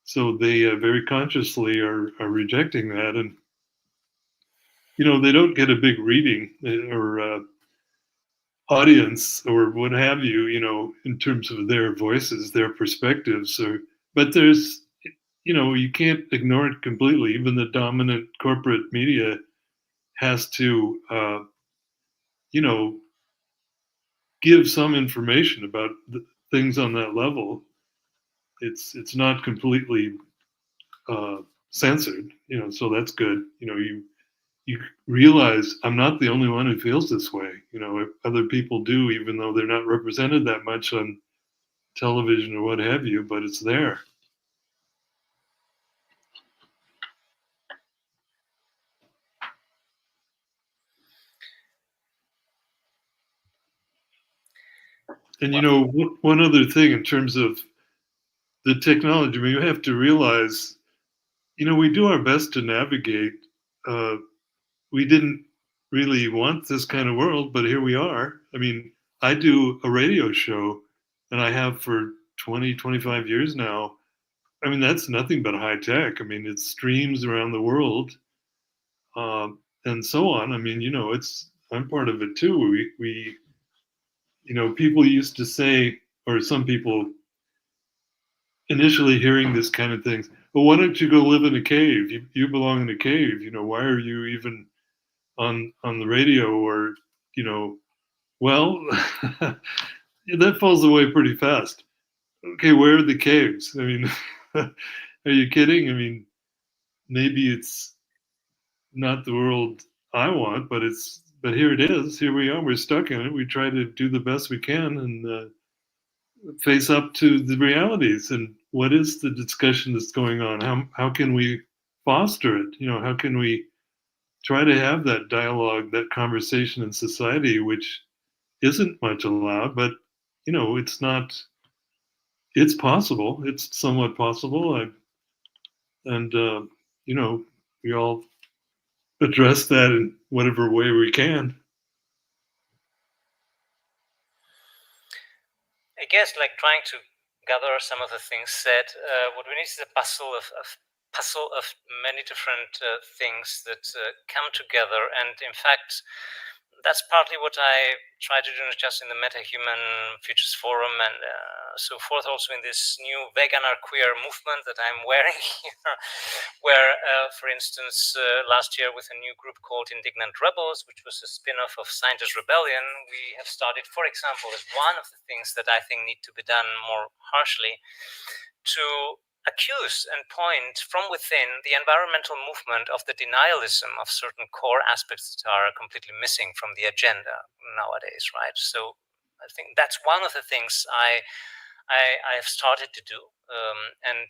So they very consciously are rejecting that, and they don't get a big reading or audience or what have you, in terms of their voices, their perspectives, but there's, you can't ignore it completely. Even the dominant corporate media has to, give some information about things on that level. It's not completely censored, so that's good. you realize I'm not the only one who feels this way. You know, if other people do, even though they're not represented that much on television or what have you, but it's there. And you know, one other thing in terms of the technology, I mean, you have to realize, you know, we do our best to navigate. We didn't really want this kind of world, but here we are. I mean, I do a radio show, and I have for 20, 25 years now. I mean, that's nothing but high tech. I mean, it streams around the world, and so on. I mean, you know, I'm part of it too. You know, people used to say, or some people initially hearing this kind of things, well, why don't you go live in a cave? You belong in a cave. You know, why are you even on the radio? Or, you know, well, that falls away pretty fast. Okay, where are the caves? I mean, are you kidding? I mean, maybe it's not the world I want, but here it is. Here we are. We're stuck in it. We try to do the best we can and face up to the realities. And what is the discussion that's going on? How can we foster it? You know, how can we try to have that dialogue, that conversation in society, which isn't much allowed, but you know, it's not. It's possible. It's somewhat possible. And you know, we all address that in whatever way we can. I guess, like trying to gather some of the things said, what we need is a puzzle of many different things that come together. And in fact, that's partly what I try to do, not just in the Metahuman Futures Forum and so forth, also in this new vegan or queer movement that I'm wearing here, where, for instance, last year with a new group called Indignant Rebels, which was a spin-off of Scientist Rebellion, we have started, for example, as one of the things that I think need to be done more harshly, to accuse and point from within the environmental movement of the denialism of certain core aspects that are completely missing from the agenda nowadays, right? So I think that's one of the things I have started to do, and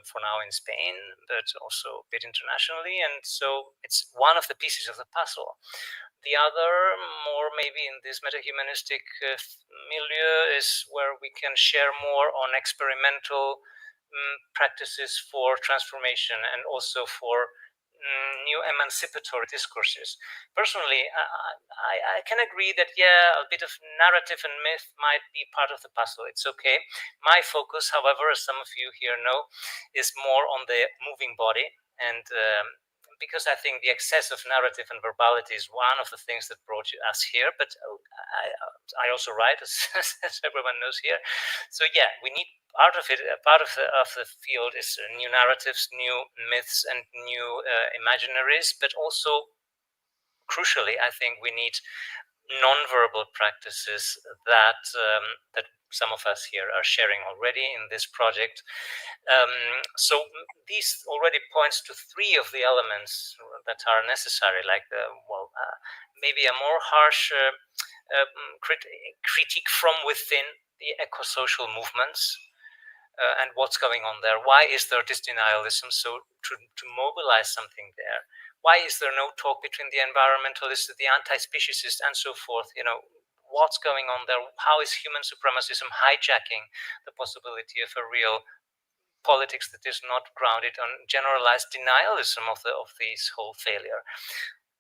for now in Spain, but also a bit internationally. And so it's one of the pieces of the puzzle. The other, more maybe in this metahumanistic milieu, is where we can share more on experimental practices for transformation and also for new emancipatory discourses. Personally, I can agree that, yeah, a bit of narrative and myth might be part of the puzzle. It's okay. My focus, however, as some of you here know, is more on the moving body. And because I think the excess of narrative and verbality is one of the things that brought us here. But I also write, as everyone knows here. So yeah, we need part of it. Part of the field is new narratives, new myths, and new imaginaries. But also, crucially, I think we need non-verbal practices that that some of us here are sharing already in this project. So these already points to three of the elements that are necessary, like maybe a more harsh critique from within the eco-social movements. And what's going on there? Why is there this denialism? So to mobilize something there. Why is there no talk between the environmentalists, the anti-speciesists, and so forth? You know, what's going on there? How is human supremacism hijacking the possibility of a real politics that is not grounded on generalized denialism of this whole failure?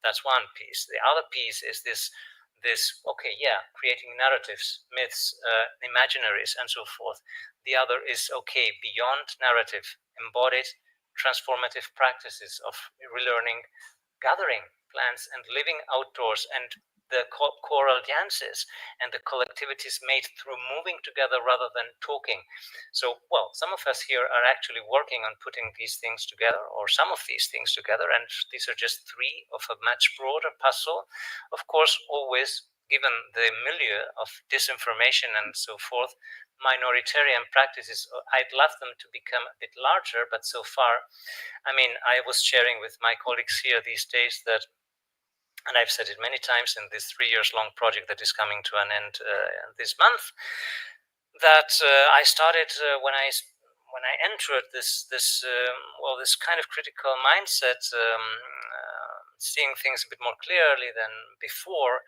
That's one piece. The other piece is this okay, yeah, creating narratives, myths, imaginaries, and so forth. The other is, okay, beyond narrative, embodied transformative practices of relearning, gathering plants and living outdoors, and the choral dances and the collectivities made through moving together rather than talking. So, well, some of us here are actually working on putting these things together, or some of these things together, and these are just three of a much broader puzzle. Of course, always given the milieu of disinformation and so forth, minoritarian practices, I'd love them to become a bit larger, but so far, I mean, I was sharing with my colleagues here these days that and I've said it many times in this 3 years long project that is coming to an end this month, that I started when I entered this kind of critical mindset, seeing things a bit more clearly than before.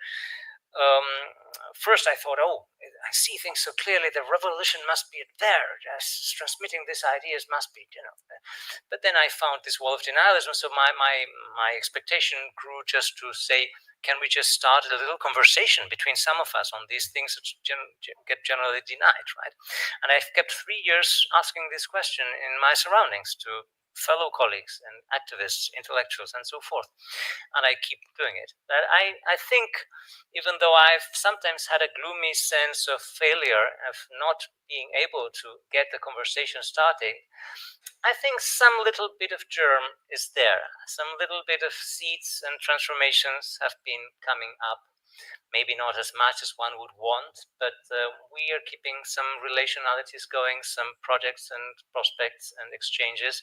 First I thought, oh, I see things so clearly, the revolution must be there, just transmitting these ideas must be, but then I found this wall of denialism, so my expectation grew just to say, can we just start a little conversation between some of us on these things that get generally denied, right? And I've kept 3 years asking this question in my surroundings to fellow colleagues and activists, intellectuals, and so forth. And I keep doing it. But I think, even though I've sometimes had a gloomy sense of failure, of not being able to get the conversation started, I think some little bit of germ is there. Some little bit of seeds and transformations have been coming up. Maybe not as much as one would want, but we are keeping some relationalities going, some projects and prospects and exchanges.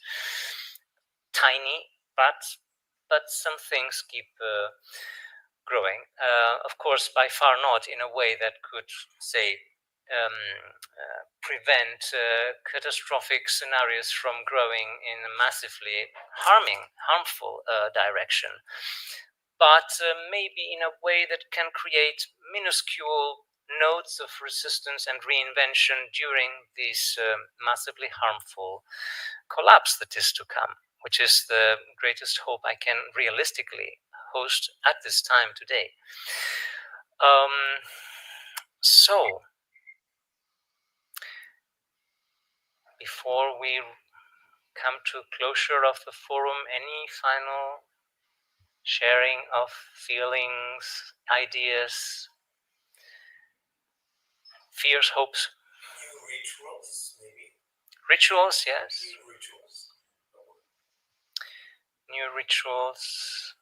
Tiny, but some things keep growing. Of course, by far not in a way that could, say, prevent catastrophic scenarios from growing in a massively harmful direction, but maybe in a way that can create minuscule nodes of resistance and reinvention during this massively harmful collapse that is to come, which is the greatest hope I can realistically host at this time today. So, before we come to closure of the forum, any final sharing of feelings, ideas, fears, hopes? New rituals, maybe. Rituals, yes. New rituals. New rituals.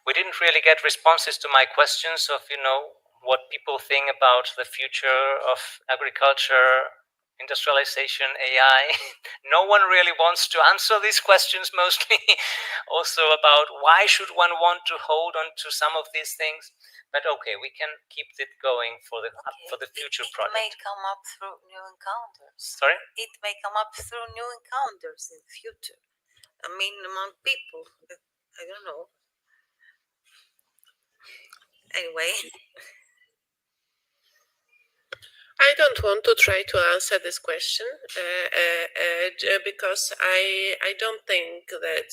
We didn't really get responses to my questions of, what people think about the future of agriculture, industrialization, AI. No one really wants to answer these questions, mostly. Also about why should one want to hold on to some of these things. But okay, we can keep it going for the future project. It may come up through new encounters. Sorry? It may come up through new encounters in the future. I mean, among people. I don't know. Anyway. I don't want to try to answer this question because I don't think that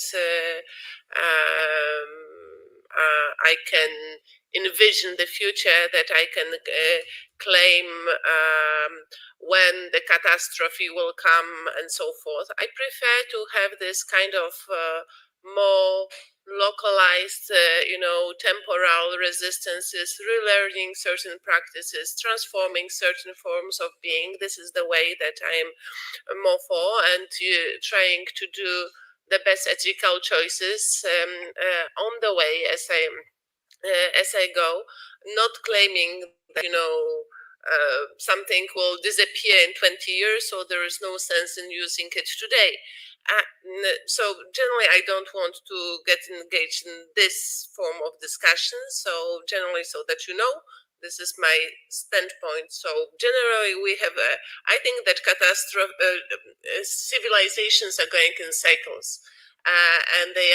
I can envision the future, that I can claim when the catastrophe will come and so forth. I prefer to have this kind of more localized, temporal resistances, relearning certain practices, transforming certain forms of being. This is the way that I am more for, and trying to do the best ethical choices on the way as I go, not claiming that something will disappear in 20 years, so there is no sense in using it today. So generally, I don't want to get engaged in this form of discussion. So generally, so that this is my standpoint. So generally, we have I think that civilizations are going in cycles, and they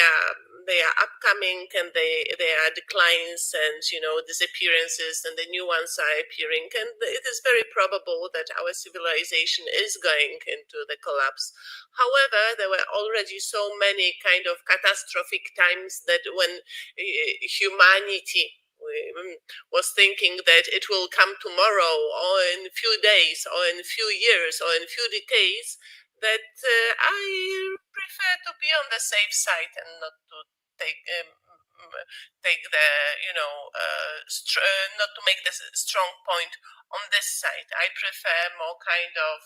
are upcoming, and they are declines and disappearances, and the new ones are appearing, and it is very probable that our civilization is going into the collapse. However, there were already so many kind of catastrophic times that when humanity was thinking that it will come tomorrow, or in a few days, or in a few years, or in a few decades, that I prefer to be on the safe side and not to take the not to make this strong point on this side. I prefer more kind of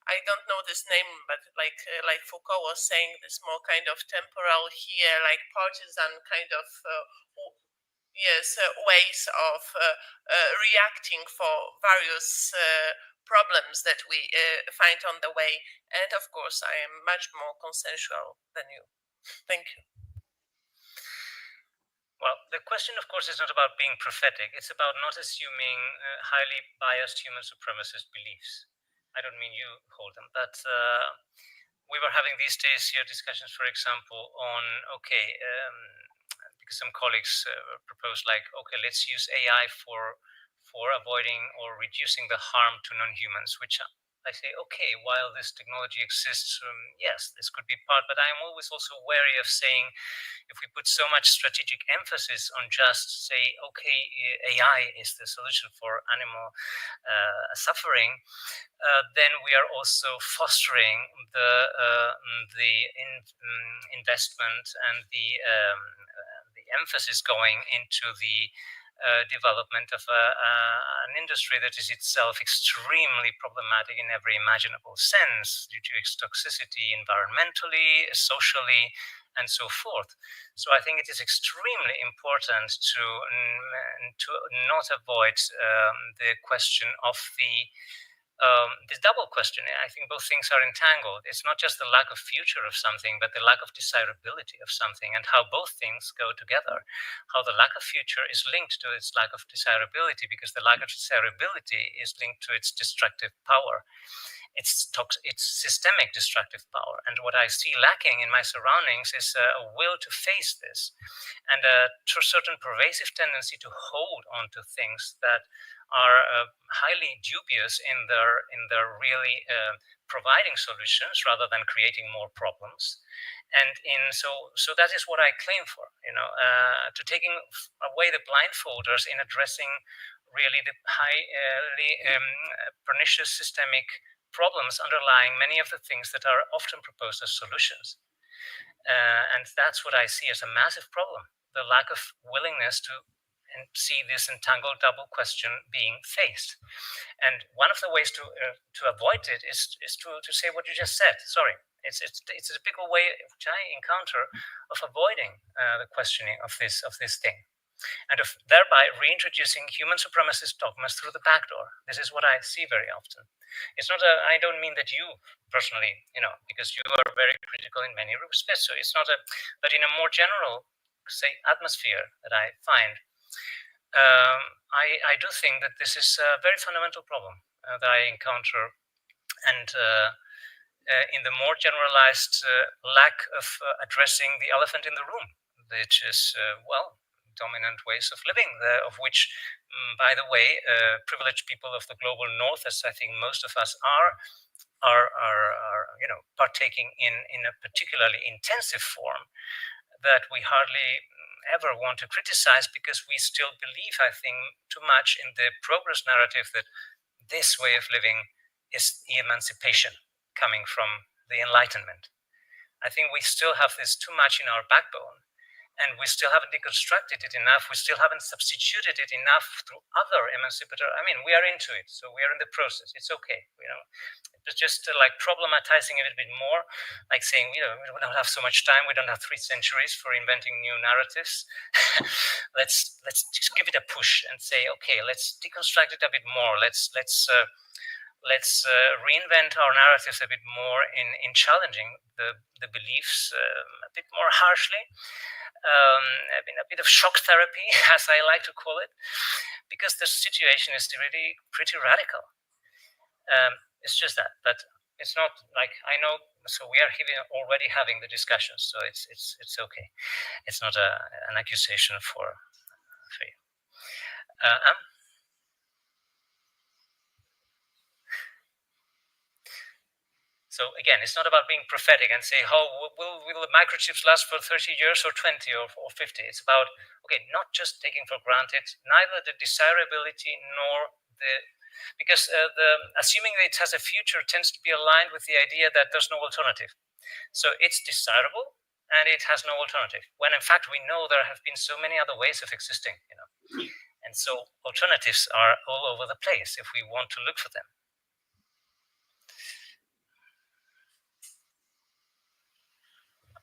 I don't know this name, but like Foucault was saying, this more kind of temporal here, like partisan kind of ways of reacting for various problems that we find on the way. And of course, I am much more consensual than you. Thank you. Well, the question, of course, is not about being prophetic. It's about not assuming highly biased human supremacist beliefs. I don't mean you hold them, but we were having these days here discussions, for example, on, because some colleagues proposed, like, okay, let's use AI for avoiding or reducing the harm to non-humans, which I say, okay, while this technology exists, yes, this could be part, but I'm always also wary of saying, if we put so much strategic emphasis on just say, okay, AI is the solution for animal suffering, then we are also fostering the investment and the emphasis going into the development of an industry that is itself extremely problematic in every imaginable sense due to its toxicity environmentally, socially, and so forth. So I think it is extremely important to not avoid the question of this double question. I think both things are entangled. It's not just the lack of future of something, but the lack of desirability of something, and how both things go together. How the lack of future is linked to its lack of desirability, because the lack of desirability is linked to its destructive power. It's systemic destructive power. And what I see lacking in my surroundings is a will to face this, and a certain pervasive tendency to hold on to things that are highly dubious in their really providing solutions rather than creating more problems. And so that is what I claim for, to taking away the blindfolders in addressing really the highly pernicious systemic problems underlying many of the things that are often proposed as solutions. And that's what I see as a massive problem, the lack of willingness to see this entangled double question being faced. And one of the ways to avoid it is to say what you just said. Sorry, it's a typical way which I encounter of avoiding the questioning of this thing, and of thereby reintroducing human supremacist dogmas through the back door. This is what I see very often. It's not I don't mean that you personally, because you are very critical in many respects. So it's not but in a more general, say, atmosphere that I find, I do think that this is a very fundamental problem that I encounter, and in the more generalized lack of addressing the elephant in the room, which is, dominant ways of living, of which, by the way, privileged people of the global north, as I think most of us are partaking in a particularly intensive form that we hardly ever want to criticize, because we still believe, I think, too much in the progress narrative that this way of living is the emancipation coming from the Enlightenment. I think we still have this too much in our backbone, and we still haven't deconstructed it enough. We still haven't substituted it enough through other emancipatory. I mean, we are into it, so we are in the process. It's okay, It's just like problematizing it a bit more, like saying, we don't have so much time. We don't have 3 centuries for inventing new narratives. Let's just give it a push and say, okay, let's deconstruct it a bit more. Let's reinvent our narratives a bit more in challenging the beliefs a bit more harshly. A bit of shock therapy, as I like to call it, because the situation is really pretty radical. It's just that, but it's not like, I know. So we are already having the discussions, so it's okay. It's not an accusation for you. So again, it's not about being prophetic and say, will the microchips last for 30 years or 20 or 50? It's about, okay, not just taking for granted neither the desirability nor because assuming that it has a future tends to be aligned with the idea that there's no alternative. So it's desirable and it has no alternative, when in fact we know there have been so many other ways of existing, And so alternatives are all over the place if we want to look for them.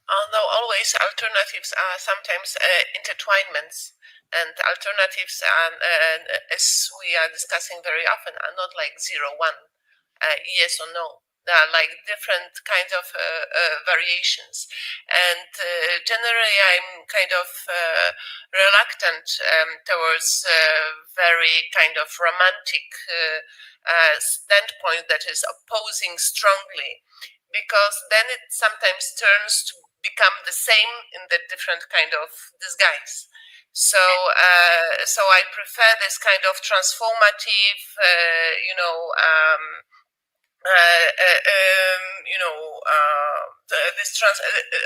Although always alternatives are sometimes intertwinements And alternatives, as we are discussing very often, are not like 0-1, yes or no. There are like different kind of variations, and generally I'm kind of reluctant towards very kind of romantic standpoint that is opposing strongly, because then it sometimes turns to become the same in the different kind of disguise. So, so I prefer this kind of transformative,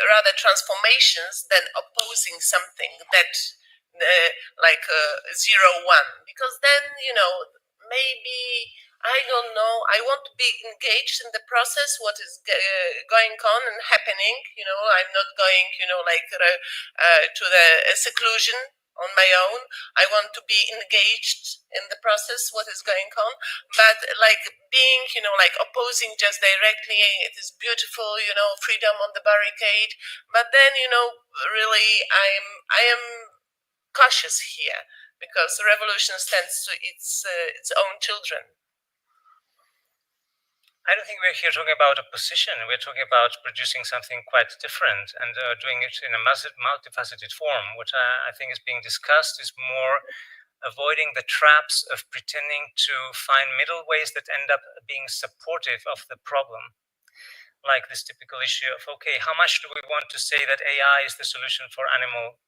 rather transformations than opposing something that like 0-1, because then maybe I don't know, I want to be engaged in the process, what is going on and happening. I'm not going to the seclusion on my own. I want to be engaged in the process, what is going on, but like being, like opposing just directly, it is beautiful, freedom on the barricade. But then, really, I am cautious here, because revolution stands to its own children. I don't think we're here talking about a position. We're talking about producing something quite different and doing it in a multifaceted form. What I think is being discussed is more avoiding the traps of pretending to find middle ways that end up being supportive of the problem. Like this typical issue of, okay, how much do we want to say that AI is the solution for animal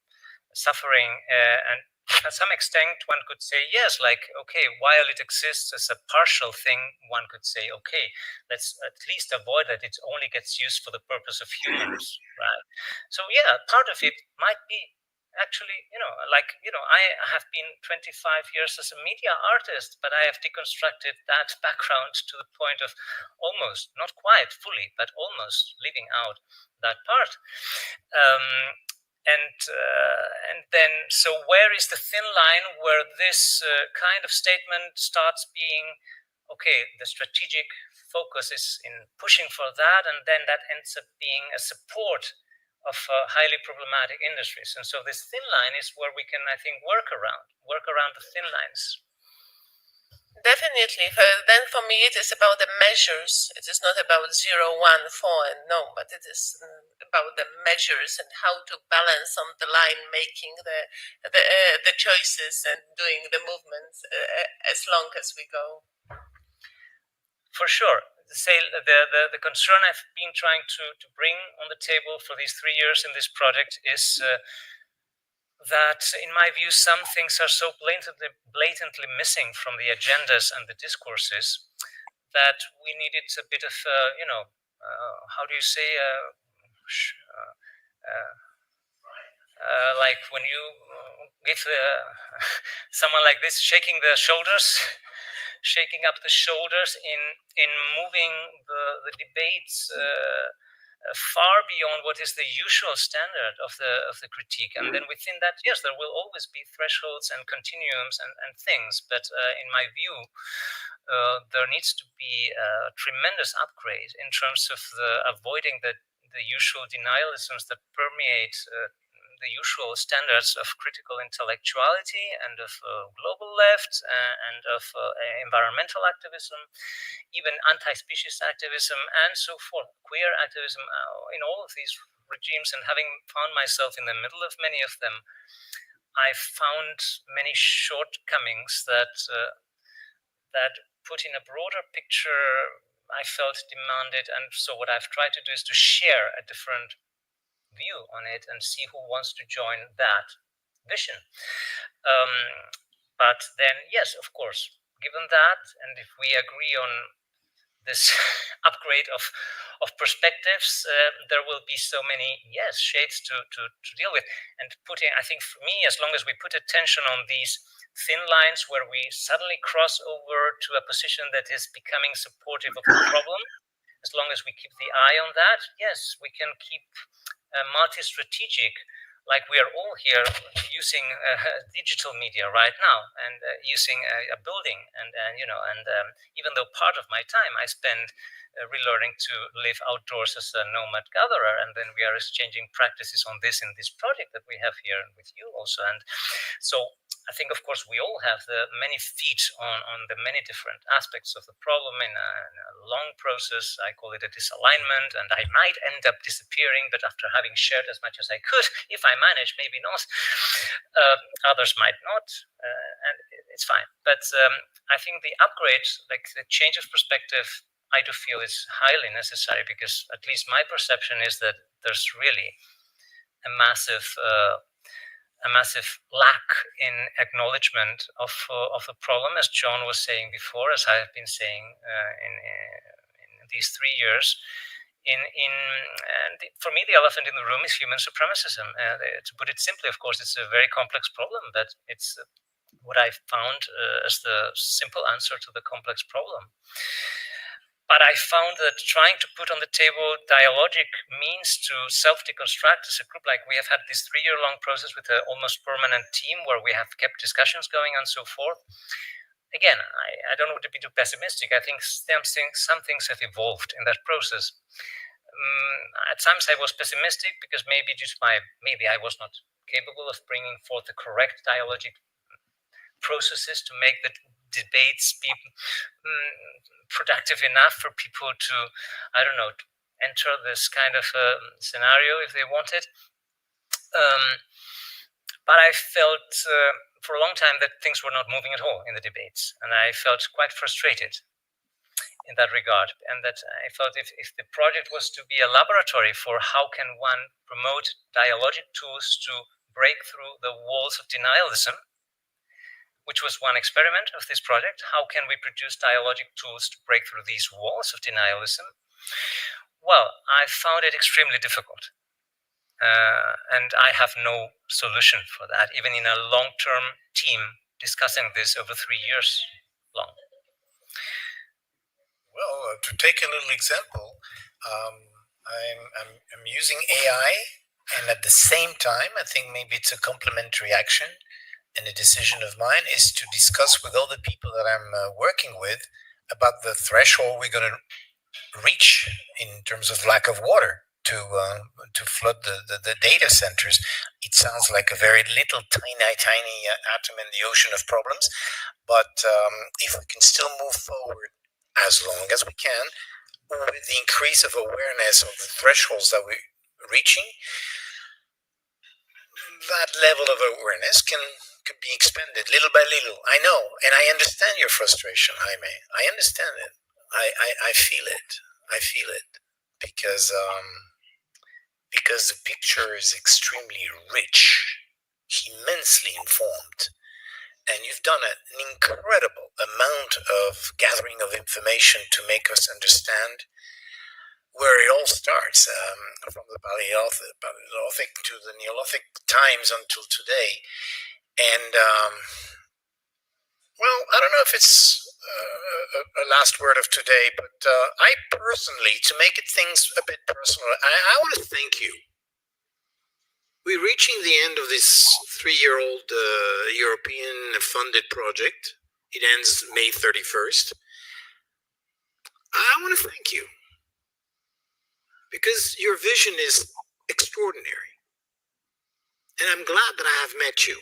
suffering? And at some extent, one could say, yes, like, okay, while it exists as a partial thing, one could say, okay, let's at least avoid that it only gets used for the purpose of humans, right? So yeah, part of it might be actually, I have been 25 years as a media artist, but I have deconstructed that background to the point of almost, not quite fully, but almost leaving out that part. And then, so where is the thin line where this kind of statement starts being, okay, the strategic focus is in pushing for that, and then that ends up being a support of highly problematic industries. And so this thin line is where we can, I think, work around the thin lines. Definitely. Then for me, it is about the measures. It is not about 0, 1, 4, and no, but it is about the measures and how to balance on the line, making the choices and doing the movements as long as we go. For sure. The concern I've been trying to bring on the table for these 3 years in this project is that, in my view, some things are so blatantly missing from the agendas and the discourses that we needed a bit of, how do you say, like when you give someone like this shaking the shoulders, shaking up the shoulders in moving the debates far beyond what is the usual standard of the critique. And then within that, yes, there will always be thresholds and continuums and things, but in my view, there needs to be a tremendous upgrade in terms of avoiding the usual denialisms that permeate the usual standards of critical intellectuality and of global left and of environmental activism, even anti-species activism, and so forth, queer activism, in all of these regimes. And having found myself in the middle of many of them, I found many shortcomings that put in a broader picture I felt demanded. And so what I've tried to do is to share a different view on it and see who wants to join that vision. But then, yes, of course, given that, and if we agree on this upgrade of perspectives, there will be so many, yes, shades to deal with. And I think for me, as long as we put attention on these thin lines where we suddenly cross over to a position that is becoming supportive of the problem, as long as we keep the eye on that, yes, we can keep multi-strategic, like we are all here using digital media right now, and using a building, and even though part of my time I spend relearning to live outdoors as a nomad gatherer, and then we are exchanging practices on this in this project that we have here with you also. And so I think, of course, we all have the many feet on the many different aspects of the problem in a long process. I call it a disalignment, and I might end up disappearing, but after having shared as much as I could, if I manage, maybe not. Others might not, and it's fine. But I think the upgrade, like the change of perspective, I do feel is highly necessary, because at least my perception is that there's really a massive lack in acknowledgement of the problem, as John was saying before, as I have been saying in these 3 years. And for me, the elephant in the room is human supremacism. To put it simply, of course, it's a very complex problem, but it's what I found as the simple answer to the complex problem. But I found that trying to put on the table dialogic means to self-deconstruct as a group, like we have had this 3-year-long process with an almost permanent team where we have kept discussions going and so forth. Again, I don't want to be too pessimistic. I think some things have evolved in that process. At times I was pessimistic because maybe maybe I was not capable of bringing forth the correct dialogic processes to make the debates be productive enough for people to, I don't know, to enter this kind of scenario if they want it. But I felt for a long time that things were not moving at all in the debates, and I felt quite frustrated in that regard, and that I felt if the project was to be a laboratory for how can one promote dialogic tools to break through the walls of denialism, which was one experiment of this project. How can we produce dialogic tools to break through these walls of denialism? Well, I found it extremely difficult. And I have no solution for that, even in a long-term team discussing this over 3 years long. Well, to take a little example, I'm using AI, and at the same time, I think maybe it's a complementary action. And a decision of mine is to discuss with all the people that I'm working with about the threshold we're going to reach in terms of lack of water to flood the data centers. It sounds like a very little tiny atom in the ocean of problems, but if we can still move forward as long as we can with the increase of awareness of the thresholds that we're reaching, that level of awareness could be expanded little by little. I know, and I understand your frustration, Jaime. I understand it. I feel it. I feel it because the picture is extremely rich, immensely informed, and you've done an incredible amount of gathering of information to make us understand where it all starts, from the Paleolithic to the Neolithic times until today. And, well, I don't know if it's a last word of today, but I personally, to make things a bit personal, I want to thank you. We're reaching the end of this 3-year-old European-funded project. It ends May 31st. I want to thank you, because your vision is extraordinary. And I'm glad that I have met you.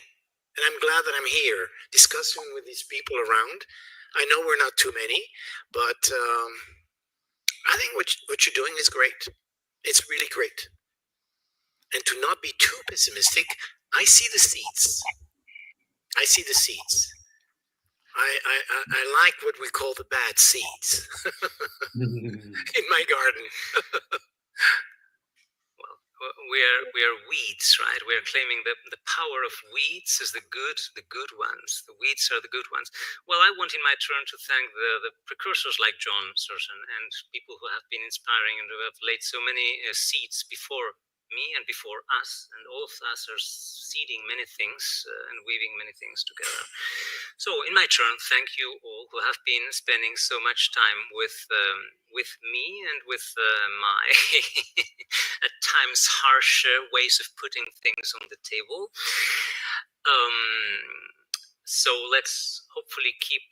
And I'm glad that I'm here discussing with these people around. I know we're not too many, but I think what you're doing is great. It's really great. And to not be too pessimistic, I see the seeds. I see the seeds. I like what we call the bad seeds in my garden. We are weeds, right? We are claiming that the power of weeds is the good ones. The weeds are the good ones. Well, I want in my turn to thank the precursors like John Surson and people who have been inspiring and who have laid so many seeds before me and before us, and all of us are seeding many things and weaving many things together. So in my turn, thank you all who have been spending so much time with me and with my at times harsh ways of putting things on the table. So let's hopefully keep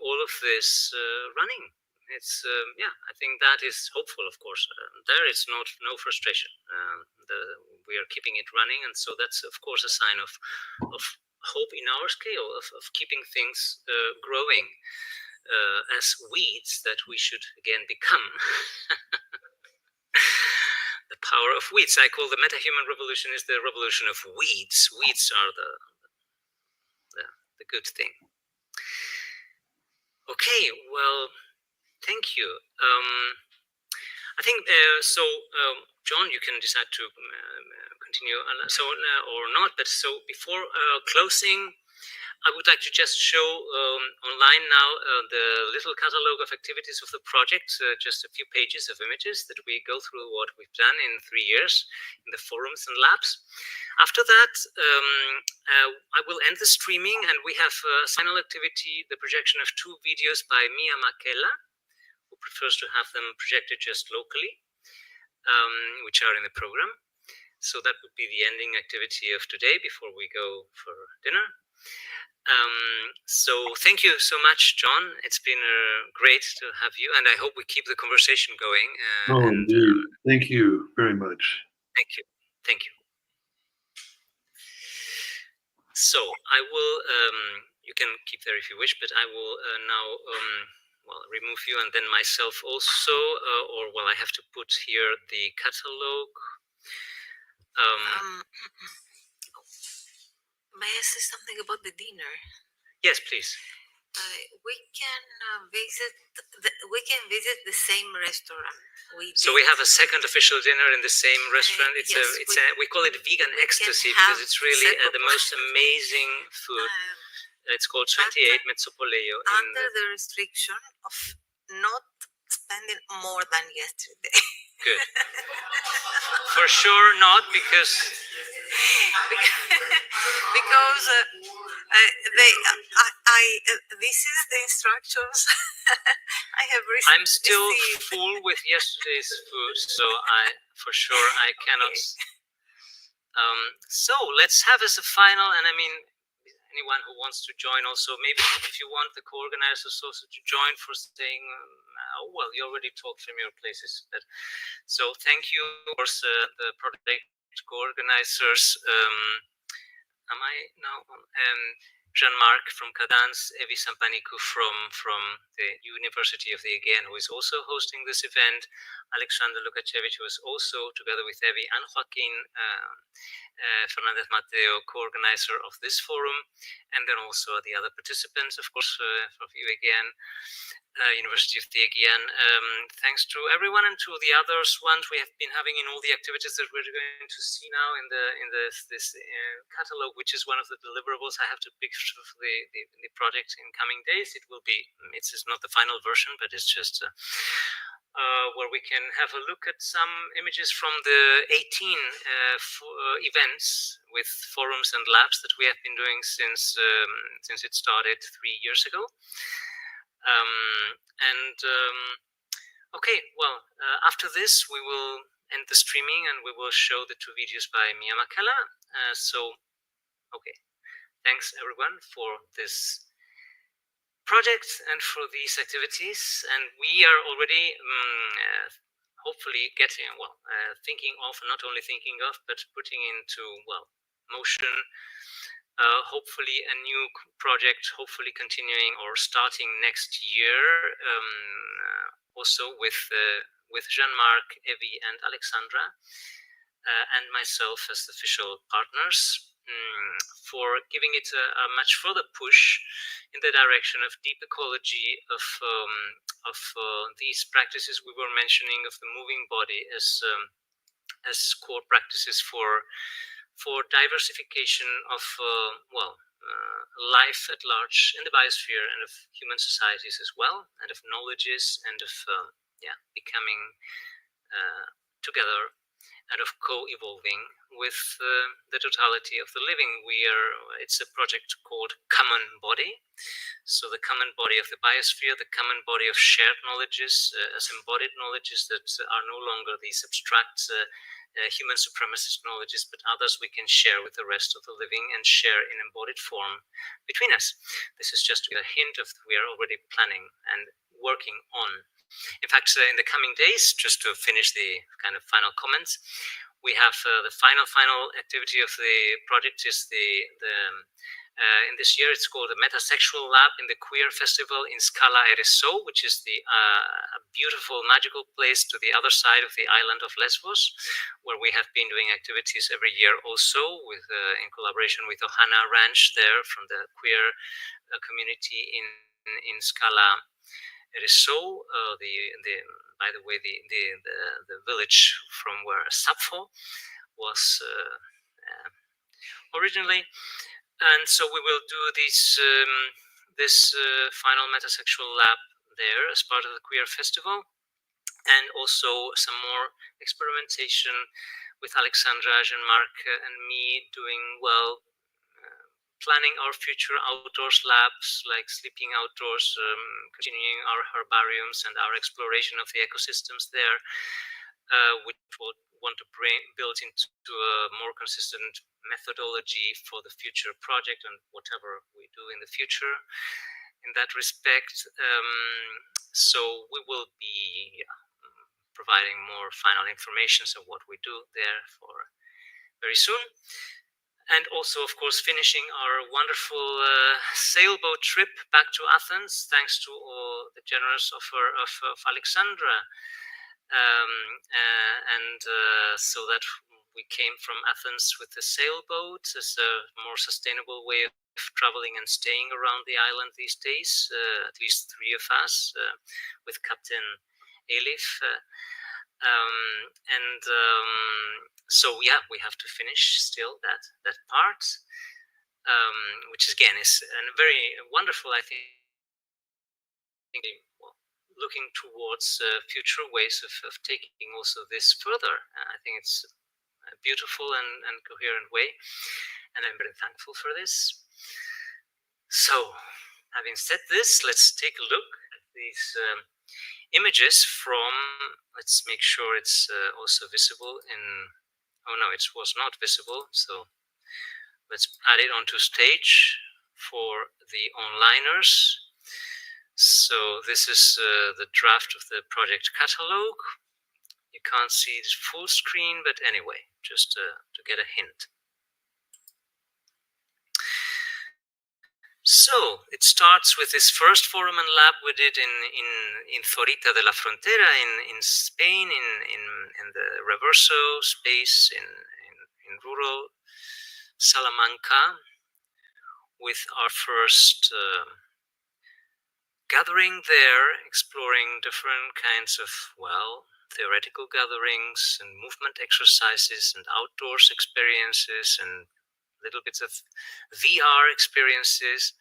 all of this running it's I think that is hopeful. Of course, there is no frustration. We are keeping it running, and so that's of course a sign of hope in our scale of keeping things growing as weeds that we should again become. The power of weeds. I call the metahuman revolution is the revolution of weeds. Weeds are the good thing. Okay, well, thank you. I think so. John, you can decide to continue or not. But so before closing, I would like to just show online now the little catalog of activities of the project, just a few pages of images that we go through what we've done in 3 years in the forums and labs. After that, I will end the streaming, and we have a final activity, the projection of 2 videos by Mia Makela, who prefers to have them projected just locally, which are in the program. So that would be the ending activity of today before we go for dinner. So thank you so much, John. It's been great to have you, and I hope we keep the conversation going. Thank you very much. Thank you. Thank you. So I will, you can keep there if you wish, but I will now, remove you and then myself also, I have to put here the catalog. May I say something about the dinner? Yes, please. We can visit the same restaurant. We have a second official dinner in the same restaurant. We call it vegan ecstasy because it's really the most amazing food. It's called 28 Mezzopoleio. Under the restriction of not spending more than yesterday. Good. For sure not, because this is the instructions I have received. I'm still full with yesterday's food, so for sure I cannot. So let's have as a final, and I mean, anyone who wants to join also, maybe if you want the co-organizers also to join for saying, you already talked from your places. So thank you, of course, the project co-organizers. Am I now on? Jean-Marc from Cadence, Evi Sampanikou from the University of the Aegean, who is also hosting this event, Alexander Lukashevich, who is also, together with Evi and Joaquin Fernandez Mateo, co-organizer of this forum, and then also the other participants, of course, from you again. University of the Aegean. Thanks to everyone and to the others ones we have been having in all the activities that we're going to see now in this catalog, which is one of the deliverables I have to pick for the project in coming days. It's not the final version, but it's just where we can have a look at some images from the 18 events with forums and labs that we have been doing since it started 3 years ago. Okay, after this we will end the streaming and we will show the 2 videos by Mia Makela. Okay, thanks everyone for this project and for these activities, and we are already hopefully getting thinking of, not only thinking of, but putting into motion hopefully a new project, hopefully continuing or starting next year, also with Jean-Marc, Evi, and Alexandra, and myself as official partners, for giving it a much further push in the direction of deep ecology of these practices we were mentioning, of the moving body as core practices for diversification of life at large in the biosphere and of human societies as well, and of knowledges, and of becoming together and of co-evolving with the totality of the living. It's a project called Common Body. So the common body of the biosphere, the common body of shared knowledges, as embodied knowledges that are no longer these abstract human supremacist knowledges, but others we can share with the rest of the living and share in embodied form between us. This is just a hint of we are already planning and working on In fact, in the coming days, just to finish the kind of final comments, we have the final activity of the project is in this year it's called the Metasexual Lab in the Queer Festival in Scala Ereso, which is the beautiful magical place to the other side of the island of Lesbos, where we have been doing activities every year also with in collaboration with Ohana Ranch there from the queer community in Scala Ereso. By the way, the village from where Sappho was originally. And so we will do this final Metasexual Lab there as part of the Queer Festival, and also some more experimentation with Alexandra, Jean-Marc, and me doing, planning our future outdoors labs, like sleeping outdoors, continuing our herbariums and our exploration of the ecosystems there, which we'll want to build into a more consistent methodology for the future project and whatever we do in the future in that respect. So we will be providing more final information of what we do there for very soon. And also, of course, finishing our wonderful sailboat trip back to Athens, thanks to all the generous offer of Alexandra. So that we came from Athens with the sailboat as a more sustainable way of traveling and staying around the island these days, at least 3 of us, with Captain Elif. So yeah, we have to finish still that part, which again is very wonderful, I think, looking towards future ways of taking also this further. I think it's a beautiful and coherent way, and I'm very thankful for this. So, having said this, let's take a look at these images from, let's make sure it's also visible in, oh no, it was not visible, so let's add it onto stage for the onliners. So this is the draft of the project catalog. You can't see it full screen, but anyway, just to get a hint. So it starts with this first forum and lab we did in Zorita de la Frontera in Spain, in the Reverso space in rural Salamanca, with our first gathering there, exploring different kinds of, theoretical gatherings and movement exercises and outdoors experiences and little bits of VR experiences.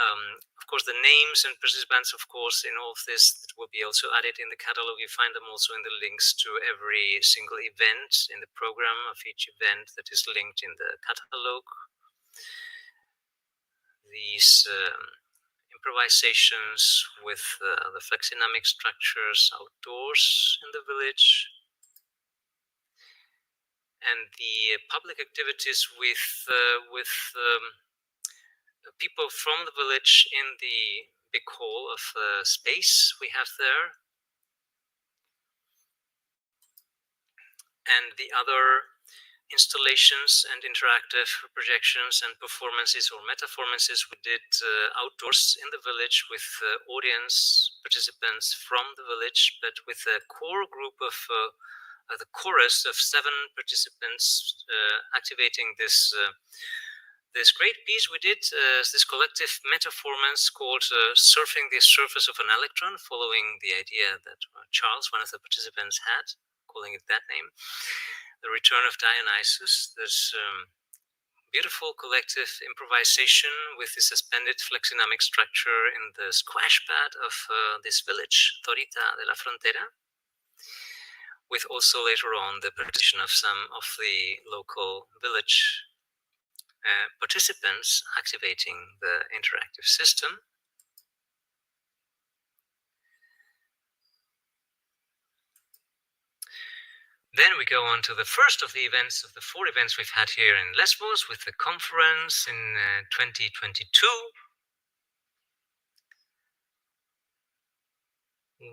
Of course, the names and participants, of course, in all of this will be also added in the catalog. You find them also in the links to every single event in the program of each event that is linked in the catalog. These improvisations with the flexinamic structures outdoors in the village, and the public activities with people from the village in the big hall of space we have there, and the other installations and interactive projections and performances or metaformances we did outdoors in the village with audience participants from the village, but with a core group of the chorus of 7 participants activating this this great piece we did, this collective metaformance called Surfing the Surface of an Electron, following the idea that Charles, one of the participants, had, calling it that name. The Return of Dionysus, this beautiful collective improvisation with the suspended flexinamic structure in the squash pad of this village, Zorita de la Frontera, with also later on the participation of some of the local village participants activating the interactive system. Then we go on to the first of the events, of the 4 events we've had here in Lesbos, with the conference in 2022.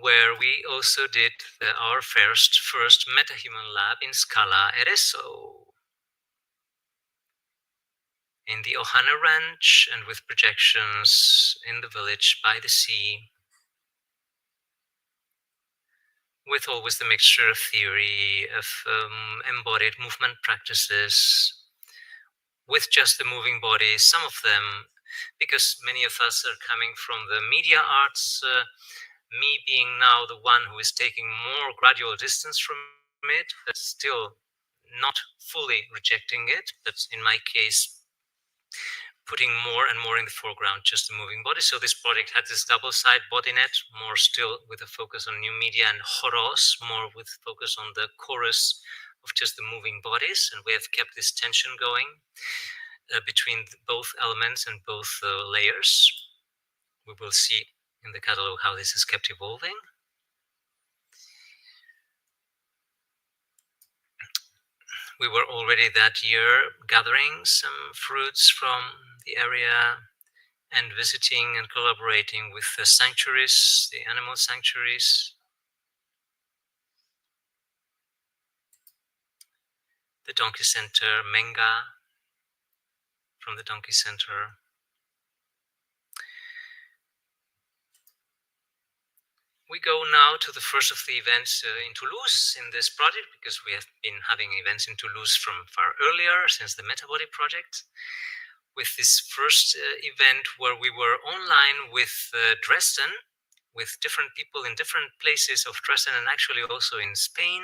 where we also did our first Metahuman lab in Scala Ereso, in the Ohana Ranch, and with projections in the village by the sea, with always the mixture of theory, of embodied movement practices, with just the moving body, some of them, because many of us are coming from the media arts, me being now the one who is taking more gradual distance from it, but still not fully rejecting it, but in my case, putting more and more in the foreground just the moving body. So this project had this double side body net, more still with a focus on new media, and horos, more with focus on the chorus of just the moving bodies. And we have kept this tension going between both elements and both layers. We will see in the catalog how this is kept evolving. We were already that year gathering some fruits from the area and visiting and collaborating with the sanctuaries, the animal sanctuaries, the Donkey Center, Menga from the Donkey Center. We go now to the first of the events in Toulouse in this project, because we have been having events in Toulouse from far earlier, since the Metabody project, with this first event where we were online with Dresden, with different people in different places of Dresden, and actually also in Spain.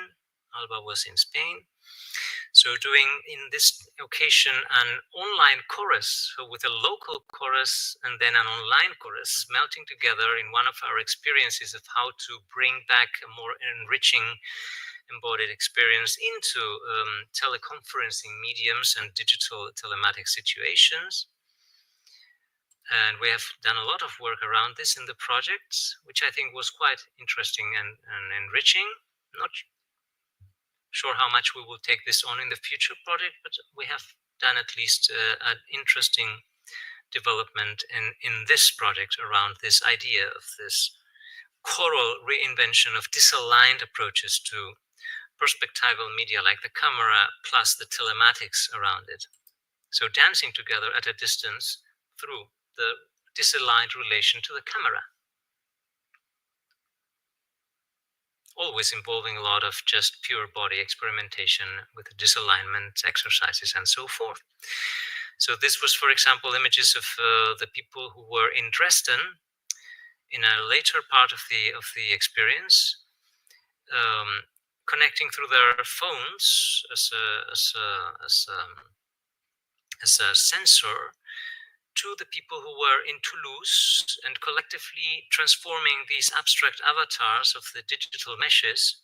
Alba was in Spain. So doing in this occasion an online chorus, so with a local chorus and then an online chorus, melting together in one of our experiences of how to bring back a more enriching embodied experience into teleconferencing mediums and digital telematic situations. And we have done a lot of work around this in the project, which I think was quite interesting and enriching. Not sure how much we will take this on in the future project, but we have done at least an interesting development in this project around this idea of this choral reinvention of disaligned approaches to perspectival media like the camera plus the telematics around it. So dancing together at a distance through the disaligned relation to the camera. Always involving a lot of just pure body experimentation with disalignment exercises and so forth. So this was, for example, images of the people who were in Dresden in a later part of the experience, connecting through their phones as a sensor to the people who were in Toulouse, and collectively transforming these abstract avatars of the digital meshes.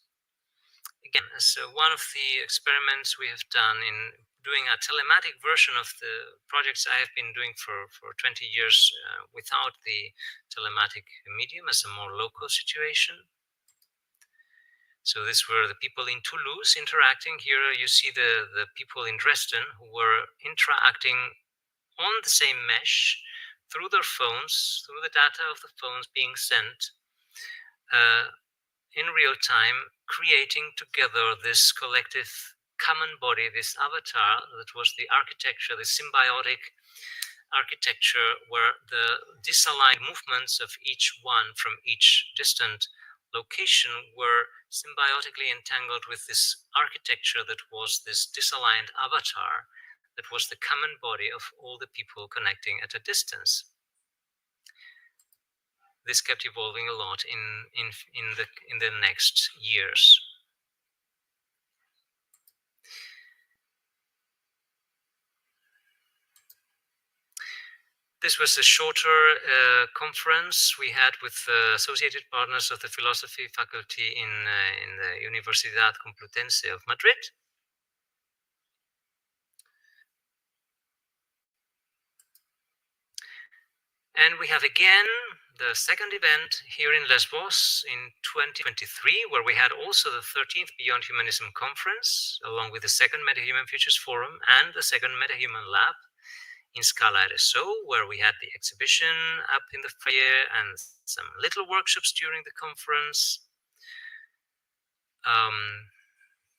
Again, as one of the experiments we have done in doing a telematic version of the projects I have been doing for 20 years without the telematic medium, as a more local situation. So these were the people in Toulouse interacting. Here you see the people in Dresden who were interacting on the same mesh through their phones, through the data of the phones being sent in real time, creating together this collective common body, this avatar that was the architecture, the symbiotic architecture, where the disaligned movements of each one from each distant location were symbiotically entangled with this architecture that was this disaligned avatar, that was the common body of all the people connecting at a distance. This kept evolving a lot in the next years. This was a shorter conference we had with associated partners of the philosophy faculty in the Universidad Complutense of Madrid. And we have again the second event here in Lesbos in 2023, where we had also the 13th Beyond Humanism conference, along with the second Metahuman Futures Forum and the second Metahuman Lab in Scala RSO, where we had the exhibition up in the foyer and some little workshops during the conference,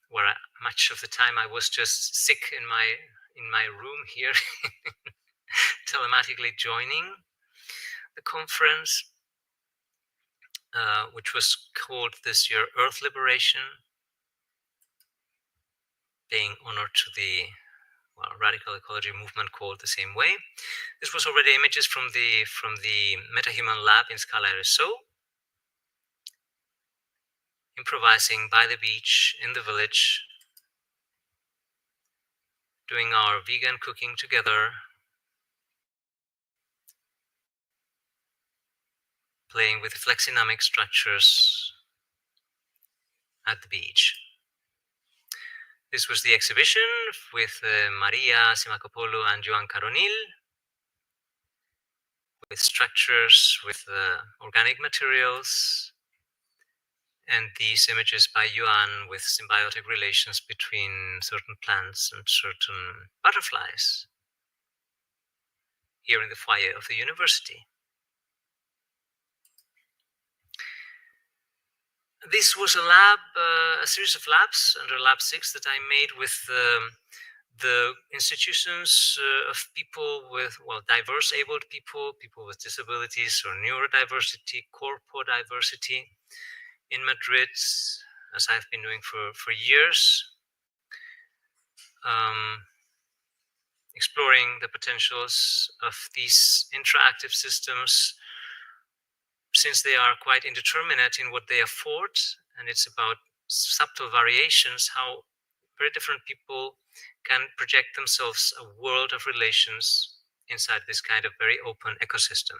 where much of the time I was just sick in my room here, telematically joining the conference, which was called this year Earth Liberation, paying honor to the radical ecology movement called the same way. This was already images from the Metahuman lab in Scala RSO, improvising by the beach in the village, doing our vegan cooking together, playing with flexinamic structures at the beach. This was the exhibition with Maria Simakopoulou and Joan Caronil, with structures, with organic materials, and these images by Yuan with symbiotic relations between certain plants and certain butterflies here in the foyer of the university. This was a lab, a series of labs under Lab 6 that I made with the institutions of people with, diverse abled people, people with disabilities or neurodiversity, corpo diversity in Madrid, as I've been doing for years, exploring the potentials of these interactive systems, since they are quite indeterminate in what they afford, and it's about subtle variations, how very different people can project themselves a world of relations inside this kind of very open ecosystem,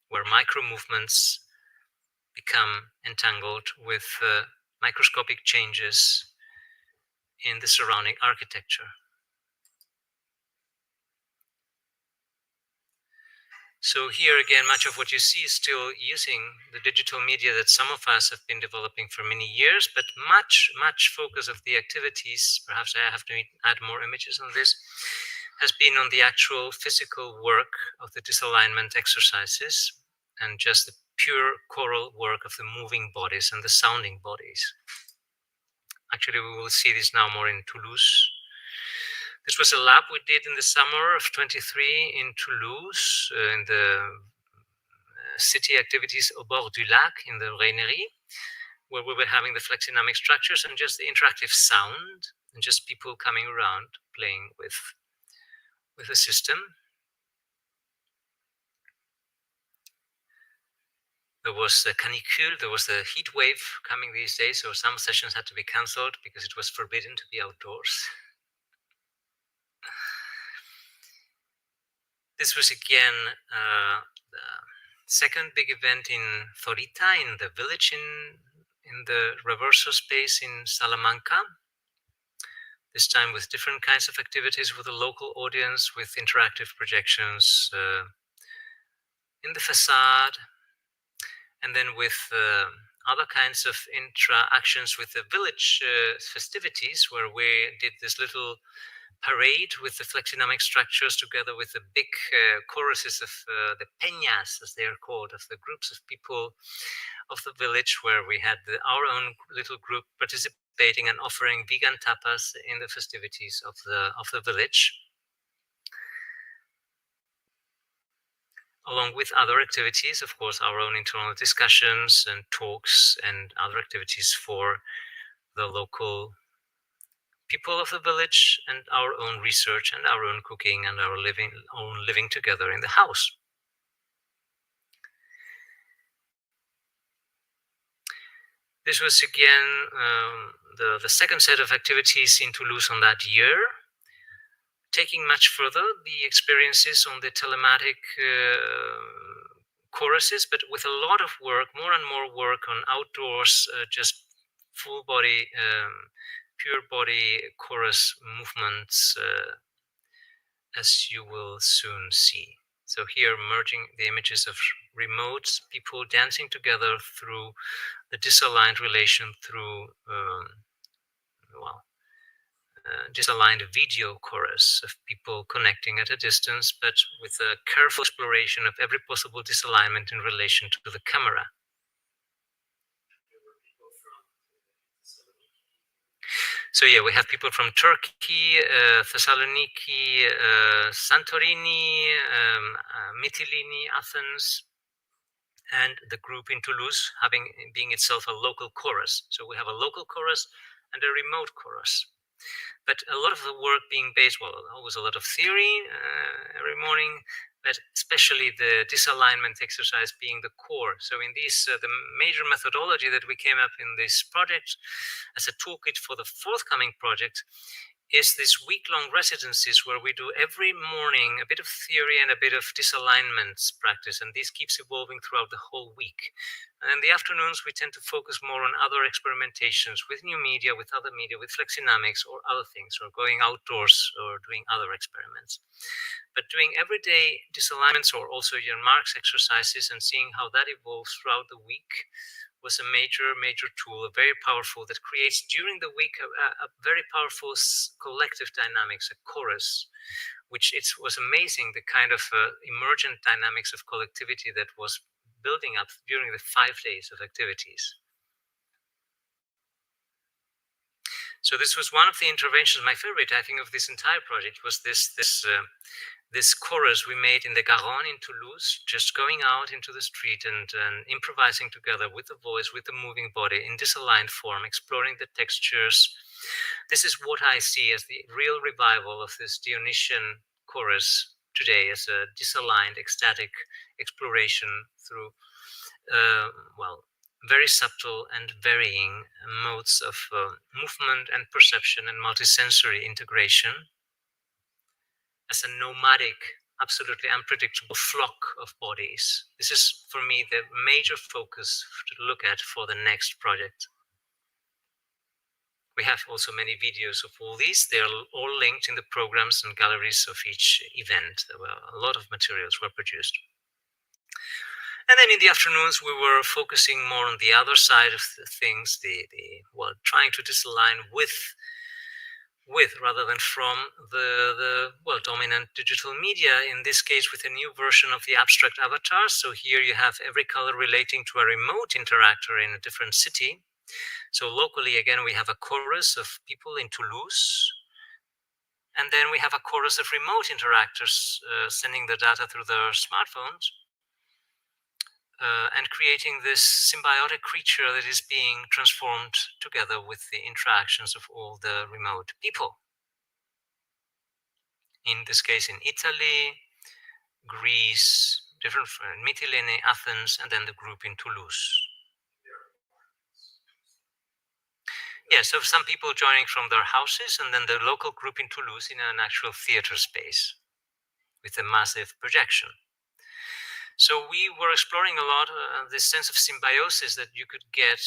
where micro movements become entangled with microscopic changes in the surrounding architecture. So here again, much of what you see is still using the digital media that some of us have been developing for many years, but much focus of the activities, perhaps I have to add more images on this, has been on the actual physical work of the disalignment exercises and just the pure choral work of the moving bodies and the sounding bodies. Actually, we will see this now more in Toulouse. This was a lab we did in the summer of 23 in Toulouse, in the city activities au bord du lac in the Rainerie, where we were having the flexinamic structures and just the interactive sound and just people coming around playing with the system. There was the canicule, there was the heat wave coming these days, so some sessions had to be cancelled because it was forbidden to be outdoors. This was again the second big event in Zorita, in the village in the Reverso space in Salamanca. This time with different kinds of activities with a local audience, with interactive projections in the facade, and then with other kinds of interactions with the village festivities, where we did this little parade with the flexinamic structures together with the big choruses of the peñas, as they are called, of the groups of people of the village, where we had our own little group participating and offering vegan tapas in the festivities of the village, along with other activities, of course, our own internal discussions and talks and other activities for the local people of the village, and our own research and our own cooking and our own living together in the house. This was again the second set of activities in Toulouse on that year, taking much further the experiences on the telematic choruses, but with a lot of work, more and more work on outdoors, just full body, pure body chorus movements, as you will soon see. So here, merging the images of remote people dancing together through the disaligned relation through disaligned video chorus of people connecting at a distance, but with a careful exploration of every possible disalignment in relation to the camera. So yeah, we have people from Turkey, Thessaloniki, Santorini, Mytilene, Athens, and the group in Toulouse being itself a local chorus. So we have a local chorus and a remote chorus. But a lot of the work being based, well, always a lot of theory every morning, but especially the disalignment exercise being the core. So in this, the major methodology that we came up in this project as a toolkit for the forthcoming project is this week-long residencies where we do every morning a bit of theory and a bit of disalignments practice, and this keeps evolving throughout the whole week. And in the afternoons, we tend to focus more on other experimentations with new media, with other media, with flexinamics or other things, or going outdoors or doing other experiments. But doing everyday disalignments or also your marks exercises and seeing how that evolves throughout the week was a major tool, a very powerful, that creates during the week a very powerful collective dynamics, a chorus, which it was amazing the kind of emergent dynamics of collectivity that was building up during the 5 days of activities. So this was one of the interventions. My favorite, I think, of this entire project was this chorus we made in the Garonne in Toulouse, just going out into the street and improvising together with the voice, with the moving body in disaligned form, exploring the textures. This is what I see as the real revival of this Dionysian chorus today, as a disaligned, ecstatic exploration through, very subtle and varying modes of movement and perception and multisensory integration, as a nomadic, absolutely unpredictable flock of bodies. This is, for me, the major focus to look at for the next project. We have also many videos of all these. They are all linked in the programs and galleries of each event. There were a lot of materials were produced. And then in the afternoons, we were focusing more on the other side of the things, trying to disalign with rather than from the dominant digital media, in this case with a new version of the abstract avatar. So here you have every color relating to a remote interactor in a different city. So locally, again, we have a chorus of people in Toulouse, and then we have a chorus of remote interactors sending the data through their smartphones, and creating this symbiotic creature that is being transformed together with the interactions of all the remote people. In this case, in Italy, Greece, different Mytilene, Athens, and then the group in Toulouse. Yeah, so some people joining from their houses, and then the local group in Toulouse in an actual theater space with a massive projection. So we were exploring a lot this sense of symbiosis that you could get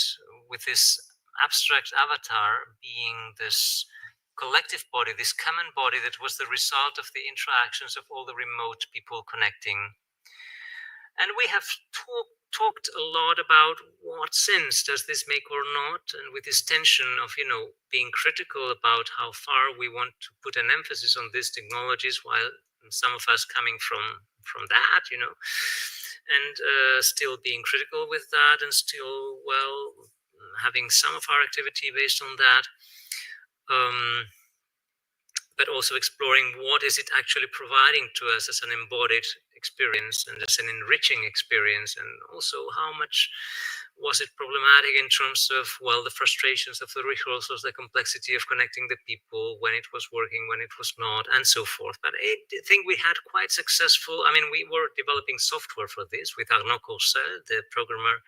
with this abstract avatar being this collective body, this common body that was the result of the interactions of all the remote people connecting. And we have talked a lot about what sense does this make or not, and with this tension of, being critical about how far we want to put an emphasis on these technologies, while some of us coming from that, and still being critical with that, and still, having some of our activity based on that. But also exploring what is it actually providing to us as an embodied experience and as an enriching experience, and also how much was it problematic in terms of, the frustrations of the rehearsals, the complexity of connecting the people, when it was working, when it was not, and so forth. But I think we had quite successful, we were developing software for this with Arnaud Courcel, the programmer,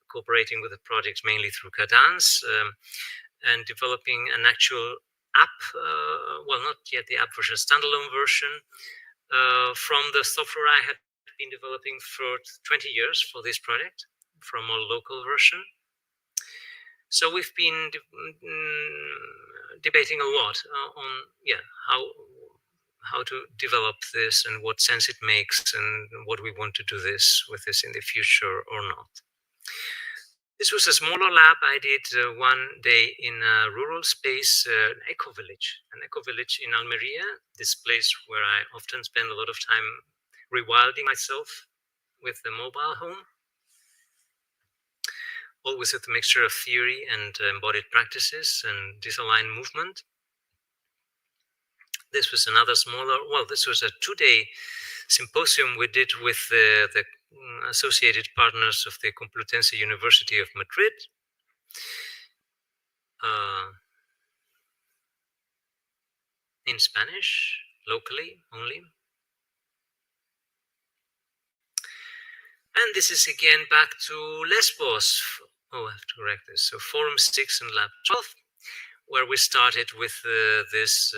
cooperating with the project mainly through Cadence, and developing an actual app, not yet the app version, standalone version, from the software I had been developing for 20 years for this project, from a local version. So we've been debating a lot on how to develop this and what sense it makes, and what we want to do with this in the future or not. This was a smaller lab I did one day in a rural space, an eco-village in Almeria, this place where I often spend a lot of time rewilding myself with the mobile home, always with a mixture of theory and embodied practices and disaligned movement. This was another smaller, well, this was a 2-day symposium we did with the associated partners of the Complutense University of Madrid. In Spanish, locally only. And this is again back to Lesbos. Oh, I have to correct this. So Forum 6 and Lab 12, where we started with this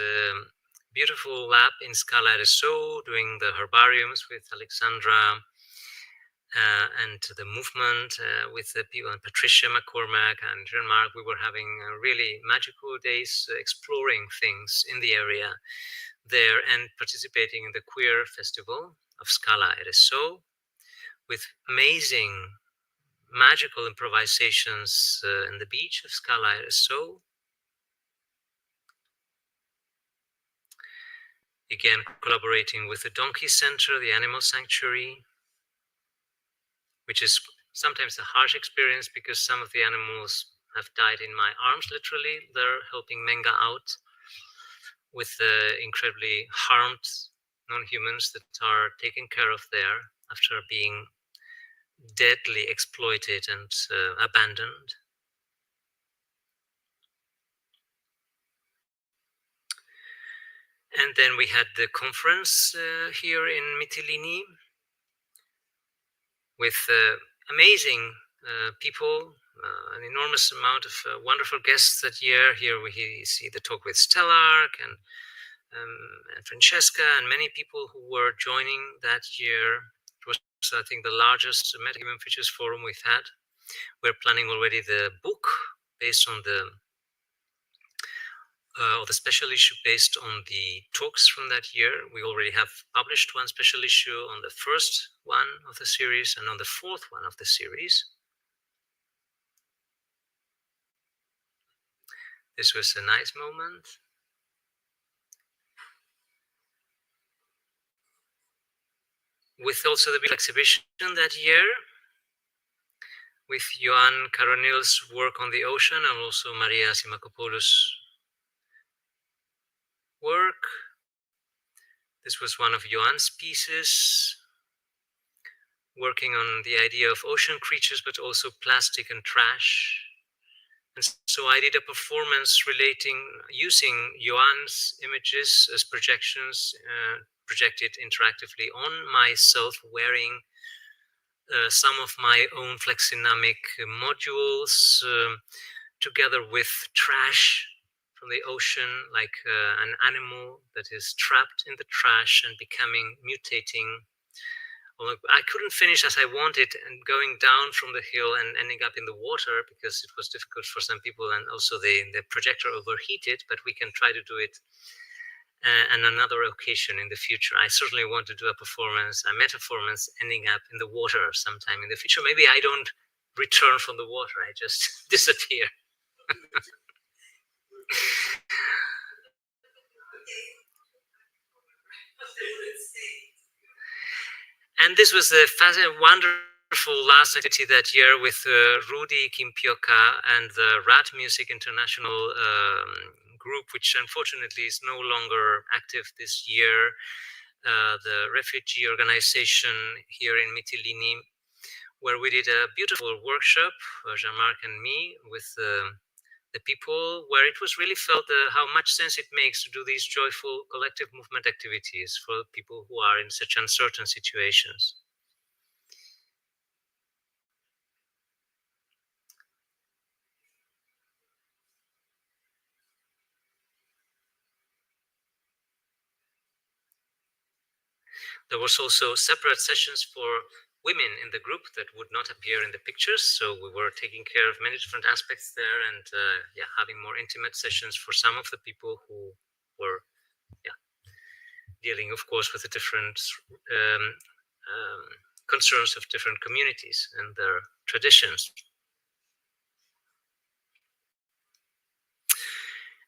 beautiful lab in Scala Reso, doing the herbariums with Alexandra and the movement with the people, and Patricia McCormack and Jean-Marc. We were having really magical days exploring things in the area there and participating in the queer festival of Scala Reso with amazing magical improvisations in the beach of Scala Reso. Again, collaborating with the Donkey Center, the animal sanctuary, which is sometimes a harsh experience because some of the animals have died in my arms, literally. They're helping Menga out with the incredibly harmed non-humans that are taken care of there after being deadly exploited and abandoned. And then we had the conference here in Mytilene with amazing people, an enormous amount of wonderful guests that year. Here we see the talk with Stellark and Francesca and many people who were joining that year. It was, I think, the largest Metahuman Features Forum we've had. We're planning already the book based on the special issue based on the talks from that year. We already have published one special issue on the first one of the series and on the fourth one of the series. This was a nice moment. With also the big exhibition that year, with Ioan Caronil's work on the ocean and also Maria Simakopoulos' work. This was one of Ioan's pieces, working on the idea of ocean creatures, but also plastic and trash. And so I did a performance using Ioan's images as projections, projected interactively on myself, wearing some of my own flexinamic modules, together with trash from the ocean, like an animal that is trapped in the trash and mutating. I couldn't finish as I wanted and going down from the hill and ending up in the water because it was difficult for some people, and also the projector overheated, but we can try to do it on another occasion in the future. I certainly want to do a metaperformance ending up in the water sometime in the future. Maybe I don't return from the water, I just disappear. And this was a wonderful last activity that year with Rudy Kimpioka and the Rat Music International group, which unfortunately is no longer active this year, the refugee organization here in Mytilene, where we did a beautiful workshop, Jean-Marc and me, with the people, where it was really felt how much sense it makes to do these joyful collective movement activities for people who are in such uncertain situations. There was also separate sessions for women in the group that would not appear in the pictures. So we were taking care of many different aspects there and having more intimate sessions for some of the people who were dealing, of course, with the different concerns of different communities and their traditions.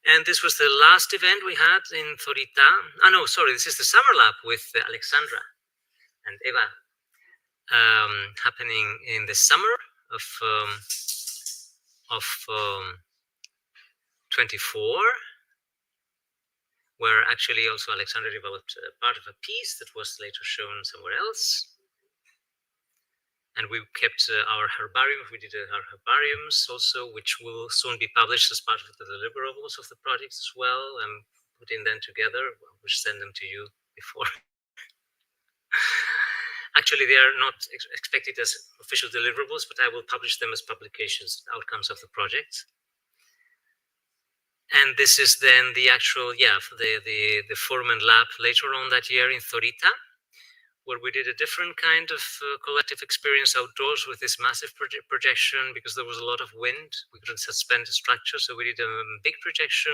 And this was the last event we had in Zorita. No, sorry, this is the summer lab with Alexandra and Eva, happening in the summer of 24, where actually also Alexandra developed part of a piece that was later shown somewhere else. And we kept our herbarium. We did our herbariums also, which will soon be published as part of the deliverables of the project as well. I'm putting them together. We'll send them to you before. Actually, they are not expected as official deliverables, but I will publish them as publications, outcomes of the project. And this is then the actual, the forum and lab later on that year in Zorita, where we did a different kind of collective experience outdoors with this massive projection, because there was a lot of wind. We couldn't suspend the structure, so we did a big projection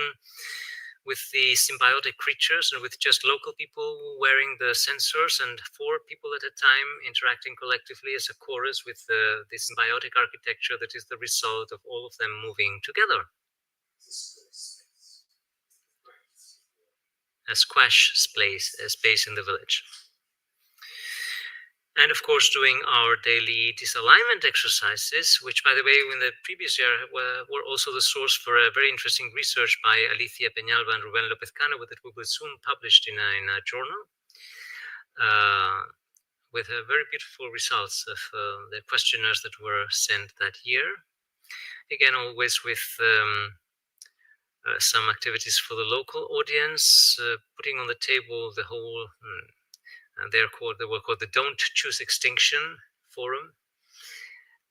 with the symbiotic creatures and with just local people wearing the sensors, and 4 people at a time interacting collectively as a chorus with the symbiotic architecture that is the result of all of them moving together. A squash space in the village. And of course, doing our daily disalignment exercises, which, by the way, in the previous year were also the source for a very interesting research by Alicia Peñalba and Rubén López Cano, that we will soon publish in a journal, with very beautiful results of the questionnaires that were sent that year. Again, always with some activities for the local audience, putting on the table the whole. They were called the Don't Choose Extinction Forum.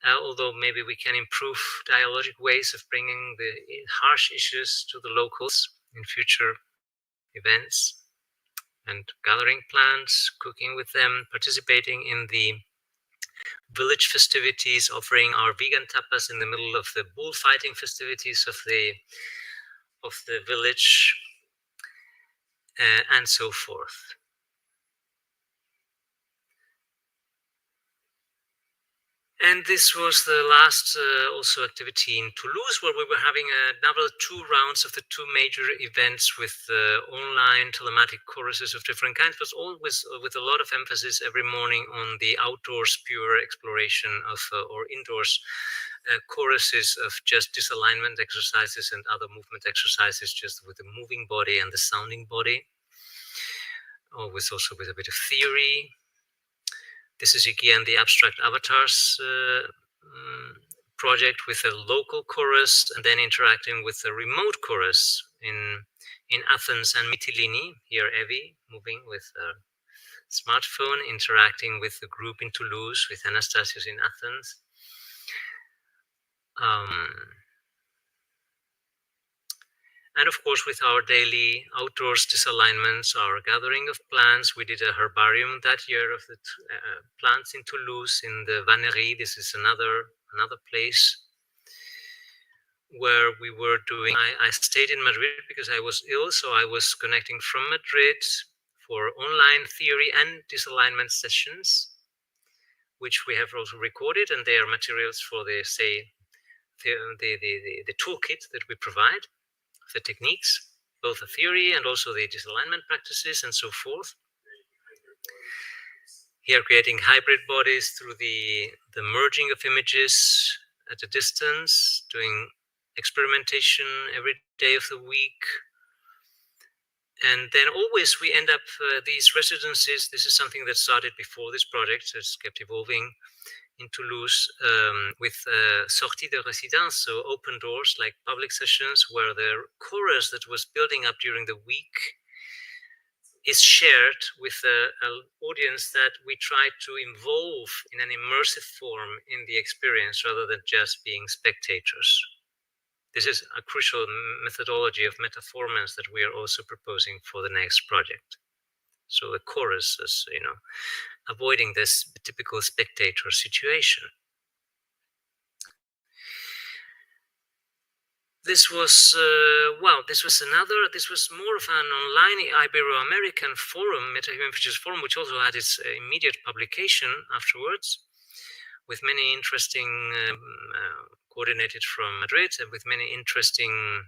Although maybe we can improve dialogic ways of bringing the harsh issues to the locals in future events, and gathering plants, cooking with them, participating in the village festivities, offering our vegan tapas in the middle of the bullfighting festivities of the village, and so forth. And this was the last also activity in Toulouse, where we were having another 2 rounds of the 2 major events with online telematic choruses of different kinds, but always with a lot of emphasis every morning on the outdoors pure exploration of, or indoors choruses of just disalignment exercises and other movement exercises, just with the moving body and the sounding body, always also with a bit of theory. This is again the Abstract Avatars project with a local chorus, and then interacting with a remote chorus in Athens and Mytilene. Here, Evie moving with a smartphone, interacting with the group in Toulouse, with Anastasios in Athens. And of course, with our daily outdoors disalignments, our gathering of plants, we did a herbarium that year of the plants in Toulouse, in the Vannerie. This is another place where we were doing. I stayed in Madrid because I was ill, so I was connecting from Madrid for online theory and disalignment sessions, which we have also recorded, and they are materials for the toolkit that we provide. The techniques, both the theory and also the disalignment practices and so forth. Here, creating hybrid bodies through the merging of images at a distance, doing experimentation every day of the week. And then always we end up these residencies. This is something that started before this project, it's kept evolving in Toulouse, with sortie de résidence, so open doors, like public sessions, where the chorus that was building up during the week is shared with an audience that we try to involve in an immersive form in the experience, rather than just being spectators. This is a crucial methodology of metaformance that we are also proposing for the next project. So the chorus is, avoiding this typical spectator situation. This was this was more of an online Ibero-American forum, Metahuman Futures Forum, which also had its immediate publication afterwards, with many interesting, coordinated from Madrid, and with many interesting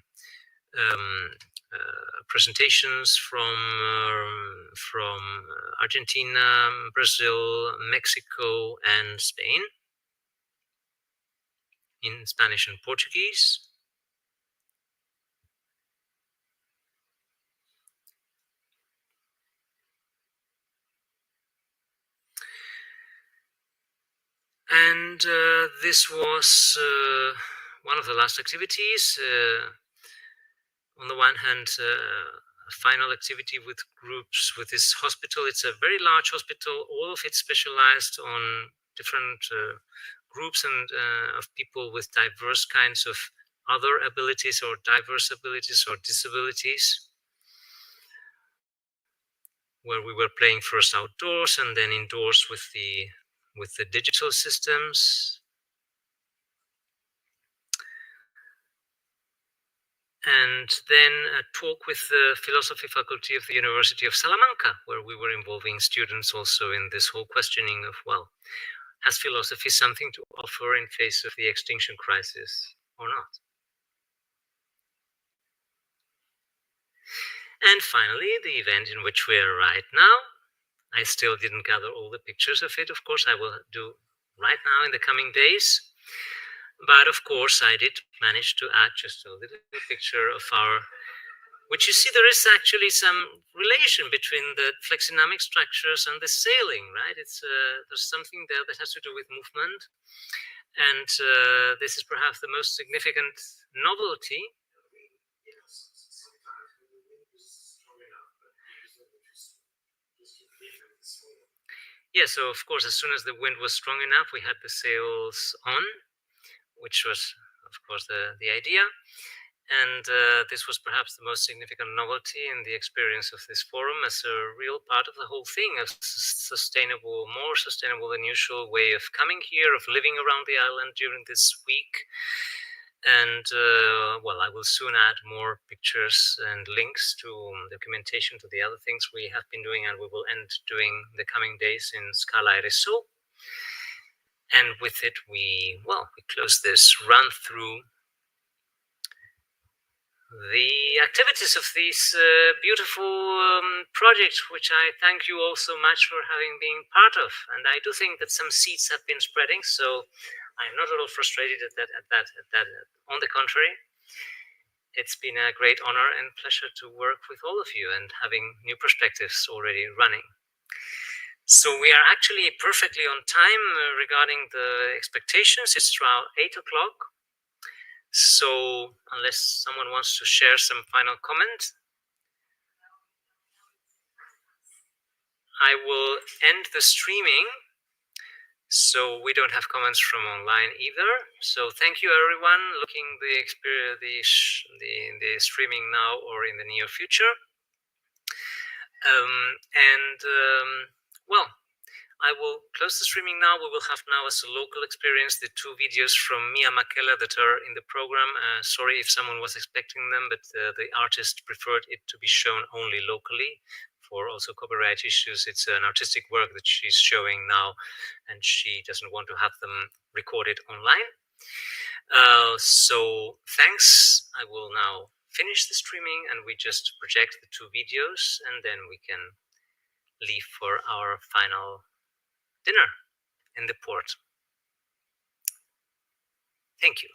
presentations from Argentina, Brazil, Mexico, and Spain in Spanish and Portuguese. And this was one of the last activities. On the one hand, a final activity with groups with this hospital. It's a very large hospital, all of it specialized on different groups and of people with diverse kinds of other abilities or diverse abilities or disabilities, where we were playing first outdoors and then indoors with the digital systems. And then a talk with the philosophy faculty of the University of Salamanca, where we were involving students also in this whole questioning of, well, has philosophy something to offer in face of the extinction crisis or not? And finally, the event in which we are right now. I still didn't gather all the pictures of it. Of course, I will do right now in the coming days. But of course, I did manage to add just a little picture of which you see there is actually some relation between the flexdynamic structures and the sailing, right? There's something there that has to do with movement. And this is perhaps the most significant novelty. Yeah, so of course, as soon as the wind was strong enough, we had the sails on, which was, of course, the idea. And this was perhaps the most significant novelty in the experience of this forum as a real part of the whole thing, a sustainable, more sustainable than usual way of coming here, of living around the island during this week. And well, I will soon add more pictures and links to documentation to the other things we have been doing and we will end doing the coming days in Scala Ereso. And with it, we close this run through the activities of this beautiful project, which I thank you all so much for having been part of. And I do think that some seeds have been spreading, so I'm not at all frustrated at that. On the contrary, it's been a great honor and pleasure to work with all of you and having new perspectives already running. So we are actually perfectly on time regarding the expectations. It's around 8 o'clock. So unless someone wants to share some final comment, I will end the streaming. So we don't have comments from online either. So thank you everyone looking the streaming now or in the near future. Well, I will close the streaming now. We will have now as a local experience the 2 videos from Mia Makela that are in the program. Sorry if someone was expecting them, but the artist preferred it to be shown only locally for also copyright issues. It's an artistic work that she's showing now, and she doesn't want to have them recorded online. So thanks. I will now finish the streaming and we just project the 2 videos and then we can leave for our final dinner in the port. Thank you.